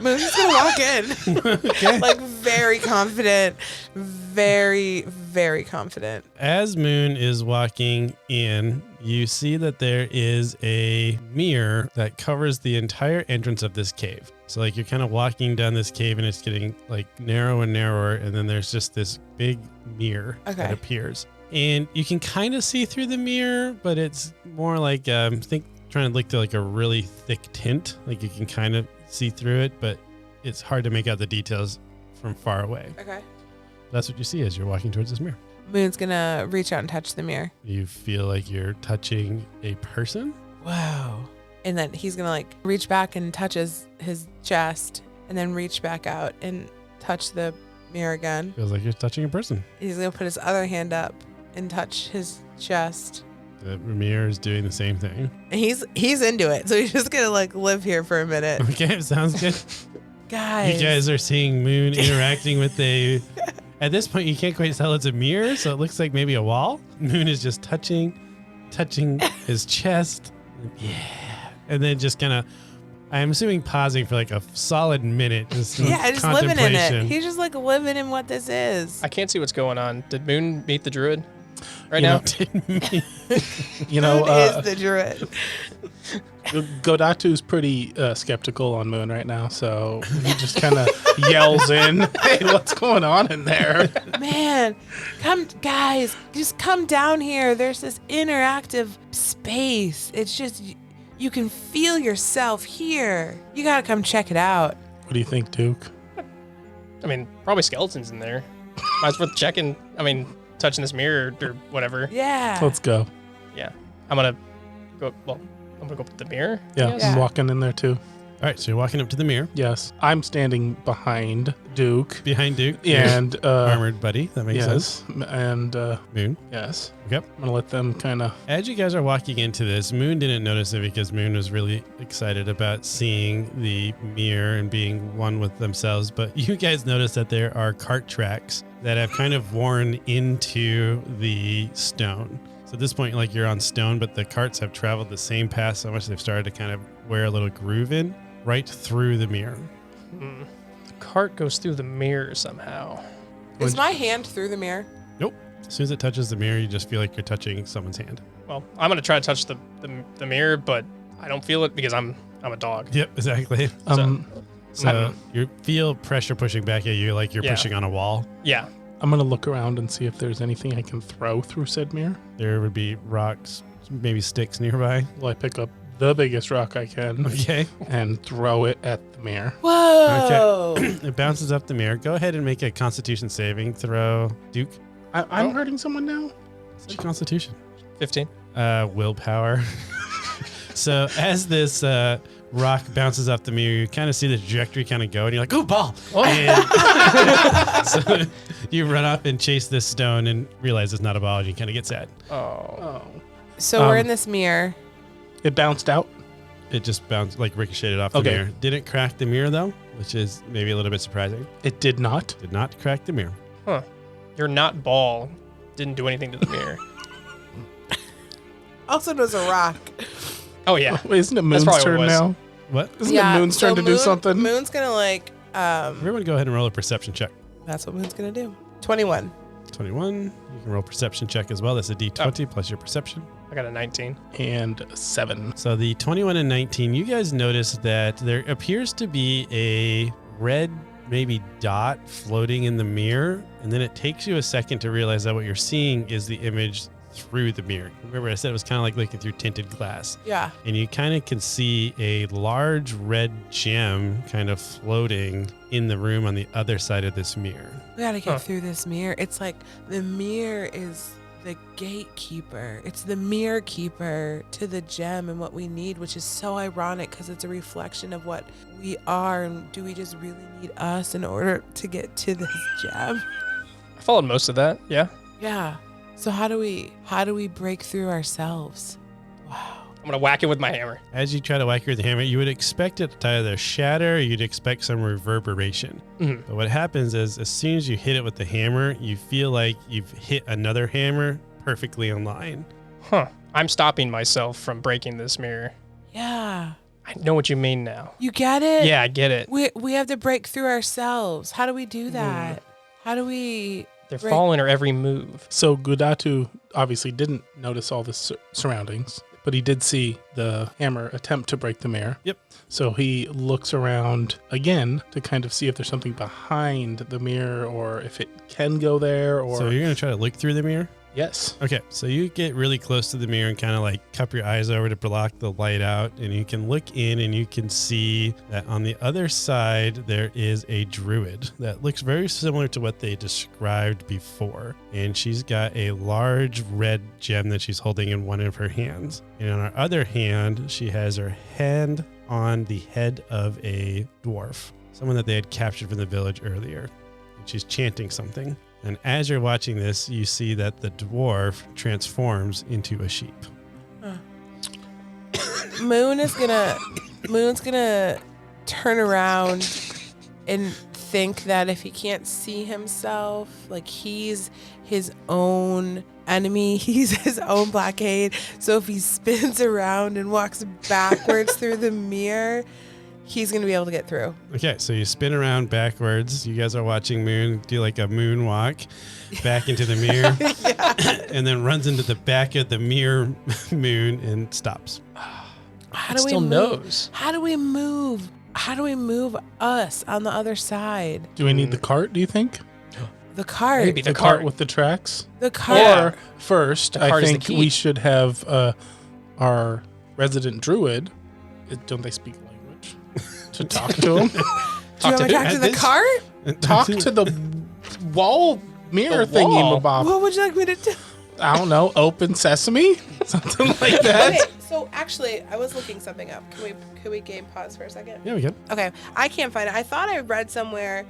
Moon's gonna walk in, like very confident, very, very confident. As Moon is walking in, you see that there is a mirror that covers the entire entrance of this cave. So like you're kind of walking down this cave and it's getting like narrow and narrower, and then there's just this big mirror that Okay. appears. And you can kind of see through the mirror, but it's more like trying to look to like a really thick tint. Like you can kind of see through it, but it's hard to make out the details from far away. Okay. That's what you see as you're walking towards this mirror. Moon's gonna reach out and touch the mirror. You feel like you're touching a person. Wow. And then he's gonna like reach back and touch his chest, and then reach back out and touch the mirror again. Feels like you're touching a person. He's gonna put his other hand up and touch his chest. The mirror is doing the same thing. And he's into it, so he's just gonna like live here for a minute. Okay, sounds good. Guys. You guys are seeing Moon interacting with a. At this point, you can't quite tell it's a mirror, so it looks like maybe a wall. Moon is just touching his chest. Yeah. And then just kind of, I'm assuming pausing for like a solid minute. Just just living in it. contemplation. He's just like living in what this is. I can't see what's going on. Did Moon meet the druid right You now? know, You Moon know, is the druid. Godatu's pretty skeptical on Moon right now, so he just kind of yells in, "Hey, what's going on in there?" Man, guys, just come down here. There's this interactive space. It's just, you can feel yourself here. You gotta come check it out. What do you think, Duke? I mean, probably skeletons in there. Might as well checking. I mean, touching this mirror or whatever. Yeah. Let's go. Yeah, I'm gonna go. Well, I'm gonna go up to the mirror. I Yeah, guess. Yeah. I'm walking in there too. All right, so you're walking up to the mirror. Yes. I'm standing behind Duke. Behind Duke. And armored buddy. That makes sense. And Moon. yes. Yep. I'm gonna let them kind of. As you guys are walking into this, Moon didn't notice it because Moon was really excited about seeing the mirror and being one with themselves. But you guys notice that there are cart tracks that have kind of worn into the stone. So at this point, like you're on stone, but the carts have traveled the same path so much they've started to kind of wear a little groove in right through the mirror. The cart goes through the mirror somehow. Is my hand through the mirror? Nope. As soon as it touches the mirror, you just feel like you're touching someone's hand. Well, I'm gonna try to touch the mirror, but I don't feel it because I'm a dog. Yep, exactly. So you feel pressure pushing back at you like you're pushing on a wall. Yeah. I'm gonna look around and see if there's anything I can throw through said mirror. There would be rocks, maybe sticks nearby. Will I pick up the biggest rock I can Okay. and throw it at the mirror? Whoa. Okay. It bounces up the mirror. Go ahead and make a Constitution saving throw, Duke. I'm hurting someone now? It's Constitution. 15. Willpower. So as this rock bounces off the mirror, you kind of see the trajectory kind of go, and you're like, "Oh, ball!" Oh. And so you run up and chase this stone, and realize it's not a ball, and you kind of get sad. Oh. So we're in this mirror. It bounced out. It just bounced, like ricocheted off the Okay. mirror. Didn't crack the mirror though, which is maybe a little bit surprising. It did not. Did not crack the mirror. Huh. Your not ball didn't do anything to the mirror. Also knows a rock. Oh, yeah. Wait, isn't it Moon's probably what it turn was. now? What? Isn't it Moon's turn to do something? Moon's gonna Everyone go ahead and roll a perception check. that's what Moon's gonna do. 21. 21. You can roll perception check as well. That's a D20 plus your perception. I got a 19. And 7. So the 21 and 19, you guys notice that there appears to be a red maybe dot floating in the mirror, and then it takes you a second to realize that what you're seeing is the image through the mirror. Remember I said it was kind of like looking through tinted glass. Yeah. And you kind of can see a large red gem kind of floating in the room on the other side of this mirror. We gotta get through this mirror. It's like the mirror is the gatekeeper. It's the mirror keeper to the gem and what we need, which is so ironic because it's a reflection of what we are. And do we just really need us in order to get to this gem? I followed most of that. Yeah. Yeah. So how do we break through ourselves? Wow. I'm going to whack it with my hammer. As you try to whack her with the hammer, you would expect it to either shatter or you'd expect some reverberation. Mhm. But what happens is as soon as you hit it with the hammer, you feel like you've hit another hammer perfectly in line. Huh. I'm stopping myself from breaking this mirror. Yeah. I know what you mean now. You get it? Yeah, I get it. We have to break through ourselves. How do we do that? How do we... They're Right. following her every move. So Gudatu obviously didn't notice all the surroundings, but he did see the hammer attempt to break the mirror. Yep. So he looks around again to kind of see if there's something behind the mirror or if it can go there or... So you're going to try to look through the mirror? Yes. Okay, so you get really close to the mirror and kind of like cup your eyes over to block the light out, and you can look in and you can see that on the other side there is a druid that looks very similar to what they described before. And she's got a large red gem that she's holding in one of her hands. And on her other hand, she has her hand on the head of a dwarf, someone that they had captured from the village earlier. And she's chanting something. And as you're watching this, you see that the dwarf transforms into a sheep. Moon's gonna turn around and think that if he can't see himself, like he's his own enemy, he's his own blockade. So if he spins around and walks backwards through the mirror, he's going to be able to get through. Okay, so you spin around backwards. You guys are watching Moon do like a moonwalk back into the mirror. And then runs into the back of the mirror, Moon, and stops. How It do we still move? knows. How do we move? How do we move us on the other side? Do we need the cart, do you think? The cart. Maybe The cart with the tracks? The cart. Yeah. Or first, The I cart is the think key. we should have our resident druid, don't they speak language, to talk to him? Do you want to to talk who? to the This- cart? Talk to the wall mirror The wall? thingy, Bob. What would you like me to do? I don't know, open sesame? Something like that. Okay, so actually, I was looking something up. Can we game pause for a second? Yeah, we can. Okay, I can't find it. I thought I read somewhere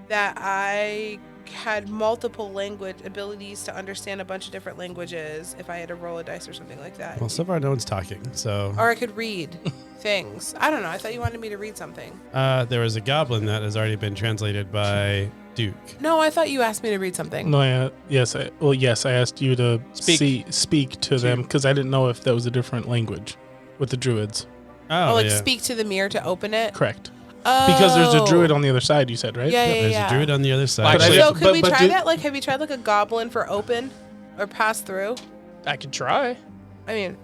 that I had multiple language abilities to understand a bunch of different languages if I had to roll a dice or something like that. Well, so far no one's talking, so. Or I could read things. I don't know. I thought you wanted me to read something. There was a goblin that has already been translated by Duke. No, I thought you asked me to read something. No, yes, I asked you to speak to them because I didn't know if that was a different language with the druids. Oh, like speak to the mirror to open it? Correct. Oh. Because there's a druid on the other side, you said, right? Yeah, There's a druid on the other side. Actually- So could we but try did- that? Like, have you tried like a goblin for open or pass through? I could try. I mean,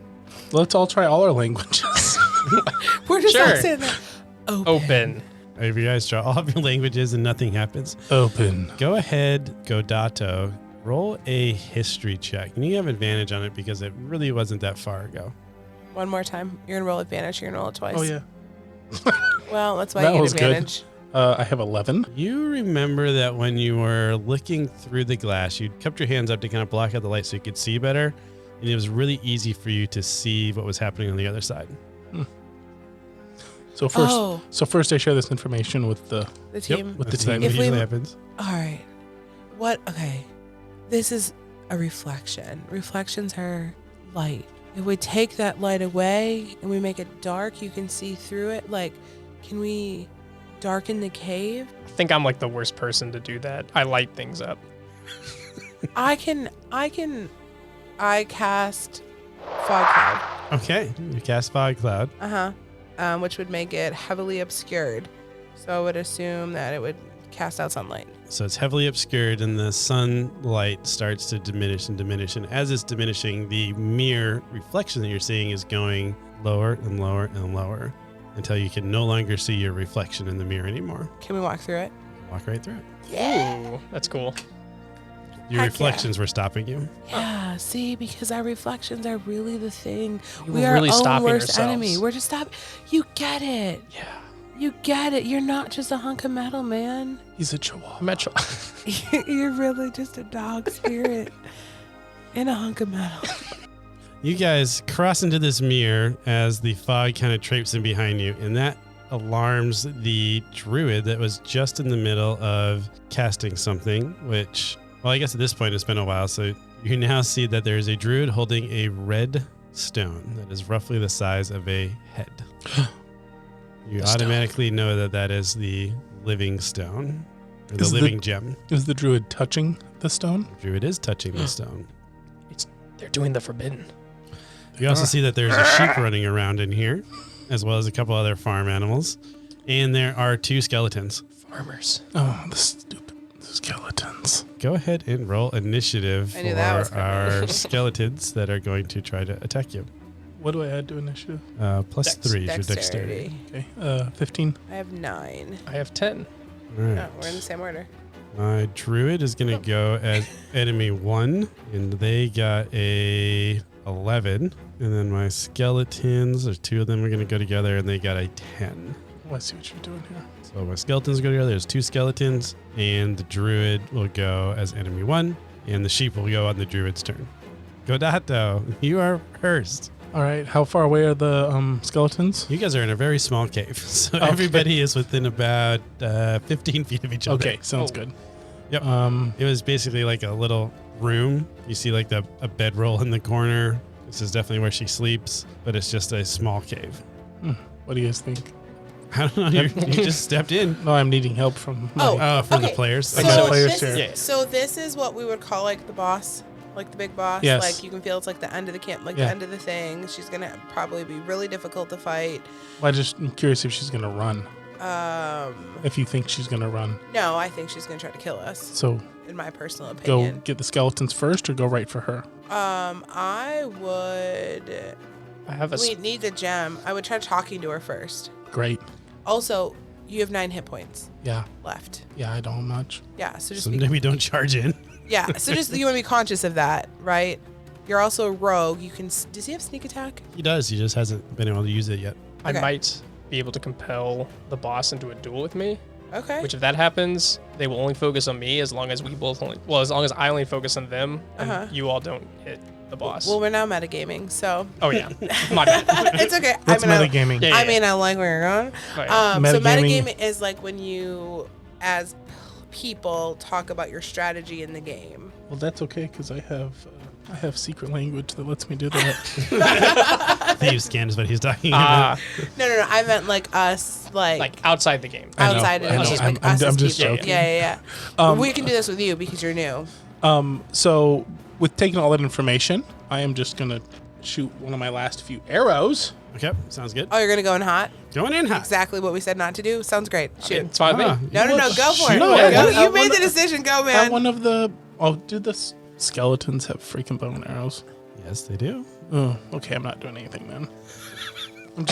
Let's all try all our languages. we're just all Sure. saying that. Open. If you guys try all of your languages and nothing happens, Open. go ahead, Godato, roll a history check. And you have advantage on it because it really wasn't that far ago. One more time. You're going to roll advantage. You're going to roll it twice. Oh, yeah. Well, that's why That you was get good. advantage. I have 11. You remember that when you were looking through the glass, you kept your hands up to kind of block out the light so you could see better. And it was really easy for you to see what was happening on the other side. So first I share this information with the The team. with the That's team. what If we- usually happens. All right. Okay. This is a reflection. Reflections are light. If we take that light away and we make it dark, you can see through it. Like, can we darken the cave? I think I'm like the worst person to do that. I light things up. I cast fog cloud. Okay, you cast Fog Cloud. Which would make it heavily obscured. So I would assume that it would cast out sunlight. So it's heavily obscured and the sunlight starts to diminish and diminish. And as it's diminishing, the mirror reflection that you're seeing is going lower and lower and lower until you can no longer see your reflection in the mirror anymore. Can we walk through it? Walk right through it. Ooh, that's cool. Your Heck reflections were stopping you. Yeah, see, because our reflections are really the thing. You We were are really our own stopping worst yourselves. enemy. We're just stopping. You get it. Yeah. You get it. You're not just a hunk of metal, man. He's a chihuahua. Metro. You're really just a dog spirit in a hunk of metal. You guys cross into this mirror as the fog kind of traipses in behind you, and that alarms the druid that was just in the middle of casting something, which, well, I guess at this point it's been a while, so you now see that there is a druid holding a red stone that is roughly the size of a head. You automatically know that that is the living stone, or the Is the- living gem. Is the druid touching the stone? The druid is touching the stone. They're doing the forbidden. You also see that there's a sheep running around in here, as well as a couple other farm animals. And there are 2 skeletons. Farmers. Oh, the stupid skeletons. Go ahead and roll initiative I knew that was for coming. our skeletons that are going to try to attack you. What do I add to initiative? Plus Dex. 3 is your dexterity. Okay, 15. I have 9. I have 10. All right. No, we're in the same order. My druid is going to go as enemy 1, and they got a 11. And then my skeletons, there's 2 of them are going to go together, and they got a 10. Oh, I see what you're doing here. So my skeletons go together. There's 2 skeletons, and the druid will go as enemy 1, and the sheep will go on the druid's turn. Godato, you are first. All right, how far away are the skeletons? You guys are in a very small cave, so Okay. everybody is within about 15 feet of each other. Okay, sounds Oh. good. Yep. Um, It was basically like a little room. You see like a bedroll in the corner. This is definitely where she sleeps, but it's just a small cave. what do you guys think? I don't know. You just stepped in. No, I'm needing help from. Oh, from the okay. players. So, got players this, here. Yeah. so this is what we would call like the boss, like the big boss. Yes. Like you can feel it's like the end of the camp, like Yeah. the end of the thing. She's gonna probably be really difficult to fight. Well, I'm curious if she's gonna run. Um, If you think she's gonna run, no, I think she's gonna try to kill us. so In my personal go opinion. get the skeletons first, or go right for her. I would. I have a. We need the gem. I would try talking to her first. Great. Also, you have 9 hit points Yeah, left. yeah. I don't much. Yeah, so just So be, maybe don't charge in. yeah, so just you want to be conscious of that, right? You're also a rogue. You can. Does he have sneak attack? He does. He just hasn't been able to use it yet. I Okay. might be able to compel the boss into a duel with me. Okay. Which if that happens, they will only focus on me as long as as long as I only focus on them and you all don't hit the boss. Well, we're now metagaming, so. Oh yeah, my bad. It's okay. What's metagaming? Yeah. I mean, I like where you're going. Oh, yeah. So Metagaming- metagaming is like when you, as people, talk about your strategy in the game. Well, that's okay because I have secret language that lets me do that. Thieves scan is what he's talking about. No. I meant like us, like outside the game. I know, outside of I the know. game. I'm- Like us I'm as just people. joking. Yeah. We can do this with you because you're new. So with taking all that information, I am just gonna shoot one of my last few arrows. Okay, sounds good. Oh, you're gonna go in hot? Going in hot. Exactly what we said not to do. Sounds great. Shoot. It's fine with Ah. me. No, go for it. No, You made the decision. Go, man. One of the do the skeletons have freaking bow and arrows? Yes, they do. Oh, okay. I'm not doing anything then. I'm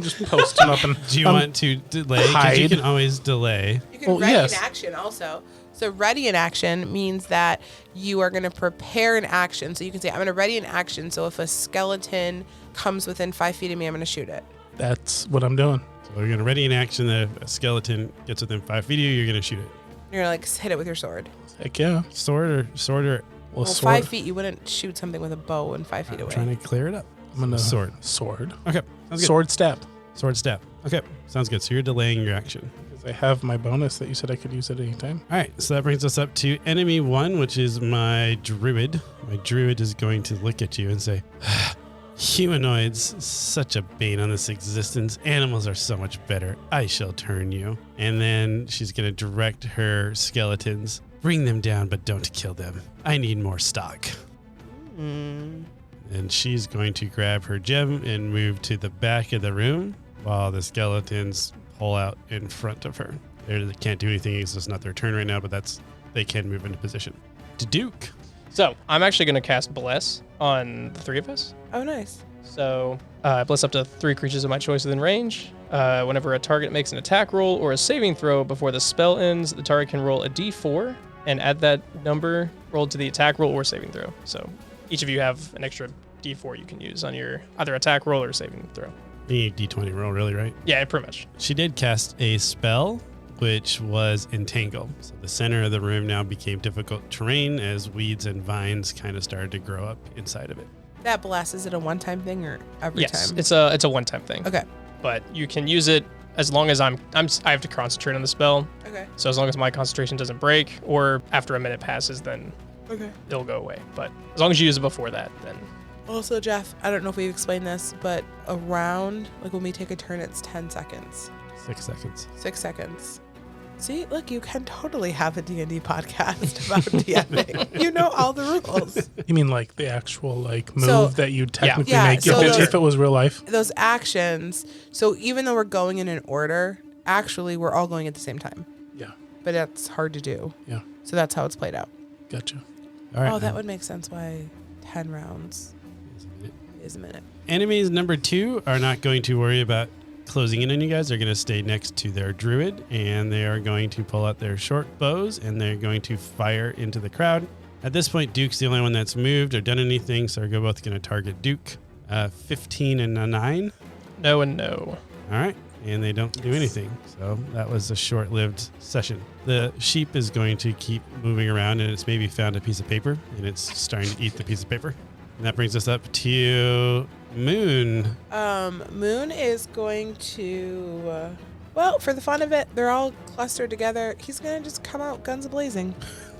just posting up and. Do you want to delay? 'Cause you hide. can always delay. You can Well, ready yes. in action also. So ready in action means that you are going to prepare an action. So you can say, I'm going to ready in action. So if a skeleton comes within 5 feet of me, I'm going to shoot it. That's what I'm doing. So we're going to ready in action that if a skeleton gets within 5 feet of you, you're going to shoot it. You're going to like hit it with your sword. Heck yeah. Sword or Well, sword. 5 feet, you wouldn't shoot something with a bow and 5 feet I'm away. trying to clear it up. I'm gonna Sword. Sword. Okay, sounds good. Sword step. Sword step. Okay, sounds good. So you're delaying your action. Because I have my bonus that you said I could use at any time. All right, so that brings us up to enemy 1, which is my druid. My druid is going to look at you and say, humanoids, such a bane on this existence. Animals are so much better. I shall turn you. And then she's going to direct her skeletons. Bring them down, but don't kill them. I need more stock. And she's going to grab her gem and move to the back of the room while the skeletons pull out in front of her. They can't do anything. It's just not their turn right now, but they can move into position. To Duke. So I'm actually going to cast Bless on the 3 of us. Oh, nice. So bless up to 3 creatures of my choice within range. Whenever a target makes an attack roll or a saving throw before the spell ends, the target can roll a d4 and add that number rolled to the attack roll or saving throw. So each of you have an extra d4 you can use on your either attack roll or saving throw. You need D20 roll, really, right? Yeah, pretty much. She did cast a spell, which was Entangle. So the center of the room now became difficult terrain as weeds and vines kind of started to grow up inside of it. That bless, is it a one-time thing or every Yes, time? it's a one-time thing. Okay. But you can use it as long as I have to concentrate on the spell. Okay. So as long as my concentration doesn't break, or after a minute passes, then Okay. it'll go away. But as long as you use it before that, then Also, Jeff, I don't know if we've explained this, but a round, like when we take a turn, it's 10 seconds. 6 seconds. 6 seconds. See, look, you can totally have a D&D podcast about DMing. You know all the rules. You mean like the actual move So- that you'd technically Yeah, make so if it was real life? Those actions, so even though we're going in an order, actually we're all going at the same time. Yeah. But that's hard to do. Yeah. So that's how it's played out. Gotcha. All right. Oh, that would make sense why 10 rounds is a minute. Enemies number 2 are not going to worry about closing in on you guys. They're going to stay next to their druid, and they are going to pull out their short bows, and they're going to fire into the crowd. At this point, Duke's the only one that's moved or done anything, so we're both going to target Duke. 15 and a 9. no and no. All right. And they don't do anything. So that was a short-lived session. The sheep is going to keep moving around, and it's maybe found a piece of paper, and it's starting to eat the piece of paper. And that brings us up to Moon. Moon is going to, well, for the fun of it, they're all clustered together. He's going to just come out guns blazing.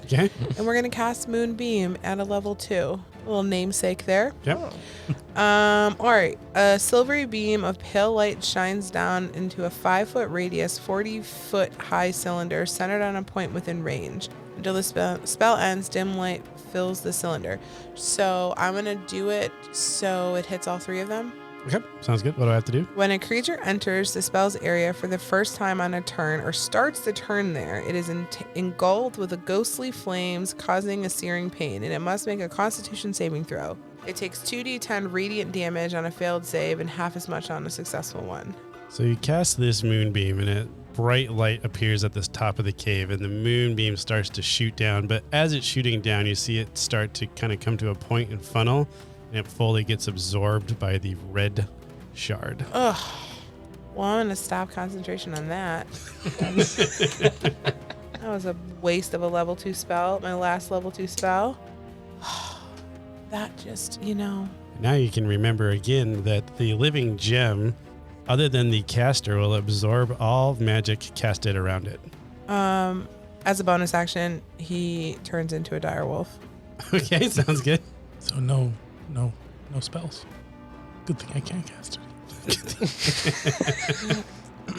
Okay. And we're going to cast Moonbeam at a level 2. A little namesake there. Yep. All right. A silvery beam of pale light shines down into a 5-foot radius, 40-foot high cylinder centered on a point within range. Until the spell ends, dim light fills the cylinder. So I'm going to do it so it hits all 3 of them. Okay. Sounds good. What do I have to do? When a creature enters the spell's area for the first time on a turn or starts the turn there, it is engulfed with a ghostly flames causing a searing pain, and it must make a constitution saving throw. It takes 2d10 radiant damage on a failed save and half as much on a successful one. So you cast this moonbeam, and a bright light appears at the top of the cave, and the moonbeam starts to shoot down. But as it's shooting down, you see it start to kind of come to a point and funnel, and it fully gets absorbed by the red shard. Ugh. Well, I'm going to stop concentration on that. That was a waste of a level 2 spell. My last level 2 spell. That just, Now you can remember again that the living gem, other than the caster, will absorb all magic casted around it. As a bonus action, he turns into a dire wolf. Okay, sounds good. So no spells. Good thing I can't cast it.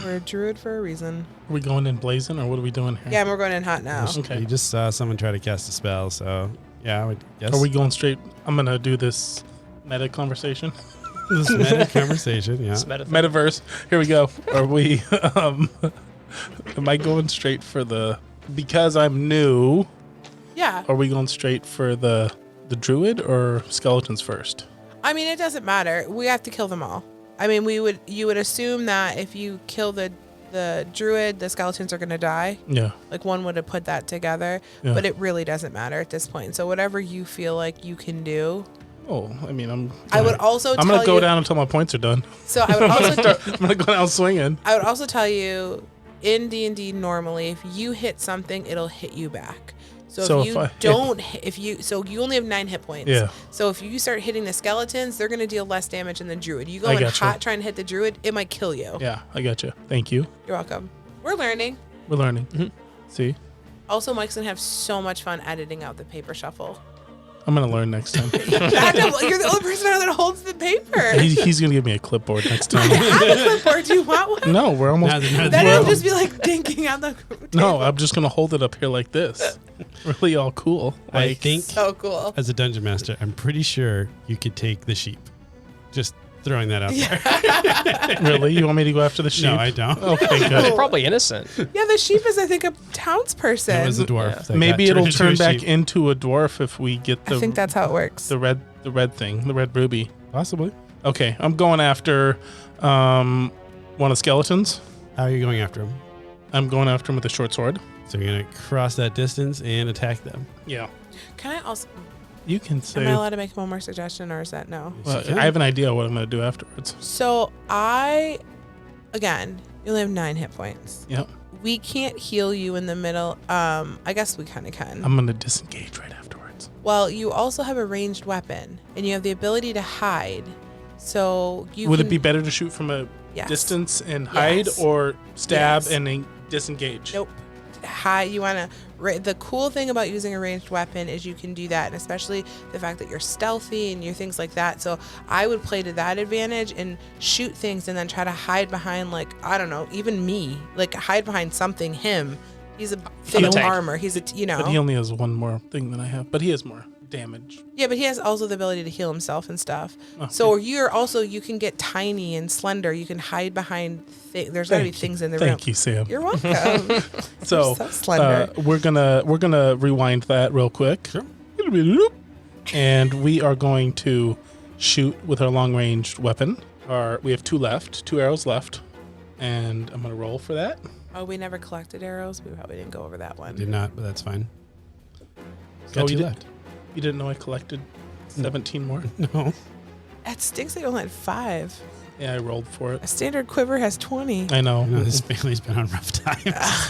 We're a druid for a reason. Are we going in blazing or what are we doing here? Yeah, we're going in hot now. Okay. You just saw someone try to cast a spell, so yeah, I would guess. Are we going straight? I'm going to do this meta conversation. This meta conversation, yeah. It's Metaverse. Here we go. Are we, am I going straight for because I'm new, Yeah. are we going straight for the druid or skeletons first? I mean, it doesn't matter. We have to kill them all. I mean, you would assume that if you kill the druid, the skeletons are going to die. Yeah. Like one would have put that together, Yeah. but it really doesn't matter at this point. So whatever you feel like you can do. Oh, I mean, I'm I would also going to go down until my points are done. So I would also I'm going to go down swinging. I would also tell you in D&D normally if you hit something, it'll hit you back. So if you only have 9 hit points. Yeah. So if you start hitting the skeletons, they're going to deal less damage than the druid. You go in gotcha. hot trying to hit the druid, it might kill you. Yeah, I got you. Thank you. You're welcome. We're learning. We're learning. See? Also, Mike's going to have so much fun editing out the paper shuffle. I'm going to learn next time. You're the only person that holds the paper. He's going to give me a clipboard next time. I have a clipboard. Do you want one? No, we're almost. Then it'll just be like dinking out the table. No, I'm just going to hold it up here like this. Really all cool. I think So cool. as a dungeon master, I'm pretty sure you could take the sheep. Just throwing that out there. Really? You want me to go after the sheep? No, I don't. Okay, It's good. probably innocent. Yeah, the sheep is, I think, a townsperson. It was a dwarf. Yeah. that Maybe got it'll turned turn into a back sheep. into a dwarf if we get I think that's how it works. the red thing, the red ruby. Possibly. Okay, I'm going after one of the skeletons. How are you going after him? I'm going after him with a short sword. So you're going to cross that distance and attack them. Yeah. Can I also... You can say. Am I allowed to make one more suggestion, or is that no? Well, Yes, you I have can. an idea what I'm going to do afterwards. So again, you only have 9 hit points. Yep. We can't heal you in the middle. I guess we kind of can. I'm going to disengage right afterwards. Well, you also have a ranged weapon, and you have the ability to hide. So you Would can, it be better to shoot from a Yes. distance and hide, Yes. or stab Yes. and then disengage? Nope. Hide. You want to. The cool thing about using a ranged weapon is you can do that, and especially the fact that you're stealthy and you're things like that. So I would play to that advantage and shoot things, and then try to hide behind, like, I don't know, even me, like hide behind something. Him. He's a thing of tank. armor. He's a But he only has one more thing than I have. But he has more damage. Yeah, but he has also the ability to heal himself and stuff. Okay. So you can get tiny and slender. You can hide behind there's gotta be things in the room. Thank you, Sam. You're welcome. So, so slender. we're gonna rewind that real quick. Sure. And we are going to shoot with our long range weapon. We have 2 arrows left, and I'm gonna roll for that. Oh, we never collected arrows. We probably didn't go over that one. Did not, but that's fine. Oh, Got you 2 did- left. You didn't know I collected 17 more? No. That stinks that you only had 5. Yeah, I rolled for it. A standard quiver has 20. I know. I know this family's been on rough times.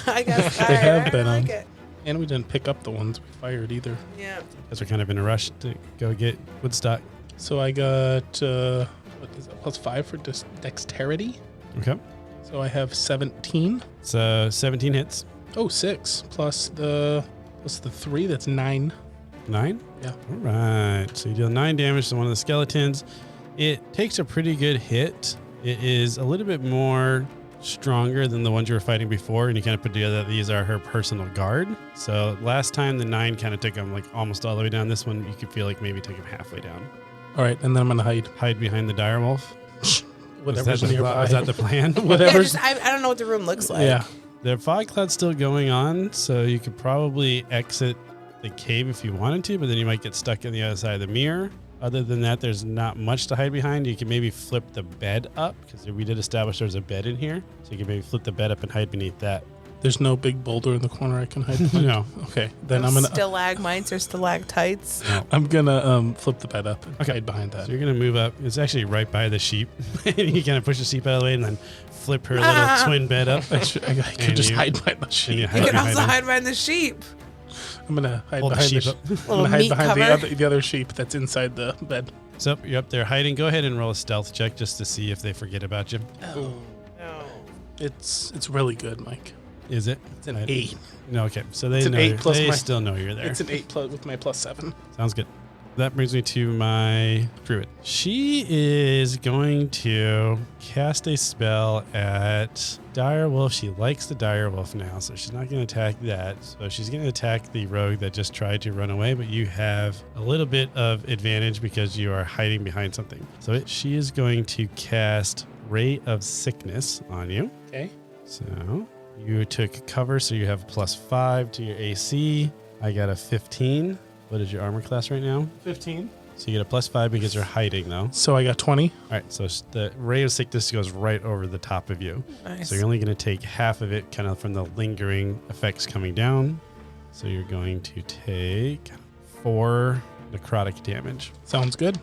I guess They have I been like on. it. And we didn't pick up the ones we fired either. Yeah. Guys are kind of in a rush to go get Woodstock. So I got what is that, +5 for dexterity. Okay. So I have 17. So 17 hits. Oh, 6 plus the 3. That's 9. 9? Yeah. All right. So you deal 9 damage to one of the skeletons. It takes a pretty good hit. It is a little bit more stronger than the ones you were fighting before, and you kind of put together that these are her personal guard. So last time the 9 kind of took him like almost all the way down. This one you could feel like maybe took him halfway down. All right, and then I'm gonna hide. Hide behind the direwolf. Whatever's was nearby. that the plan? Whatever's. I don't know what the room looks like. Yeah. The fog cloud's still going on, so you could probably exit the cave if you wanted to, but then you might get stuck on the other side of the mirror. Other than that, there's not much to hide behind. You can maybe flip the bed up, because we did establish there's a bed in here. So you can maybe flip the bed up and hide beneath that. There's no big boulder in the corner I can hide behind? No. Okay, then I'm gonna Stalagmites or stalactites. flip the bed up and hide behind that. So you're going to move up. It's actually right by the sheep. And you kind of push the sheep out of the way and then flip her little twin bed up. I could just hide behind the And sheep. you You hide can behind also her. hide behind the sheep. I'm gonna hide Hold the behind sheep the up. I'm Little gonna hide meat behind cover. the other sheep that's inside the bed. So you're up there hiding. Go ahead and roll a stealth check just to see if they forget about you. No. It's really good, Mike. Is it? It's an 8. No, okay. So they It's an know 8 you're- plus they my- still know you're there. It's an 8 plus with my +7. Sounds good. That brings me to my druid. She is going to cast a spell at Direwolf. She likes the Direwolf now, so she's not going to attack that. So she's going to attack the rogue that just tried to run away, but you have a little bit of advantage because you are hiding behind something. So she is going to cast Ray of Sickness on you. Okay. So you took cover, so you have +5 to your AC. I got a 15. What is your armor class right now? 15. So you get a +5 because you're hiding, though. So I got 20. All right, so the Ray of Sickness goes right over the top of you. Nice. So you're only going to take half of it kind of from the lingering effects coming down. So you're going to take 4 necrotic damage. Sounds good.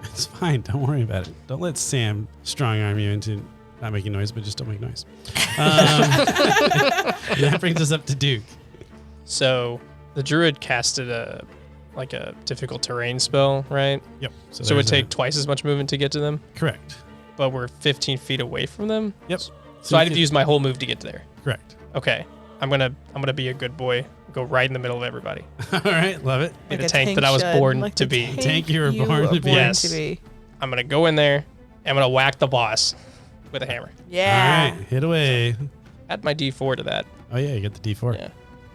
It's fine. Don't worry about it. Don't let Sam strong arm you into not making noise, but just don't make noise. That brings us up to Duke. So the druid casted a difficult terrain spell, right? Yep. So it would there's take twice as much movement to get to them, correct. but we're 15 feet away from them. Yep. So I'd you have could- to use my whole move to get there. Correct. Okay. I'm gonna be a good boy. Go right in the middle of everybody. All right. Love it. Be Like the a tank that I was should. born Like to the be. Tank you were born to be. Yes. to be. I'm gonna go in there. I'm gonna whack the boss with a hammer. Yeah. All right. Hit away. Add my D4 to that. Oh, yeah. You get the D4. Yeah.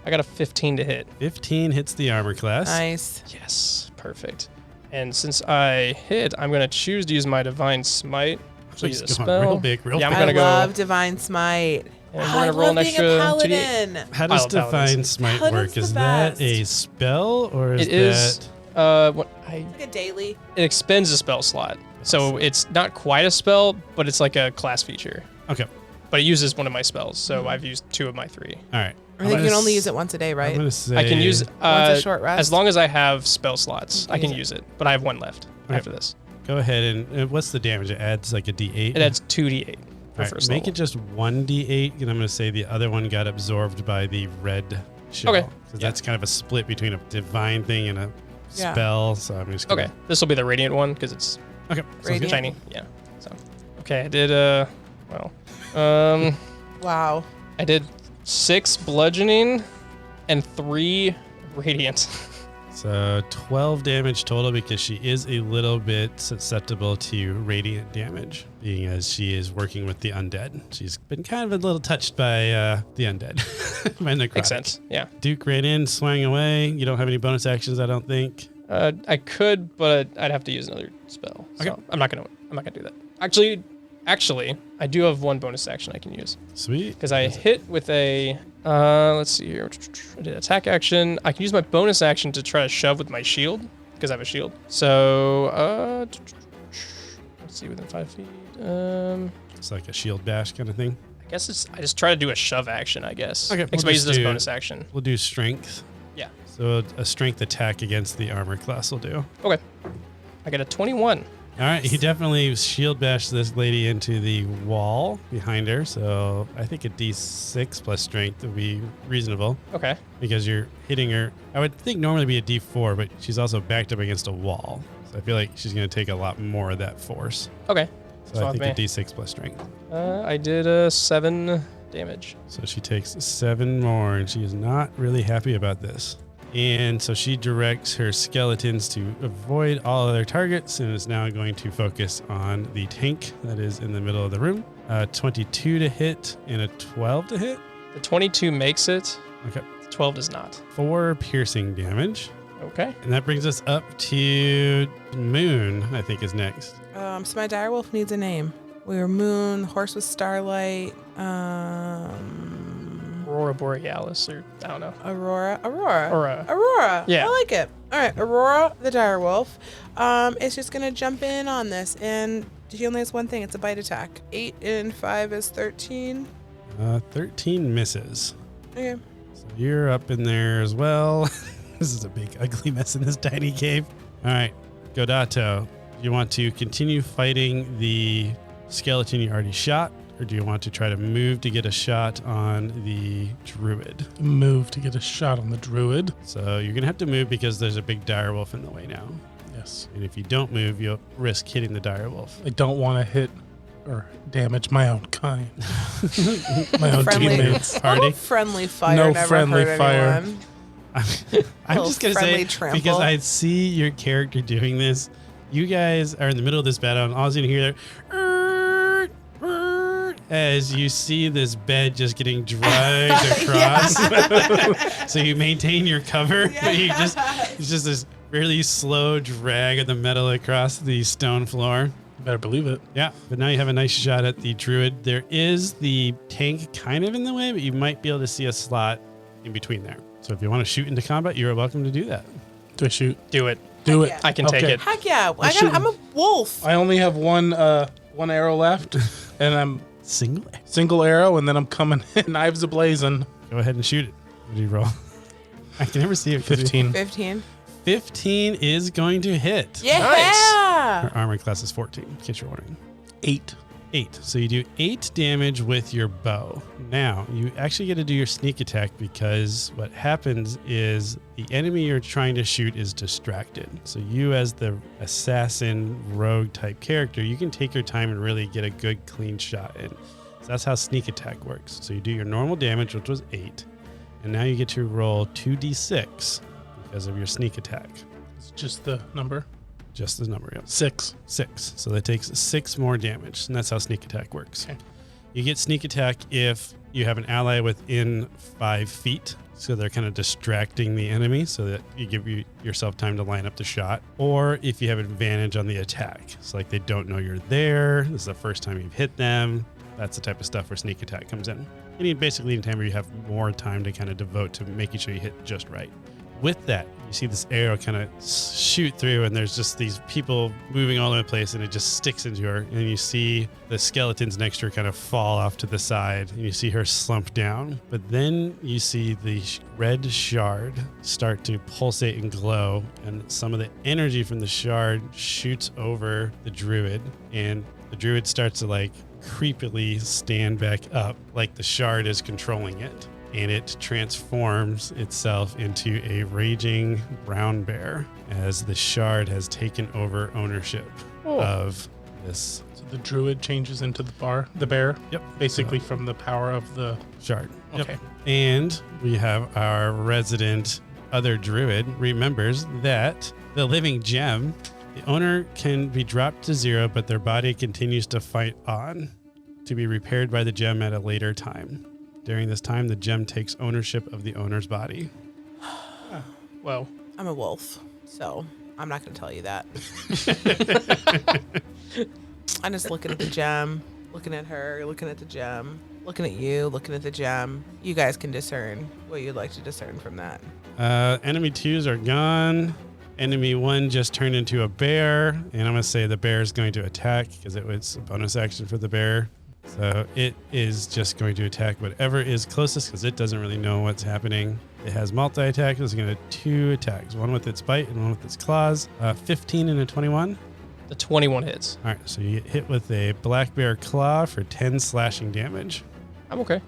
I got a 15 to hit. 15 hits the armor class. Nice. Yes, perfect. And since I hit, I'm gonna choose to use my divine smite. So Use a he's going spell. real big, real Yeah, I'm big. gonna I go- love Divine Smite. And Oh, we're I gonna roll love an being extra a 2d8. paladin. How does Pilot Divine paladins. Smite Paladin's work? the Is that best. a spell or is It is. that... Like a daily. It expends a spell slot, so it's not quite a spell, but it's like a class feature. Okay. But it uses one of my spells, so I've used 2 of my 3. All right. I think you can only use it once a day, I'm right? going to say... I can use Once a short rest. as long as I have spell slots. You can I can use use it, but I have 1 left Okay. after this. Go ahead and... what's the damage? It adds like a D8? It adds 2d8 for All right, first make level. it just 1d8, and I'm going to say the other one got absorbed by the red shell. Okay. Because Yeah. that's kind of a split between a divine thing and a Yeah. spell, so I'm just going Okay, this will be the radiant one because it's Okay. sounds Radiant. good. shiny. Yeah. So, okay, I did Wow. I did 6 bludgeoning and 3 radiant. So 12 damage total because she is a little bit susceptible to radiant damage, being as she is working with the undead. She's been kind of a little touched by the undead. By necrotic. Makes sense. Yeah. Duke ran in, swang away. You don't have any bonus actions, I don't think. I could, but I'd have to use another spell. So Okay. I'm not gonna do that. Actually, I do have 1 bonus action I can use Sweet. because I hit with a. Let's see here. I did attack action. I can use my bonus action to try to shove with my shield because I have a shield. So let's see, within 5 feet. It's like a shield bash kind of thing. I guess I just try to do a shove action. I guess. Okay, Because we'll I use just this do- bonus action. We'll do strength. Yeah. So a strength attack against the armor class will do. Okay. I got a 21. All right, he definitely shield bashed this lady into the wall behind her. So I think a D6 plus strength would be reasonable Okay. because you're hitting her. I would think normally be a D4, but she's also backed up against a wall. So I feel like she's going to take a lot more of that force. Okay. So I Fine think with a D6 plus strength. I did 7 damage. So she takes 7 more, and she is not really happy about this. And so she directs her skeletons to avoid all other targets and is now going to focus on the tank that is in the middle of the room. 22 to hit and a 12 to hit. The 22 makes it. Okay. The 12 does not. 4 piercing damage. Okay. And that brings us up to Moon, I think is next. So my direwolf needs a name. We were Moon. The horse was Starlight. Aurora Borealis, or I don't know. Aurora. Yeah. I like it. All right, Aurora the direwolf is just gonna jump in on this, and she only has one thing. It's a bite attack. 8 and 5 is 13. 13 misses. Okay. So you're up in there as well. This is a big, ugly mess in this tiny cave. All right, Godato, do you want to continue fighting the skeleton you already shot, or do you want to try to move to get a shot on the druid? Move to get a shot on the druid. So you're going to have to move because there's a big direwolf in the way now. Yes. And if you don't move, you'll risk hitting the direwolf. I don't want to hit or damage my own kind. My own Friendly. teammates. Party. Friendly fire. No never friendly hurt fire. anyone. I'm Little just going to friendly say, trample. because I see your character doing this, you guys are in the middle of this battle, and all you're going to hear there, as you see this bed just getting dragged across. So you maintain your cover, but it's just this really slow drag of the metal across the stone floor. You better believe it. Yeah, but now you have a nice shot at the druid. There is the tank kind of in the way, but you might be able to see a slot in between there. So if you want to shoot into combat, you're welcome to do that. Do I shoot? Do it. Do Heck it. yeah. I can take Okay. it. Heck yeah. shouldn't- I'm a wolf. I only have one arrow left, and I'm single arrow, and then I'm coming in, knives ablazing. Go ahead and shoot it. What do you roll? I can never see it. 15. 15. 15 is going to hit. Yeah. Her armor class is 14, in case you're wondering. 8. 8. So you do 8 damage with your bow. Now, you actually get to do your sneak attack because what happens is the enemy you're trying to shoot is distracted. So you, as the assassin rogue type character, you can take your time and really get a good clean shot in. So that's how sneak attack works. So you do your normal damage, which was 8, and now you get to roll 2d6 because of your sneak attack. It's just the number. Just the number, yep. 6. 6. So that takes 6 more damage, and that's how sneak attack works. Okay. You get sneak attack if you have an ally within 5 feet, so they're kind of distracting the enemy so that you give yourself time to line up the shot, or if you have advantage on the attack. So like they don't know you're there, this is the first time you've hit them. That's the type of stuff where sneak attack comes in. You need basically any time where you have more time to kind of devote to making sure you hit just right. With that, you see this arrow kind of shoot through, and there's just these people moving all over the place, and it just sticks into her. And you see the skeletons next to her kind of fall off to the side, and you see her slump down. But then you see the red shard start to pulsate and glow, and some of the energy from the shard shoots over the druid, and the druid starts to like creepily stand back up like the shard is controlling it. And it transforms itself into a raging brown bear as the shard has taken over ownership of this So the druid changes into the bear. Yep. Basically from the power of the. shard. Okay. Yep. And we have our resident other druid remembers that the living gem, the owner can be dropped to 0, but their body continues to fight on to be repaired by the gem at a later time. During this time, the gem takes ownership of the owner's body. Well, I'm a wolf, so I'm not going to tell you that. I'm just looking at the gem, looking at her, looking at the gem, looking at you, looking at the gem. You guys can discern what you'd like to discern from that. Enemy 2s are gone. Enemy 1 just turned into a bear, and I'm going to say the bear is going to attack because it was a bonus action for the bear. So it is just going to attack whatever is closest because it doesn't really know what's happening. It has multi-attack. It's going to 2 attacks, one with its bite and one with its claws. 15 and a 21. the 21 hits. All right, so you get hit with a black bear claw for 10 slashing damage. I'm okay.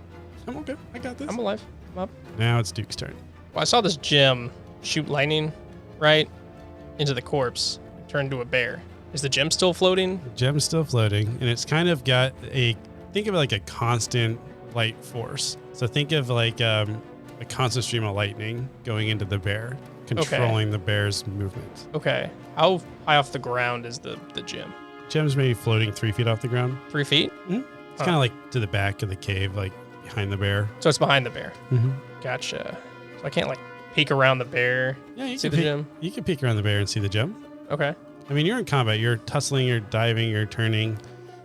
I'm okay. I got this. I'm alive. I'm up. Now it's Duke's turn. Well, I saw this gem shoot lightning right into the corpse, turn into a bear. Is the gem still floating? The gem's still floating, and it's kind of got think of it like a constant light force. So think of like a constant stream of lightning going into the bear, controlling the bear's movement. Okay. How high off the ground is the gem? Gem's maybe floating 3 feet off the ground. 3 feet? It's kind of like to the back of the cave, like behind the bear. So it's behind the bear. Mm-hmm. Gotcha. So I can't like peek around the bear. Yeah, you See can the gem? You can peek around the bear and see the gem. Okay. I mean, you're in combat. You're tussling, you're diving, you're turning.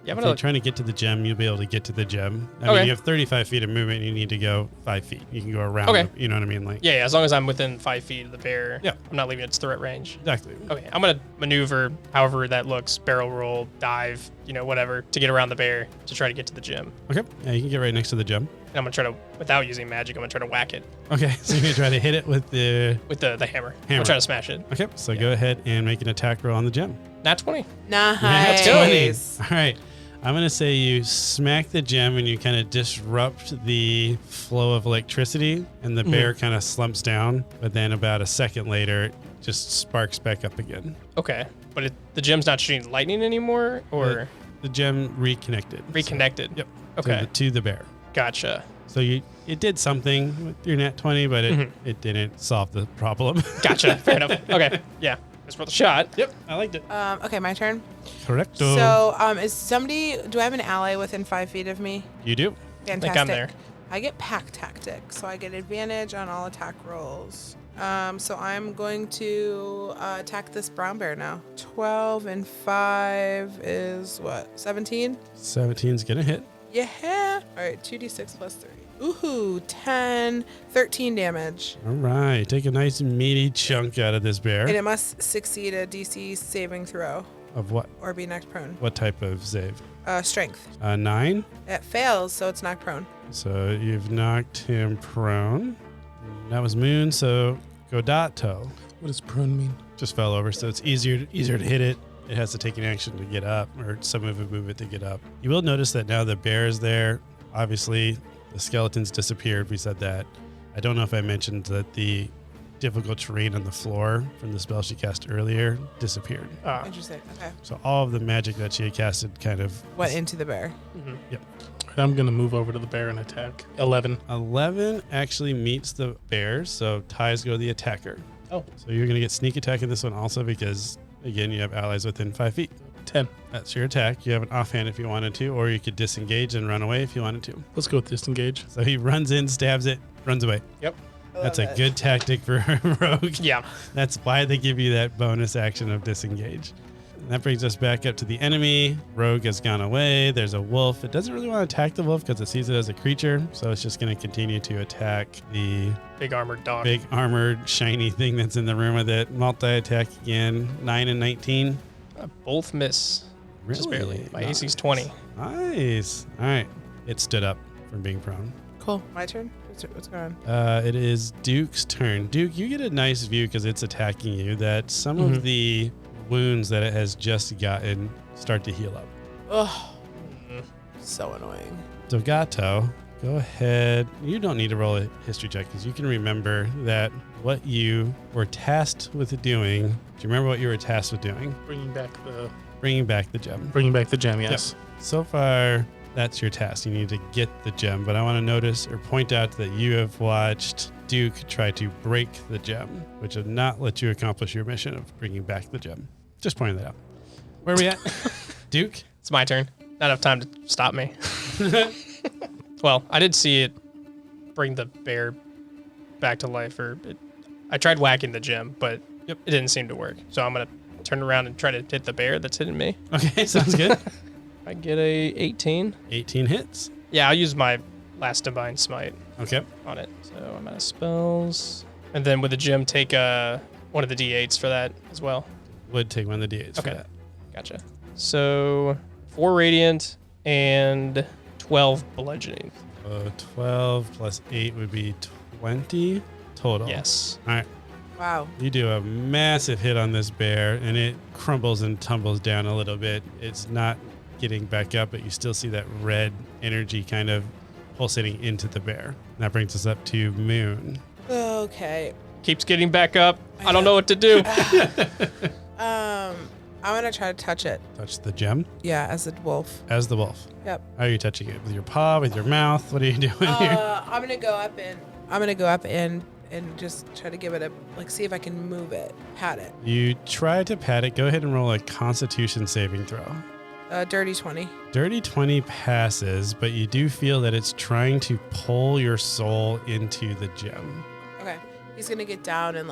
Yeah, I'm If gonna you're trying to get to the gem, you'll be able to get to the gem. I Okay. mean, you have 35 feet of movement. And you need to go 5 feet. You can go around. Okay. You know what I mean? Like, yeah, as long as I'm within 5 feet of the bear, Yeah. I'm not leaving its threat range. exactly. Okay, I'm gonna maneuver however that looks, barrel roll, dive, whatever, to get around the bear to try to get to the gem. Okay. Yeah, you can get right next to the gem. And I'm gonna try to, without using magic, I'm gonna try to whack it Okay. So you're going to try to hit it with the. with the hammer. I'm Hammer. gonna try to smash it. Okay. So go ahead and make an attack roll on the gem. Nat 20. Nice. That's 20. All right. I'm going to say you smack the gem and you kind of disrupt the flow of electricity, and the bear kind of slumps down. But then about a second later, it just sparks back up again. Okay, but the gem's not shooting lightning anymore, or The gem reconnected. reconnected? Yep. Okay, To the bear. gotcha. So it did something with your nat 20, but it didn't solve the problem. Gotcha. Fair enough. Okay, yeah. That's worth a shot. Yep. I liked it. Okay, my turn. Correcto. So, do I have an ally within 5 feet of me? You do. Fantastic. think I'm there. I get pack tactic, so I get advantage on all attack rolls. So I'm going to attack this brown bear now. 12 and 5 is what? 17? 17's going to hit. Yeah. All right, 2d6 plus 3. Ooh, 10, 13 damage. All right. Take a nice meaty chunk out of this bear. And it must succeed a DC saving throw Of what? or be knocked prone. What type of save? Strength. 9. It fails, so it's knocked prone. So you've knocked him prone. That was Moon, so Godato What does prone mean? just fell over, so it's easier to hit it. It has to take an action to get up, or some of it move it to get up. You will notice that now the bear is there. Obviously, the skeletons disappeared. We said that. I don't know if I mentioned that the difficult terrain on the floor from the spell she cast earlier disappeared. Interesting. Okay. So all of the magic that she had casted kind of Went into the bear. I'm going to move over to the bear and attack. 11. 11 actually meets the bear, so ties go to the attacker. Oh. So you're going to get sneak attack in this one also because, again, you have allies within 5 feet. 10. That's your attack. You have an offhand if you wanted to, or you could disengage and run away if you wanted to. Let's go with disengage. So he runs in, stabs it, runs away. Yep. That's a good tactic for a rogue. Yeah. That's why they give you that bonus action of disengage. And that brings us back up to the enemy. Rogue has gone away. There's a wolf. It doesn't really want to attack the wolf because it sees it as a creature. So it's just going to continue to attack the Big armored dog. big armored shiny thing that's in the room with it. Multi-attack again. 9 and 19. Both miss. Really? Just barely. My Nice. AC's 20. Nice. All right. It stood up from being prone. Cool. My turn? What's going on? It is Duke's turn. Duke, you get a nice view because it's attacking you that some of the wounds that it has just gotten start to heal up. Ugh. So annoying. So Gato, go ahead. You don't need to roll a history check because you can remember that what you were tasked with doing. Do you remember what you were tasked with doing? Bringing back the gem. yes. So far, that's your task. You need to get the gem. But I want to notice or point out that you have watched Duke try to break the gem, which would not let you accomplish your mission of bringing back the gem. Just pointing that out. Where are we at? Duke? It's my turn. Not enough time to stop me. Well, I did see it bring the bear back to life. I tried whacking the gem, but it didn't seem to work. So I'm going to turn around and try to hit the bear that's hitting me. Okay, sounds good. I get a 18. 18 hits. Yeah, I'll use my last divine smite Okay. on it. So I'm out of spells. And then with the gem, take one of the d8s for that as well. Would take one of the d8s for Okay. that. Gotcha. So 4 radiant and 12 bludgeoning. 12 plus 8 would be 20 total. Yes. All right. Wow. You do a massive hit on this bear, and it crumbles and tumbles down a little bit. It's not getting back up, but you still see that red energy kind of pulsating into the bear. And that brings us up to Moon. Okay. Keeps getting back up. I don't know what to do. I'm gonna try to touch it. Touch the gem Yeah, as a wolf. as the wolf. Yep. How are you touching it? With your paw, with your mouth? What are you doing here? I'm gonna go up and just try to give it see if I can move it, pat it. You try to pat it. Go ahead and roll a Constitution saving throw. Dirty 20. Dirty 20 passes, but you do feel that it's trying to pull your soul into the gem. Okay. He's gonna get down and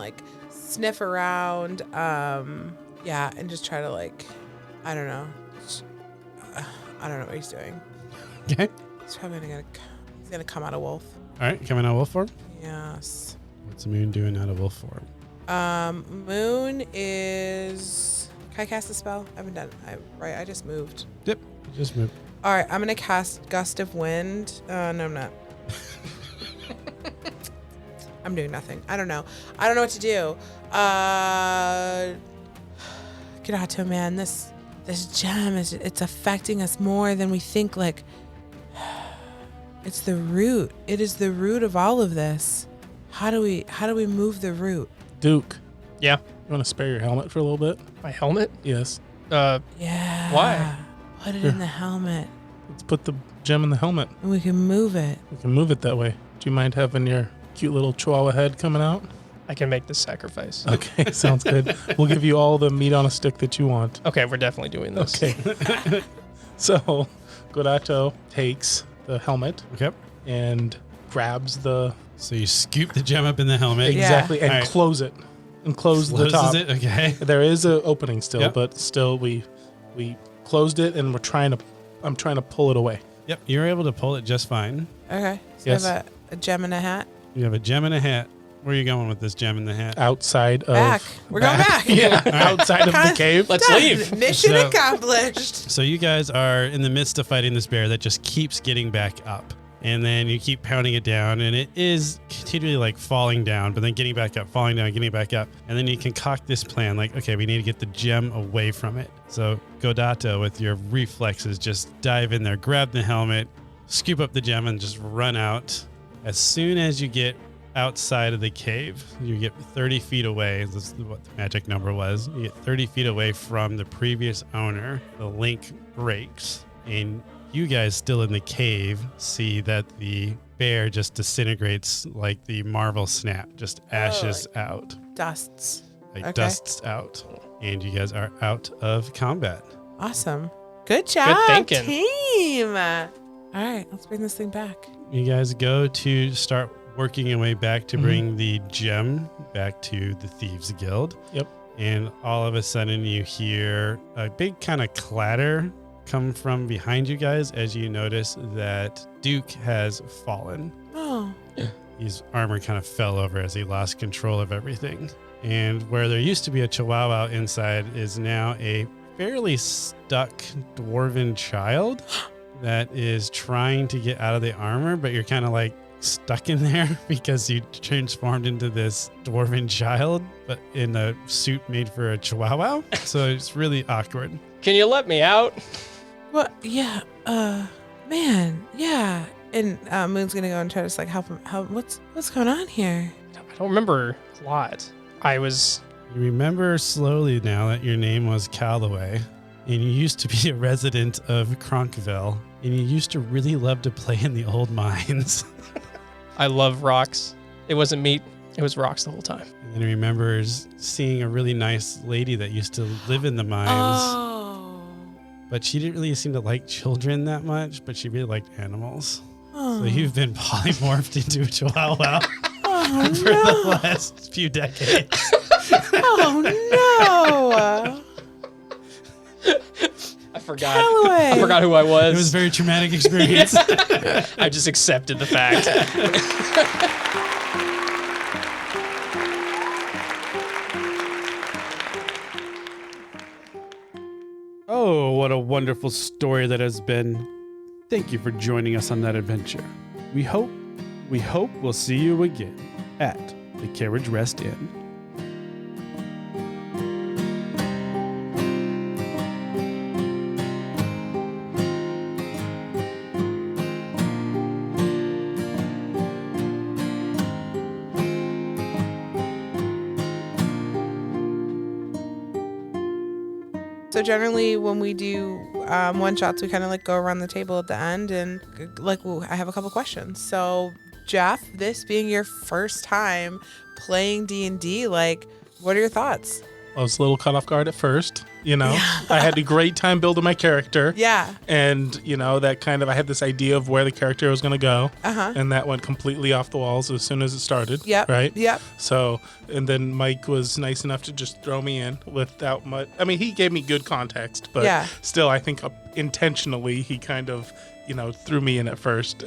sniff around. And just try to I don't know. I don't know what he's doing. Okay. He's probably gonna come out of wolf. All right, coming out of wolf form. Yes. What's Moon doing out of wolf form? Moon is. Can I cast a spell? I haven't done it. I just moved. Yep, just move. All right, I'm gonna cast Gust of Wind. No, I'm not. I'm doing nothing. I don't know what to do. Kirato, man, this gem it's affecting us more than we think. Like, it's the root. It is the root of all of this. How do we move the root? Duke, Yeah. you want to spare your helmet for a little bit? My helmet? Yes. Yeah. Why? Put it in the helmet, Let's put the gem in the helmet. and we can move it. We can move it that way. Do you mind having your cute little chihuahua head coming out? I can make this sacrifice. Okay, sounds good. We'll give you all the meat on a stick that you want. Okay, we're definitely doing this. Okay. So, Gorato takes the helmet Okay. and grabs the So you scoop the gem up in the helmet. Yeah. exactly and All right. close it and close the Closes top. it. Okay. There is an opening still, Yep. but still we closed it and I'm trying to pull it away. Yep. You're able to pull it just fine. Okay. So Yes. I have a gem and a hat. You have a gem and a hat. Where are you going with this gem in the hat? Outside of Back. We're going back. Yeah, outside of the Done. cave. Let's Done. leave. Mission So- accomplished. So you guys are in the midst of fighting this bear that just keeps getting back up. And then you keep pounding it down, and it is continually like falling down, but then getting back up, falling down, getting back up. And then you concoct this plan like, okay, we need to get the gem away from it. So Godato, with your reflexes, just dive in there, grab the helmet, scoop up the gem, and just run out. As soon as you get outside of the cave, you get 30 feet away. This is what the magic number was. You get 30 feet away from the previous owner. The link breaks, and you guys still in the cave see that the bear just disintegrates like the Marvel Snap, just ashes out, Dusts. like Okay. dusts out, and you guys are out of combat. Awesome. Good job, thinking. team. All right, let's bring this thing back. You guys go to start working your way back to Mhm. bring the gem back to the Thieves Guild. Yep. And all of a sudden you hear a big kind of clatter come from behind you guys as you notice that Duke has fallen. Oh. His armor kind of fell over as he lost control of everything. And where there used to be a chihuahua inside is now a fairly stuck dwarven child that is trying to get out of the armor, but you're kind of like stuck in there because you transformed into this dwarven child, but in a suit made for a chihuahua. So it's really awkward. Can you let me out? What? Yeah. Man. Yeah. And Moon's gonna go and try to just like help him. What's going on here? I don't remember a lot. You remember slowly now that your name was Calloway, and you used to be a resident of Cronkville, and you used to really love to play in the old mines. I love rocks. It wasn't meat. It was rocks the whole time. And then he remembers seeing a really nice lady that used to live in the mines, Oh. but she didn't really seem to like children that much, but she really liked animals. Oh. So you've been polymorphed into a chihuahua Oh for the last few decades. Oh no. I forgot. Calloway. I forgot who I was. It was a very traumatic experience. I just accepted the fact. Oh, what a wonderful story that has been. Thank you for joining us on that adventure. We hope we'll see you again at the Carriage Rest Inn. So generally, when we do one shots, we kind of like go around the table at the end, and I have a couple questions. So, Jeff, this being your first time playing D&D, like, what are your thoughts? I was a little caught off guard at first. I had a great time building my character. Yeah. And, that kind of, I had this idea of where the character was going to go. Uh-huh. And that went completely off the walls as soon as it started. Yep. Right? Yep. So, and then Mike was nice enough to just throw me in without much. I mean, he gave me good context, but still, I think intentionally he kind of, threw me in at first,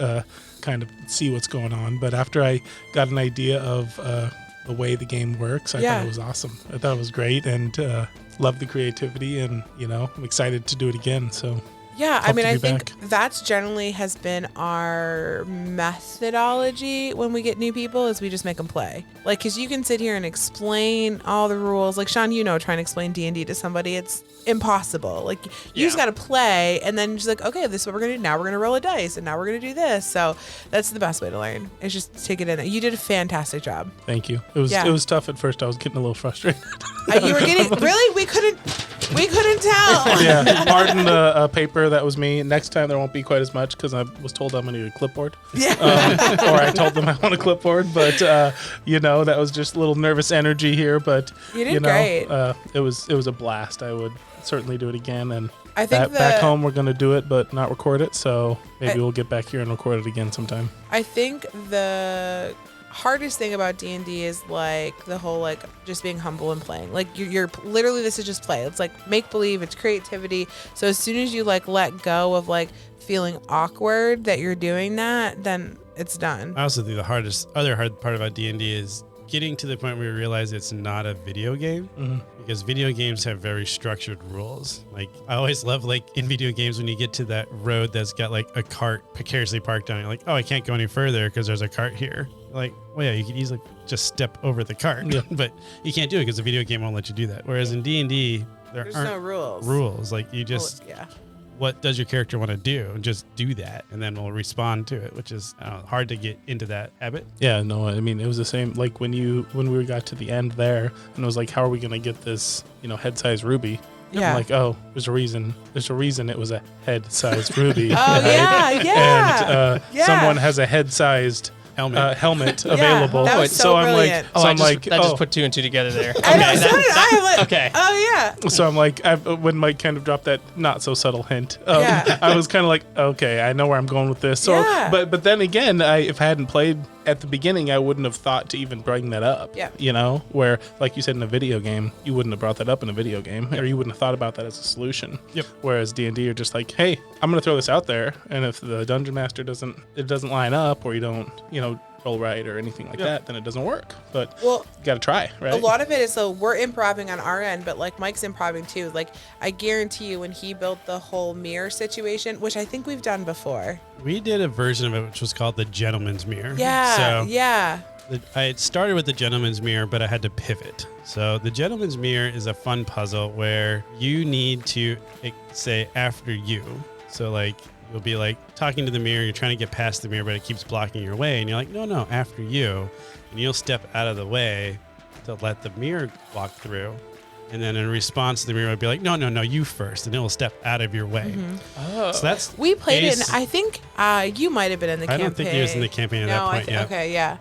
kind of see what's going on. But after I got an idea of the way the game works, I thought it was awesome. I thought it was great and loved the creativity, and I'm excited to do it again. So yeah, I mean, I think back. that's generally has been our methodology when we get new people is we just make them play. Like, because you can sit here and explain all the rules. Like, Sean, trying to explain D&D to somebody, it's impossible. Like, you just got to play, and then just like, okay, this is what we're going to do. Now we're going to roll a dice, and now we're going to do this. So that's the best way to learn. It's just take it in. You did a fantastic job. Thank you. It was tough at first. I was getting a little frustrated. You were getting, really? We couldn't tell. Yeah, pardon the paper. That was me. Next time there won't be quite as much because I was told I'm going to need a clipboard. Yeah. Or I told them I want a clipboard, but that was just a little nervous energy here. But you did great. It was a blast. I would certainly do it again. And I think back home we're going to do it, but not record it. So maybe we'll get back here and record it again sometime. I think the hardest thing about D&D is like the whole like just being humble and playing. Like you're literally, this is just play. It's like make believe, it's creativity. So as soon as you like let go of like feeling awkward that you're doing that, then it's done. I also think the other hard part about D&D is getting to the point where you realize it's not a video game, because video games have very structured rules. Like I always love like in video games when you get to that road that's got like a cart precariously parked on it, you're like, oh, I can't go any further because there's a cart here. Like, well, yeah, you could easily just step over the cart, but you can't do it because the video game won't let you do that. Whereas in D&D, there's no rules. Like you just, what does your character want to do? And just do that, and then we'll respond to it, which is hard to get into that habit. Yeah, no, I mean, it was the same. Like when we got to the end there, and it was like, how are we going to get this, head-sized ruby? Yeah. I'm like, oh, there's a reason it was a head-sized ruby. Oh, right? And someone has a head-sized helmet available. That was so brilliant. I'm like, just put two and two together there. Okay. Oh yeah. So I'm like, when Mike kind of dropped that not so subtle hint, I was kind of like, okay, I know where I'm going with this. So, but then again, if I hadn't played at the beginning, I wouldn't have thought to even bring that up. Yeah. Where like you said in a video game, you wouldn't have brought that up in a video game, or you wouldn't have thought about that as a solution. Yep. Whereas D&D, you're just like, hey, I'm going to throw this out there, and if the dungeon master doesn't line up, or you don't, roll right or anything like that, then it doesn't work. But you got to try, right? A lot of it is, so we're improving on our end, but like Mike's improving too. Like I guarantee you when he built the whole mirror situation, which I think we've done before. We did a version of it which was called the Gentleman's Mirror. Yeah. So I had started with the Gentleman's Mirror, but I had to pivot. So the Gentleman's Mirror is a fun puzzle where you need to say after you. So like you'll be like talking to the mirror, you're trying to get past the mirror, but it keeps blocking your way. And you're like, no, after you. And you'll step out of the way to let the mirror walk through. And then in response, the mirror would be like, no, you first. And it will step out of your way. Oh. So that's we played it. I think you might have been in the campaign. I don't think he was in the campaign at that point yet. Okay, yeah.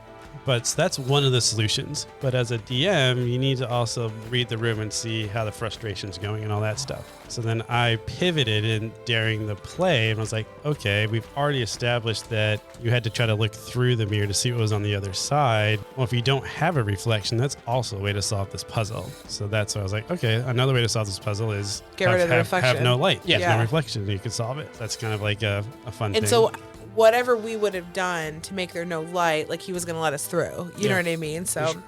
But that's one of the solutions. But as a DM, you need to also read the room and see how the frustration's going and all that stuff. So then I pivoted during the play and was like, okay, we've already established that you had to try to look through the mirror to see what was on the other side. Well, if you don't have a reflection, that's also a way to solve this puzzle. So that's why I was like, okay, another way to solve this puzzle is get rid of the reflection. Have no light. No reflection. You could solve it. That's kind of like a fun thing. And so whatever we would have done to make there no light, like he was going to let us through. You know what I mean? So, sure.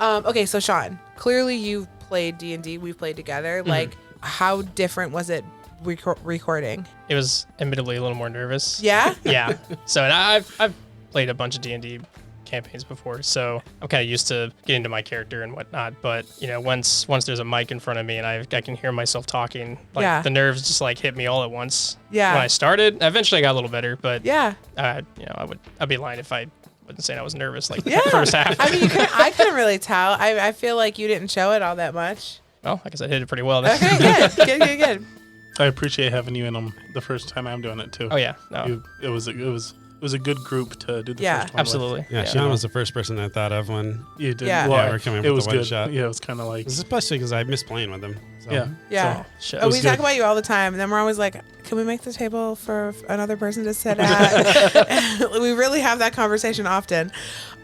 Okay, so Sean, clearly you've played D&D. We've played together. Like, how different was it recording? It was admittedly a little more nervous. Yeah? Yeah. So, and I've played a bunch of D&D campaigns before, so I'm kind of used to getting to my character and whatnot. But once there's a mic in front of me and I can hear myself talking, like the nerves just like hit me all at once. Yeah. When I started, eventually I got a little better, but I'd be lying if I wasn't saying I was nervous the first half. I mean, I couldn't really tell. I feel like you didn't show it all that much. Well, I guess I hit it pretty well. Okay, good. I appreciate having you in them the first time I'm doing it too. Oh yeah, no. It was was a good group to do the Yeah. first one Absolutely. Yeah, Sean was the first person I thought of when with. You did. Yeah. Well, we're coming up it with was the one good. shot. Yeah, it was kind of like especially because I miss playing with him. So. yeah. Yeah. So, Oh, was we talk good. about you all the time, and then we're always like, "Can we make the table for another person to sit at?" We really have that conversation often.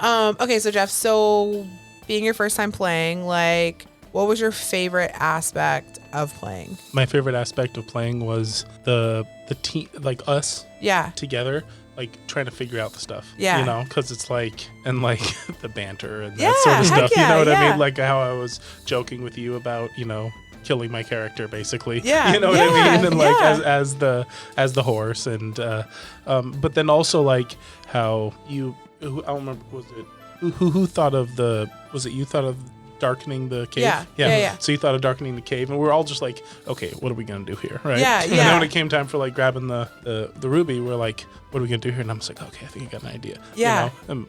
Okay, so Jeff, so being your first time playing, like, what was your favorite aspect of playing? My favorite aspect of playing was the team, like us Yeah, together, like trying to figure out the stuff. Yeah. You know, because it's like, and like the banter and that Yeah, sort of heck stuff. yeah, You know what I yeah. mean? Like how I was joking with you about, killing my character basically. Yeah, You know what yeah, I mean? And like yeah. as the horse, and but then also like how you, I don't remember, was it who thought of was it you thought of darkening the cave? Yeah. So you thought of darkening the cave, and we're all just like, okay, what are we gonna do here, right? Yeah, And yeah. then when it came time for like grabbing the ruby, we're like, what are we gonna do here? And I'm just like, okay, I think I got an idea. Yeah. And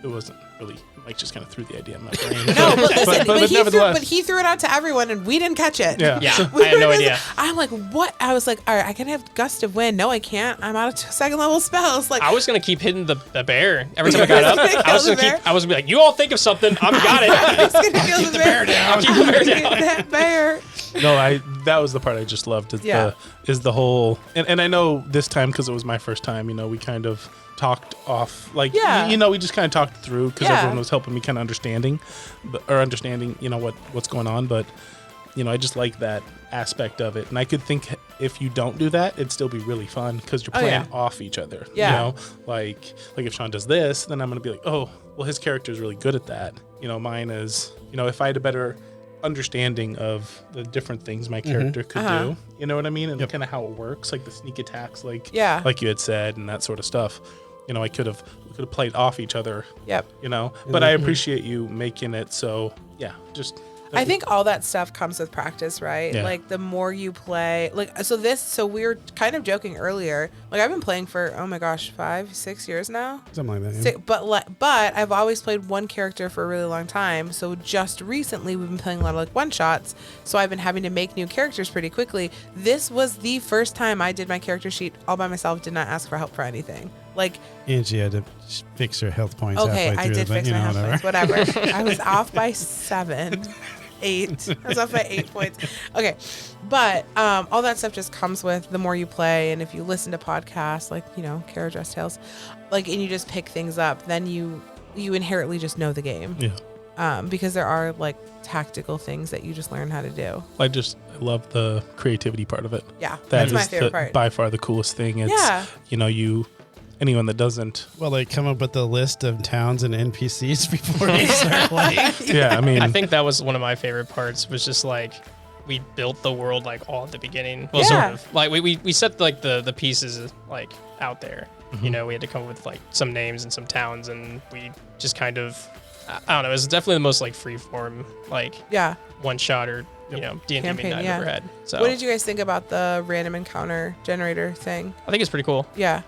it wasn't really. Mike just kind of threw the idea in my brain. No, but listen, but nevertheless, he threw it out to everyone, and we didn't catch it. Yeah. Yeah, We I had no were idea. I'm like, what? I was like, all right, I can have gust of wind. No, I can't. I'm out of second level spells. Like, I was gonna keep hitting the bear every time I got up. Kill I was the gonna bear? keep. I was gonna be like, you all think of something. I'm got I was it. gonna kill Keep the bear down. I'll keep the bear Get down. that bear. no, that was the part I just loved. Is the whole, and I know this time because it was my first time. We kind of talked off, like Yeah. we just kind of talked through because Yeah. everyone was helping me kind of understanding what's going on. But I just like that aspect of it, and I could think if you don't do that, it'd still be really fun because you're Oh, playing yeah. off each other. Yeah. Like if Sean does this, then I'm gonna be like, oh, well, his character is really good at that. Mine is, if I had a better understanding of the different things my character could do, you know what I mean, and kind of how it works, like the sneak attacks, like you had said, and that sort of stuff. I could have played off each other. Yep. But I appreciate you making it so. Yeah, just. I think all that stuff comes with practice, right? Yeah. Like the more you play, so we were kind of joking earlier. Like I've been playing for 5-6 years now. Something like that. Yeah. But I've always played one character for a really long time. So just recently we've been playing a lot of like one shots. So I've been having to make new characters pretty quickly. This was the first time I did my character sheet all by myself. Did not ask for help for anything. Like, And she had to fix her health points okay, halfway I through. did but, fix my health whatever. points. Whatever. I was off by 8. I was off by 8 points. Okay. But all that stuff just comes with the more you play. And if you listen to podcasts like, Carriage Rest Tales, like, and you just pick things up, then you inherently just know the game. Yeah. Because there are like tactical things that you just learn how to do. I love the creativity part of it. Yeah. That That's my is favorite part. by far the coolest thing. It's, Yeah. anyone that doesn't. Well, they come up with a list of towns and NPCs before they start playing. Yeah, I mean, I think that was one of my favorite parts. Was just like we built the world like all at the beginning. Well, Yeah. sort of. Like we set like the pieces like out there. We had to come up with like some names and some towns, and we just kind of, I don't know. It was definitely the most like free form like Yeah. one shot or D&D Campaign, I've yeah. ever had. So What did you guys think about the random encounter generator thing? I think it's pretty cool. Yeah.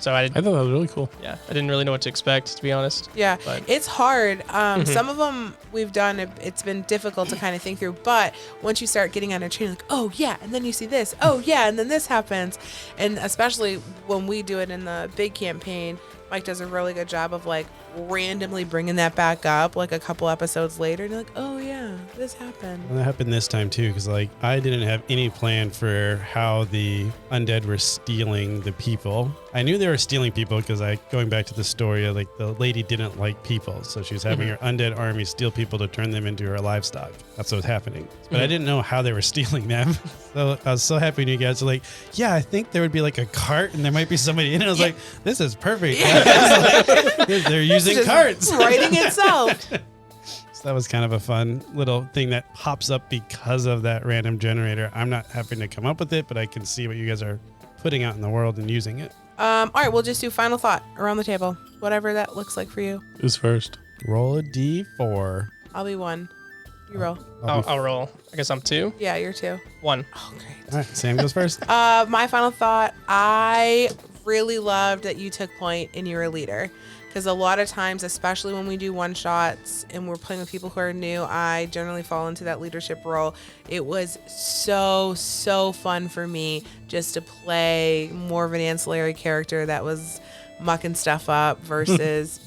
So I I thought that was really cool. I didn't really know what to expect, to be honest. Yeah, But- it's hard. Some of them we've done, it's been difficult to kind of think through. But once you start getting on a train, like, oh yeah, and then you see this, oh yeah, and then this happens. And especially when we do it in the big campaign, Mike does a really good job of like randomly bringing that back up like a couple episodes later. And you're like, oh yeah, this happened. And that happened this time too, because like I didn't have any plan for how the undead were stealing the people. I knew they were stealing people because going back to the story, like the lady didn't like people, so she was having her undead army steal people to turn them into her livestock. That's what was happening. But I didn't know how they were stealing them. So I was so happy when you guys were like, yeah, I think there would be like a cart and there might be somebody in it. I was like, this is perfect. They're using Just carts. writing itself. So that was kind of a fun little thing that pops up because of that random generator. I'm not having to come up with it, but I can see what you guys are putting out in the world and using it. All right, we'll just do final thought around the table, whatever that looks like for you. Who's first? Roll a D4. I'll be 1. You roll. I'll roll. I guess I'm 2. Yeah, you're 2. 1. Oh, great. All right, Sam goes first. My final thought, I really loved that you took point and you were a leader. Because a lot of times, especially when we do one-shots and we're playing with people who are new, I generally fall into that leadership role. It was so fun for me just to play more of an ancillary character that was mucking stuff up versus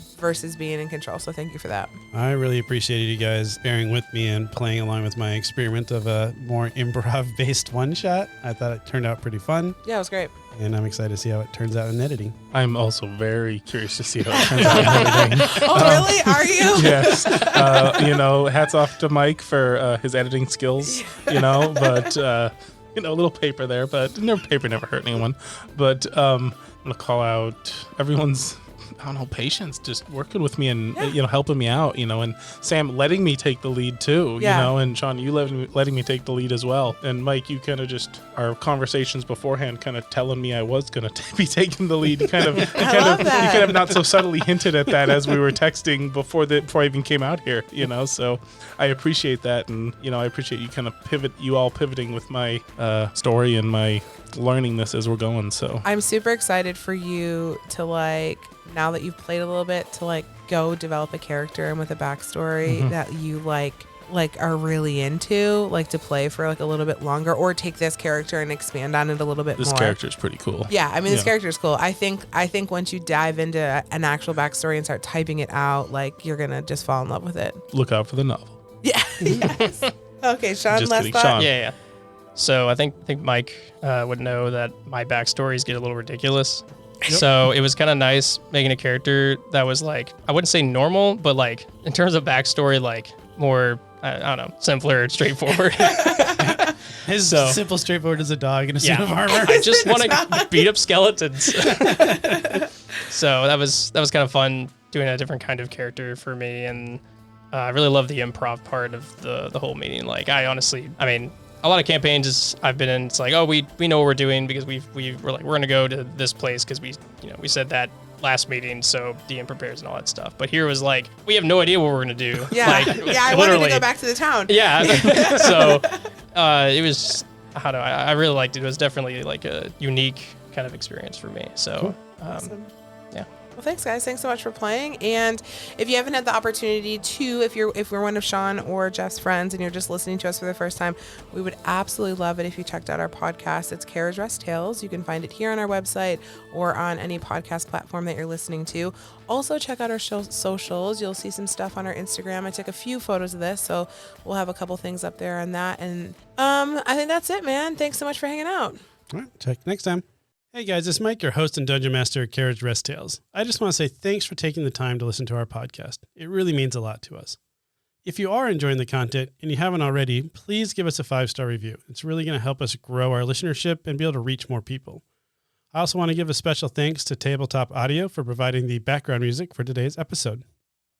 being in control. So thank you for that. I really appreciated you guys bearing with me and playing along with my experiment of a more improv-based one-shot. I thought it turned out pretty fun, Yeah, it was great. and I'm excited to see how it turns out in editing. I'm also very curious to see how it turns out in editing. Oh, really? Are you? Yes. Hats off to Mike for his editing skills, but, a little paper there, but paper never hurt anyone. But I'm going to call out everyone's, patience, just working with me and, helping me out, and Sam letting me take the lead too, and Sean, you letting me take the lead as well. And Mike, you kind of just, our conversations beforehand kind of telling me I was going to be taking the lead. You kind of not so subtly hinted at that as we were texting before I even came out here, so I appreciate that. And, I appreciate you kind of pivoting with my story and my learning this as we're going. So I'm super excited for you to now that you've played a little bit, to go develop a character and with a backstory that you are really into, to play for a little bit longer, or take this character and expand on it a little bit more. This character is pretty cool. Yeah, I mean, this character is cool. I think once you dive into an actual backstory and start typing it out, you're gonna just fall in love with it. Look out for the novel. Yeah. Yes. Okay, Sean. Just Last kidding, thought. Sean. Yeah. So I think Mike would know that my backstories get a little ridiculous. Yep. So it was kind of nice making a character that was I wouldn't say normal, but in terms of backstory, more, I don't know, simpler, straightforward. His simple, straightforward as a dog in a suit of armor. I just want to beat up skeletons. So that was kind of fun doing a different kind of character for me, and I really love the improv part of the whole meeting. A lot of campaigns I've been in, it's we know what we're doing because we're gonna go to this place because we said that last meeting, so DM prepares and all that stuff. But here was we have no idea what we're gonna do. Yeah, I wanted to go back to the town. Yeah, so it was I really liked it. It was definitely a unique kind of experience for me. So Cool. Awesome. Yeah. Well, thanks, guys. Thanks so much for playing. And if you haven't had the opportunity to, if you're one of Sean or Jeff's friends and you're just listening to us for the first time, we would absolutely love it if you checked out our podcast. It's Carriage Rest Tales. You can find it here on our website or on any podcast platform that you're listening to. Also, check out our socials. You'll see some stuff on our Instagram. I took a few photos of this, so we'll have a couple things up there on that. And I think that's it, man. Thanks so much for hanging out. All right, check next time. Hey guys, it's Mike, your host and Dungeon Master at Carriage Rest Tales. I just want to say thanks for taking the time to listen to our podcast. It really means a lot to us. If you are enjoying the content and you haven't already, please give us a 5-star review. It's really going to help us grow our listenership and be able to reach more people. I also want to give a special thanks to Tabletop Audio for providing the background music for today's episode.